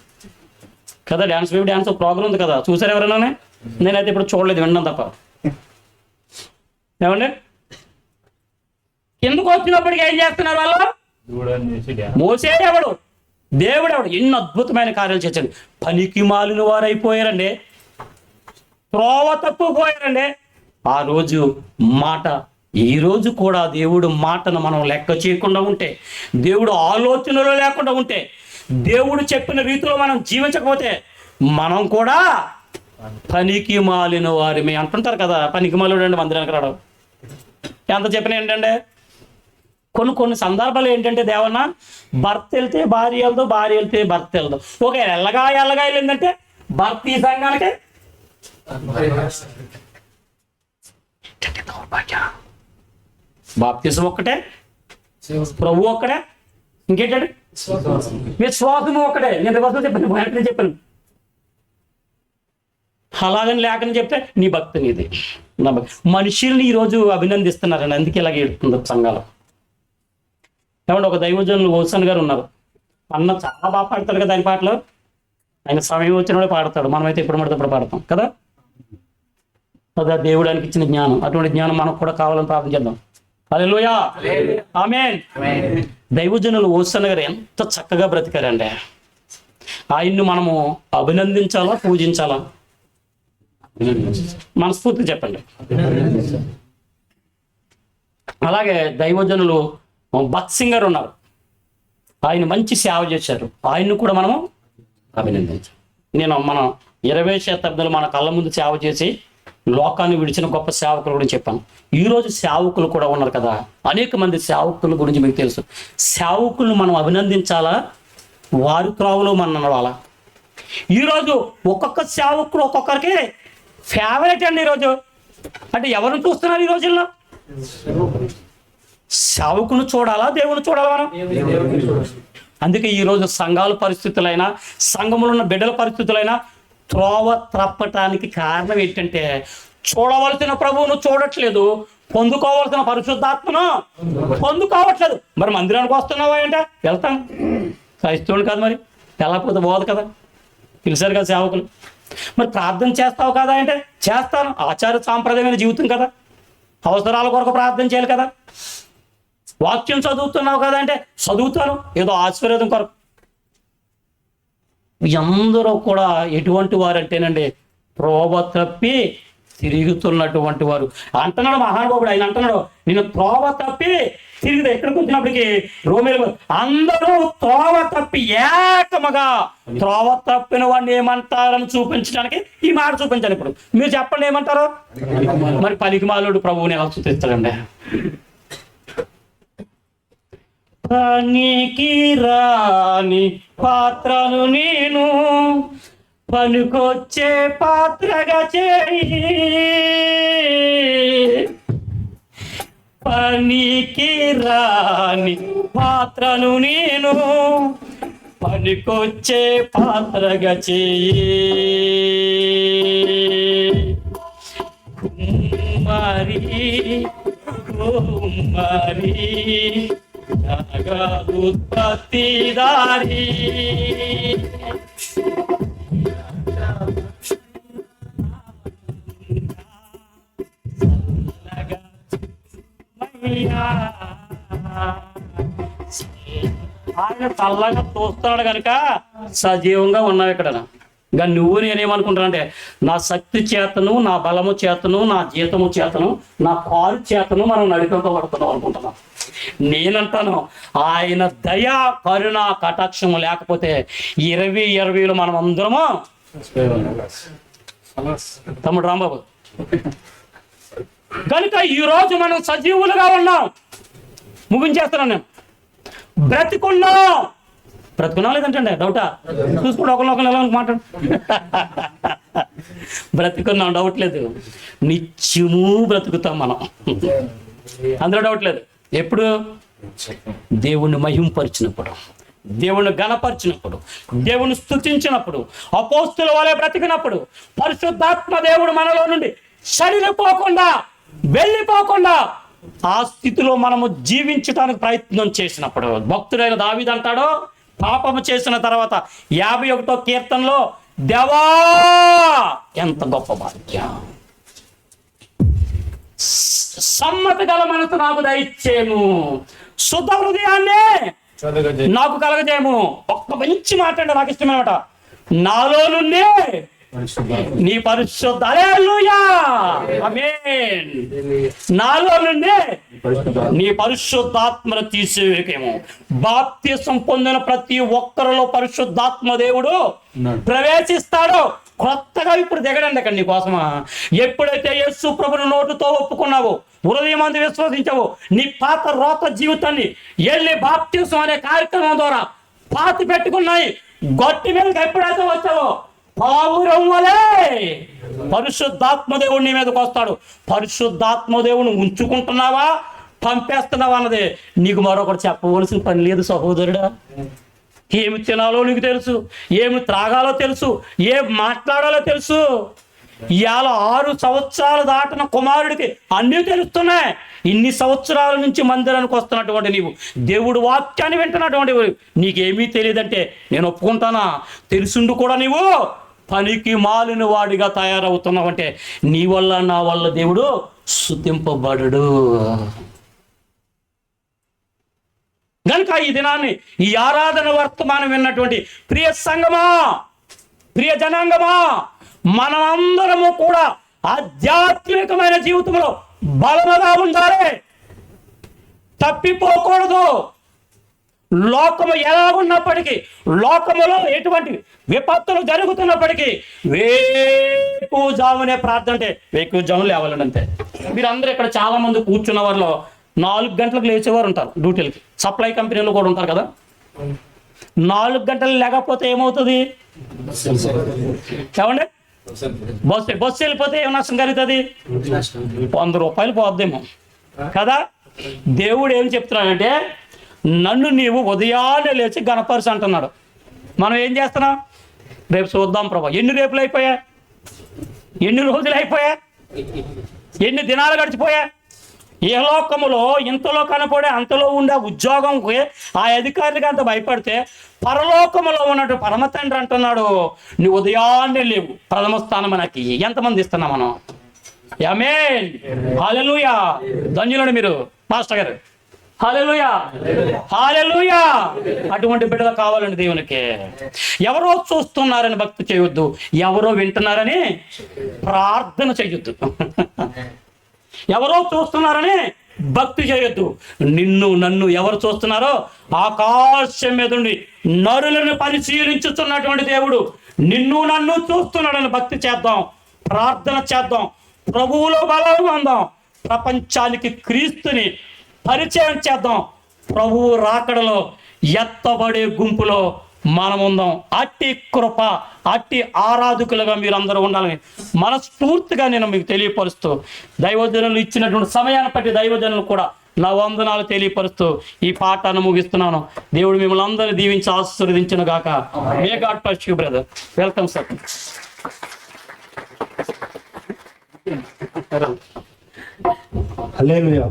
కదా. డ్యాన్స్ బేబీ డ్యాన్స్ ఒక ప్రోగ్రామ్ ఉంది కదా, చూసారు ఎవరైనా? నేనైతే ఇప్పుడు చూడలేదు, విన్నాను తప్ప. ఏమండి? ఎందుకు వచ్చినప్పటికీ ఏం చేస్తున్నారు వాళ్ళు? మోసే ఎవడు? దేవుడు ఎవడు? ఎన్నో అద్భుతమైన కార్యాలు చేశాడు. పనికి మాలిన వారు అయిపోయారండి, త్రోవ తప్పిపోయారండి. ఆ రోజు మాట, ఈ రోజు కూడా దేవుడు మాటను మనం లెక్క చేయకుండా ఉంటే, దేవుడు ఆలోచనలో లేకుండా ఉంటే, దేవుడు చెప్పిన రీతిలో మనం జీవించకపోతే మనం కూడా పనికి మాలిన వారిమే అంటుంటారు కదా. పనికి మాలిన అండి మందిరానికి రావడం ఎంత చెప్పిన ఏంటంటే, కొన్ని సందర్భాలు ఏంటంటే దేవన్న భర్త వెళ్తే భార్య వెళ్దు, భార్య వెళ్తే భర్త వెళ్దు. ఓకే, ఎల్లగా వెళ్ళిందంటే భర్త ఈ సంఘానికి బాప్తిసం ఒక్కటే, ప్రభు ఒక్కటే, ఇంకేంటంటే విశ్వాసము ఒక్కటే. నేను వెంటనే చెప్పాను. అలాగని లేకని చెప్తే నీ భక్తి నీది. నా భక్తి మనుషుల్ని ఈరోజు అభినందిస్తున్నారండి, అందుకే ఇలాగ ఏడుతుంది సంఘాలు. ఏమంటే ఒక దైవజనులు ఓసన్ గారు ఉన్నారు, అన్న చాలా బాగా పాడతాడు కదా ఆయన పాటలు. ఆయన సమయం వచ్చినప్పుడు పాడతాడు, మనమైతే ఎప్పుడు పడితే అప్పుడు పాడతాం కదా. అదే దేవుడానికి ఇచ్చిన జ్ఞానం. అటువంటి జ్ఞానం మనకు కూడా కావాలని ప్రార్థన చేద్దాం. హల్లెలూయా, ఆమేన్. దైవజనులు హోసన్న గారు ఎంత చక్కగా బ్రతికారండి. ఆయన్ని మనము అభినందించాలా, పూజించాలా? మనస్ఫూర్తిగా చెప్పండి. అలాగే దైవజనులు భక్సింగ్ గారు ఉన్నారు. ఆయన మంచి సేవ చేశారు. ఆయన్ని కూడా మనము అభినందించాలి. మనం 20వ శతాబ్దంలో మన కళ్ళ ముందు సేవ చేసి లోకాన్ని విడిచిన గొప్ప సేవకుల గురించి చెప్పాను. ఈరోజు సేవకులు కూడా ఉన్నారు కదా, అనేక మంది సేవకుల గురించి మీకు తెలుసు. సేవకులను మనం అభినందించాలా, వారి త్రోవలో మనం నడవాలా? ఈరోజు ఒక్కొక్క సేవకుడు ఒక్కొక్కరికి ఫేవరెట్ అండి. ఈరోజు అంటే ఎవరిని చూస్తున్నారు ఈ రోజుల్లో? సేవకుని చూడాలా, దేవుని చూడాలా మనం? అందుకే ఈరోజు సంఘాల పరిస్థితులైనా, సంఘములో ఉన్న బిడ్డల పరిస్థితులైనా త్రోవ త్రప్పటానికి కారణం ఏంటంటే చూడవలసిన ప్రభువును చూడట్లేదు, పొందుకోవాల్సిన పరిశుద్ధాత్మను పొందుకోవట్లేదు. మరి మందిరానికి వస్తున్నావా అంటే వెళ్తాను, క్రైస్తవుని కాదు, మరి వెళ్ళకపోతే పోదు కదా. పిలిచారు కదా సేవకులు. మరి ప్రార్థన చేస్తావు కదా అంటే చేస్తాను, ఆచార సాంప్రదాయమైన జీవితం కదా, అవసరాల కొరకు ప్రార్థన చేయాలి కదా. వాక్యం చదువుతున్నావు కదా అంటే చదువుతాను, ఏదో ఆశీర్వాదం కొరకు. అందరూ కూడా ఎటువంటి వారు అంటేనండి, త్రోవ తప్పి తిరుగుతున్నటువంటి వారు. అంటున్నాడు మహానుభావుడు, ఆయన అంటున్నాడు, నేను త్రోవ తప్పి తిరిగి ఎక్కడికి వచ్చినప్పటికీ రోమేలు అందరూ త్రోవ తప్పి ఏకముగా త్రోవ తప్పిన వాడిని ఏమంటారని చూపించడానికి ఈ మాట చూపించాను. ఇప్పుడు మీరు చెప్పండి ఏమంటారు? మరి పలికిమాలుడు ప్రభువుని ఎలా చూపిస్తాడండి? పనికి రాని పాత్రను నేను పనికొచ్చే పాత్రగా చేయి, పనికి రాని పాత్రను నేను పనికొచ్చే పాత్రగా చేయి. కుమారి కుమారి ఉత్పత్తిదారి ఆయన చల్లగా చూస్తున్నాడు కనుక సజీవంగా ఉన్నావు ఇక్కడ. ఇంకా నువ్వు నేనేమనుకుంటానంటే నా శక్తి చేతను, నా బలము చేతను, నా జీతము చేతను, నా కారు చేతను మనం నడిపింపబడుతున్నాం అనుకుంటున్నాం. నేనంటాను ఆయన దయా కరుణ కటాక్షము లేకపోతే 2020లో మనం అందరము తమ్ముడు రాంబాబు కనుక ఈరోజు మనం సజీవులుగా ఉన్నాం. ముగించేస్తున్నాను నేను. బ్రతుకున్నా లేదంటే డౌటా? చూసుకుంటే ఒకరినొకరు ఎలా మాట్లాడు. బ్రతుకున్నాం, డౌట్ లేదు. నిత్యము బ్రతుకుతాం మనం, అందులో డౌట్ లేదు. ఎప్పుడు? దేవుణ్ణి మహింపరిచినప్పుడు, దేవుణ్ణి గణపరిచినప్పుడు, దేవుణ్ణి స్తుతించినప్పుడు, అపోస్తుల వలె బ్రతికినప్పుడు, పరిశుద్ధాత్మ దేవుడు మనలో నుండి సడిలిపోకుండా వెళ్ళిపోకుండా ఆ స్థితిలో మనము జీవించడానికి ప్రయత్నం చేసినప్పుడు, భక్తుడైన దావీదు అంటాడు, పాపము చేసిన తర్వాత 51వ కీర్తనలో, దేవా ఎంత గొప్ప భాగ్యం, సమ్మతి గల మనసు నాకు దయచేము, శుద్ధ హృదయాన్ని నాకు కలగజేయము. ఒక్క మంచి మాట అంటే నాకు ఇష్టమైన మాట, నాలో నుండి నీ పరిశుద్ధ హల్లెలూయా ఆమేన్, నాలో నుండి నీ పరిశుద్ధాత్మను తీసేవేకేమో. బాప్తిసం పొందిన ప్రతి ఒక్కరిలో పరిశుద్ధాత్మ దేవుడు ప్రవేశిస్తాడు. కొత్తగా ఇప్పుడు దిగడండి అక్కడ నీకోసమా. ఎప్పుడైతే యేసు ప్రభుని నోటుతో ఒప్పుకున్నావో, హృదయమందు విశ్వసించావో, నీ పాత రోత జీవితాన్ని వెళ్ళి బాప్తిసం అనే కార్యక్రమం ద్వారా పాతి పెట్టుకున్నాయి. గట్టి మీదకి ఎప్పుడైతే వచ్చావో పావురం వలే పరిశుద్ధాత్మ దేవుడు నీ మీదకి వస్తాడు. పరిశుద్ధాత్మ దేవుని ఉంచుకుంటున్నావా, పంపేస్తున్నావా అన్నది నీకు మరొకటి చెప్పవలసిన పని లేదు సహోదరుడా. ఏమి తినాలో నీకు తెలుసు, ఏమి త్రాగాలో తెలుసు, ఏం మాట్లాడాలో తెలుసు. ఇవాళ 6 సంవత్సరాలు దాటిన కుమారుడికి అన్నీ తెలుస్తున్నాయి. ఇన్ని సంవత్సరాల నుంచి మందిరానికి వస్తున్నటువంటి నీవు, దేవుడు వాక్యాన్ని వింటున్నటువంటి నీకేమీ తెలియదంటే నేను ఒప్పుకుంటానా? తెలుసుండు కూడా నీవు పనికి మాలిన వాడిగా తయారవుతున్నావంటే నీ వల్ల నా వల్ల దేవుడు స్తుతింపబడడు. కనుక ఈ దినాన్ని ఈ ఆరాధన వర్తమానం విన్నటువంటి ప్రియ సంగమా, ప్రియ జనాంగమా, మనమందరము కూడా ఆధ్యాత్మికమైన జీవితంలో బలముగా ఉండాలి, తప్పిపోకూడదు. లోకము ఎలా ఉన్నప్పటికీ, లోకములో ఎటువంటి విపత్తులు జరుగుతున్నప్పటికీ వేకువజామునే ప్రార్థన అంటే వేకువజాము లేవాలండి అంతే. మీరందరూ ఇక్కడ చాలా మంది కూర్చున్న వారిలో 4 గంటలకు లేచేవారు ఉంటారు డ్యూటీలకి. సప్లై కంపెనీలో కూడా ఉంటారు కదా. 4 గంటలు లేకపోతే ఏమవుతుంది? ఏమండి, బస్సు వెళ్ళిపోతే ఏం నష్టం కలుగుతుంది? 100 రూపాయలు పోద్దేమో కదా. దేవుడు ఏం చెప్తున్నాడంటే, నన్ను నీవు ఉదయాన్నే లేచి గణపరచు అంటున్నాడు. మనం ఏం చేస్తున్నాం? రేపు చూద్దాం ప్రభా. ఎన్ని రేపులు అయిపోయా? ఎన్ని రోజులు అయిపోయా? ఎన్ని దినాలు గడిచిపోయా? ఏ లోకములో ఇంతలో కనపడే అంతలో ఉండే ఉద్యోగంకి ఆ అధికారికి అంత భయపడితే, పరలోకములో ఉన్నట్టు పరమ తండ్రి అంటున్నాడు, నీ ఉదయాన్నే లేవు, ప్రథమ స్థానం మనకి. ఎంతమంది ఇస్తున్నాం మనం? ఆమేన్, హల్లెలూయా. ధన్యులను మీరు మాస్టర్ గారు. హల్లెలూయా, హల్లెలూయా. అటువంటి బిడ్డలు కావాలండి దేవునికి. ఎవరో చూస్తున్నారని భక్తి చేయొద్దు, ఎవరో వింటున్నారని ప్రార్థన చేయొద్దు. ఎవరో చూస్తున్నారని భక్తి చేయొద్దు. నిన్ను నన్ను ఎవరు చూస్తున్నారో ఆకాశం మీద ఉండి నరులను పరిశీలించుతున్నటువంటి దేవుడు నిన్ను నన్ను చూస్తున్నాడని భక్తి చేద్దాం, ప్రార్థన చేద్దాం, ప్రభువులో బలం అందాం, ప్రపంచానికి క్రీస్తుని పరిచయం చేద్దాం. ప్రభువు రాకడలో ఎత్తబడే గుంపులో మనం ఉందాం. అట్టి కృప, అట్టి ఆరాధకులుగా మీరు అందరూ ఉండాలని మనస్ఫూర్తిగా నేను మీకు తెలియపరుస్తూ, దైవజనులు ఇచ్చినటువంటి సమయాన్ని బట్టి దైవజనులు కూడా నా వందనాలు తెలియపరుస్తూ ఈ పాఠాన్ని ముగిస్తున్నాను. దేవుడు మిమ్మల్ని అందరినీ దీవించి ఆశీర్వదించును గాక. May God bless you brother. Welcome sir. Hallelujah.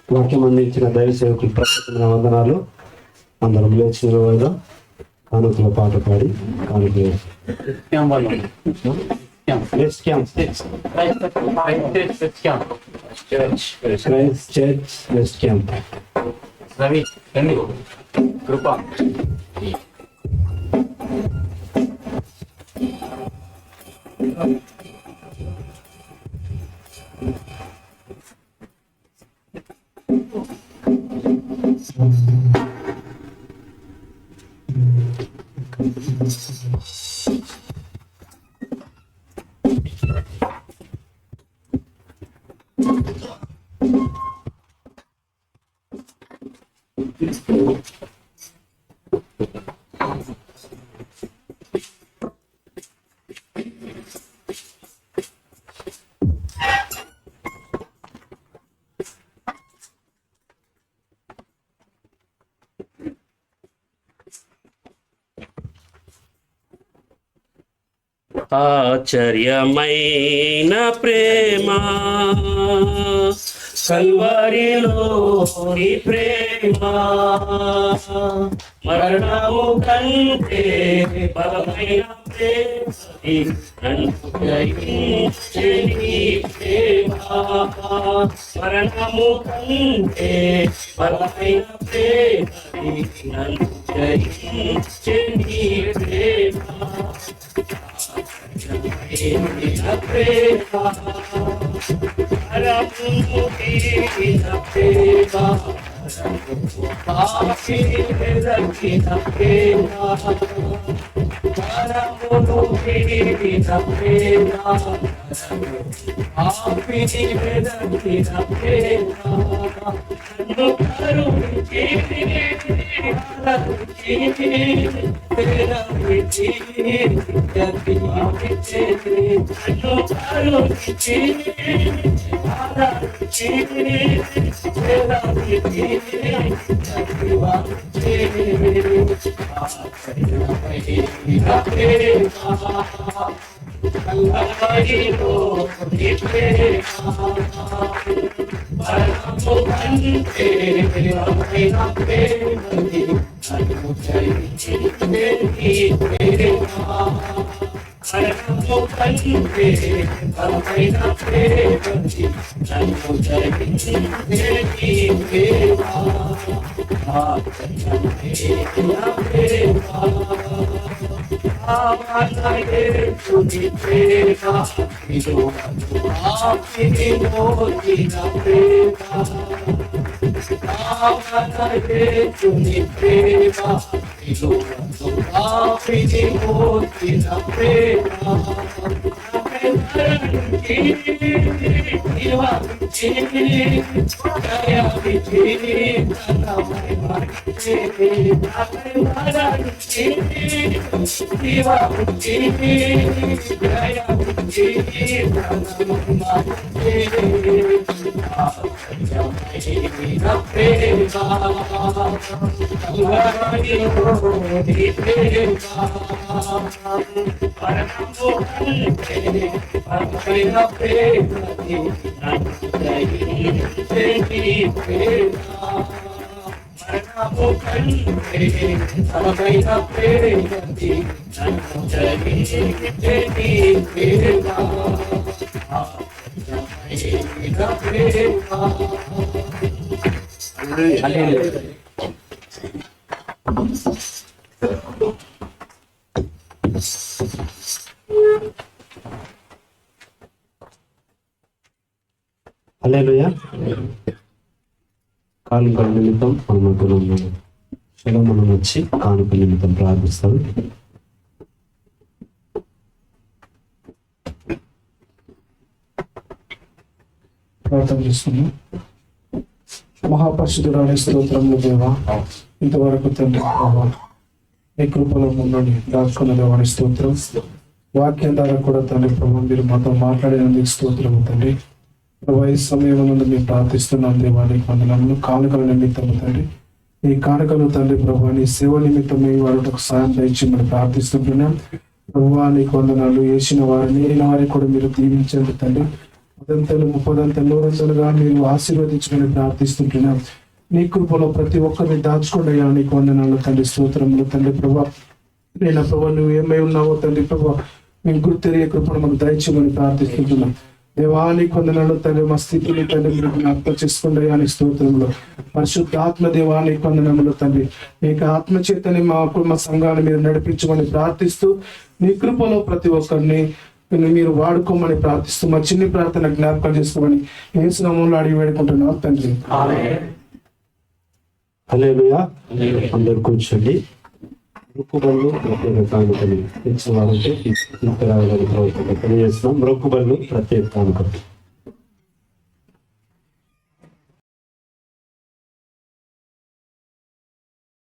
వాక్యం అందించిన దైవ సేవకులు ప్రత్యేకమైన వందనాలు. అందరం లేచిన రోజు కానుకల పాట పాడి కానుకలు చర్చ్ వెస్ట్ క్యాంప్. రవి రండి. కృప ఆశ్చర్యమైన ప్రేమ కల్వరిలోని ప్రేమ, మరణము కంటే బలమైన ప్రేమ, నన్ను జయించే నీ ప్రేమ, మరణము కంటే బలమైన ప్రేమ, నన్ను జయించే నీ ప్రేమ. హల్లెలూయా. కానుకల నిమిత్తం మన మధ్యలో ఉన్నాడు. మనం వచ్చి కానుకల నిమిత్తం ప్రార్థిస్తాం. ప్రార్థన చేస్తున్నాం. మహాపరిశుద్ధురాలే స్తోత్రములు దేవా, ఇంతవరకు తండ్రి ప్రభావ మీ కృపలో మమ్మల్ని దాచుకున్న దేవాని స్తోత్రం. వాక్యం ద్వారా కూడా తండ్రి ప్రభావ మీరు మాతో మాట్లాడినందుకు స్తోత్రము తండ్రి ప్రభావ. ఈ సమయం నుండి మేము ప్రార్థిస్తున్నాం దేవానికి వందనములు. కానుకల నిమిత్తం తండ్రి, ఈ కానుకలు తండ్రి ప్రభావ నీ సేవ నిమిత్తం మీ వారికి సాయం దయచి మనం ప్రార్థిస్తుంటున్నాం ప్రభావ. నీకు వందనాలు. వేసిన వారిని నేరిన వారికి కూడా మీరు దీవించండి తండ్రి. 30 100 మీరు ఆశీర్వదించమని ప్రార్థిస్తుంటున్నాం. నీ కృపలో ప్రతి ఒక్కరిని దాచుకోండి అయ్యా. నీకు వందనాలు తండ్రి, స్తోత్రములు తండ్రి ప్రభా. నేను ప్రభా నువ్వు ఏమై ఉన్నావో తండ్రి ప్రభా మేము గుర్తెరిగే కృపను మాకు దయచేయమని ప్రార్థిస్తుంటున్నాం దేవానికి వందనాలు తండ్రి. మా స్థితిని తండ్రి మీరు జ్ఞాపకం చేసుకోండి అయ్యా. నీ స్తోత్రంలో పరిశుద్ధాత్మ దేవానికి వందనములు తండ్రి. మీకు ఆత్మచేతని మా సంఘాన్ని మీరు నడిపించమని ప్రార్థిస్తూ నీ కృపలో ప్రతి ఒక్కరిని మీరు వాడుకోమని ప్రార్థిస్తూ మా చిన్ని ప్రార్థన జ్ఞాపకం చేసుకోమని యేసు నామములో అడిగి వేడుకుంటున్నాం తండ్రి. హల్లెలూయా. అందరూ కూర్చోండి. మొక్కుబళ్ళు ప్రత్యేక కానుకలు తెచ్చిన వారంటే తీసుకురావాలని తెలియజేస్తున్నాం. మొక్కుబళ్ళు ప్రత్యేక కానుకలు.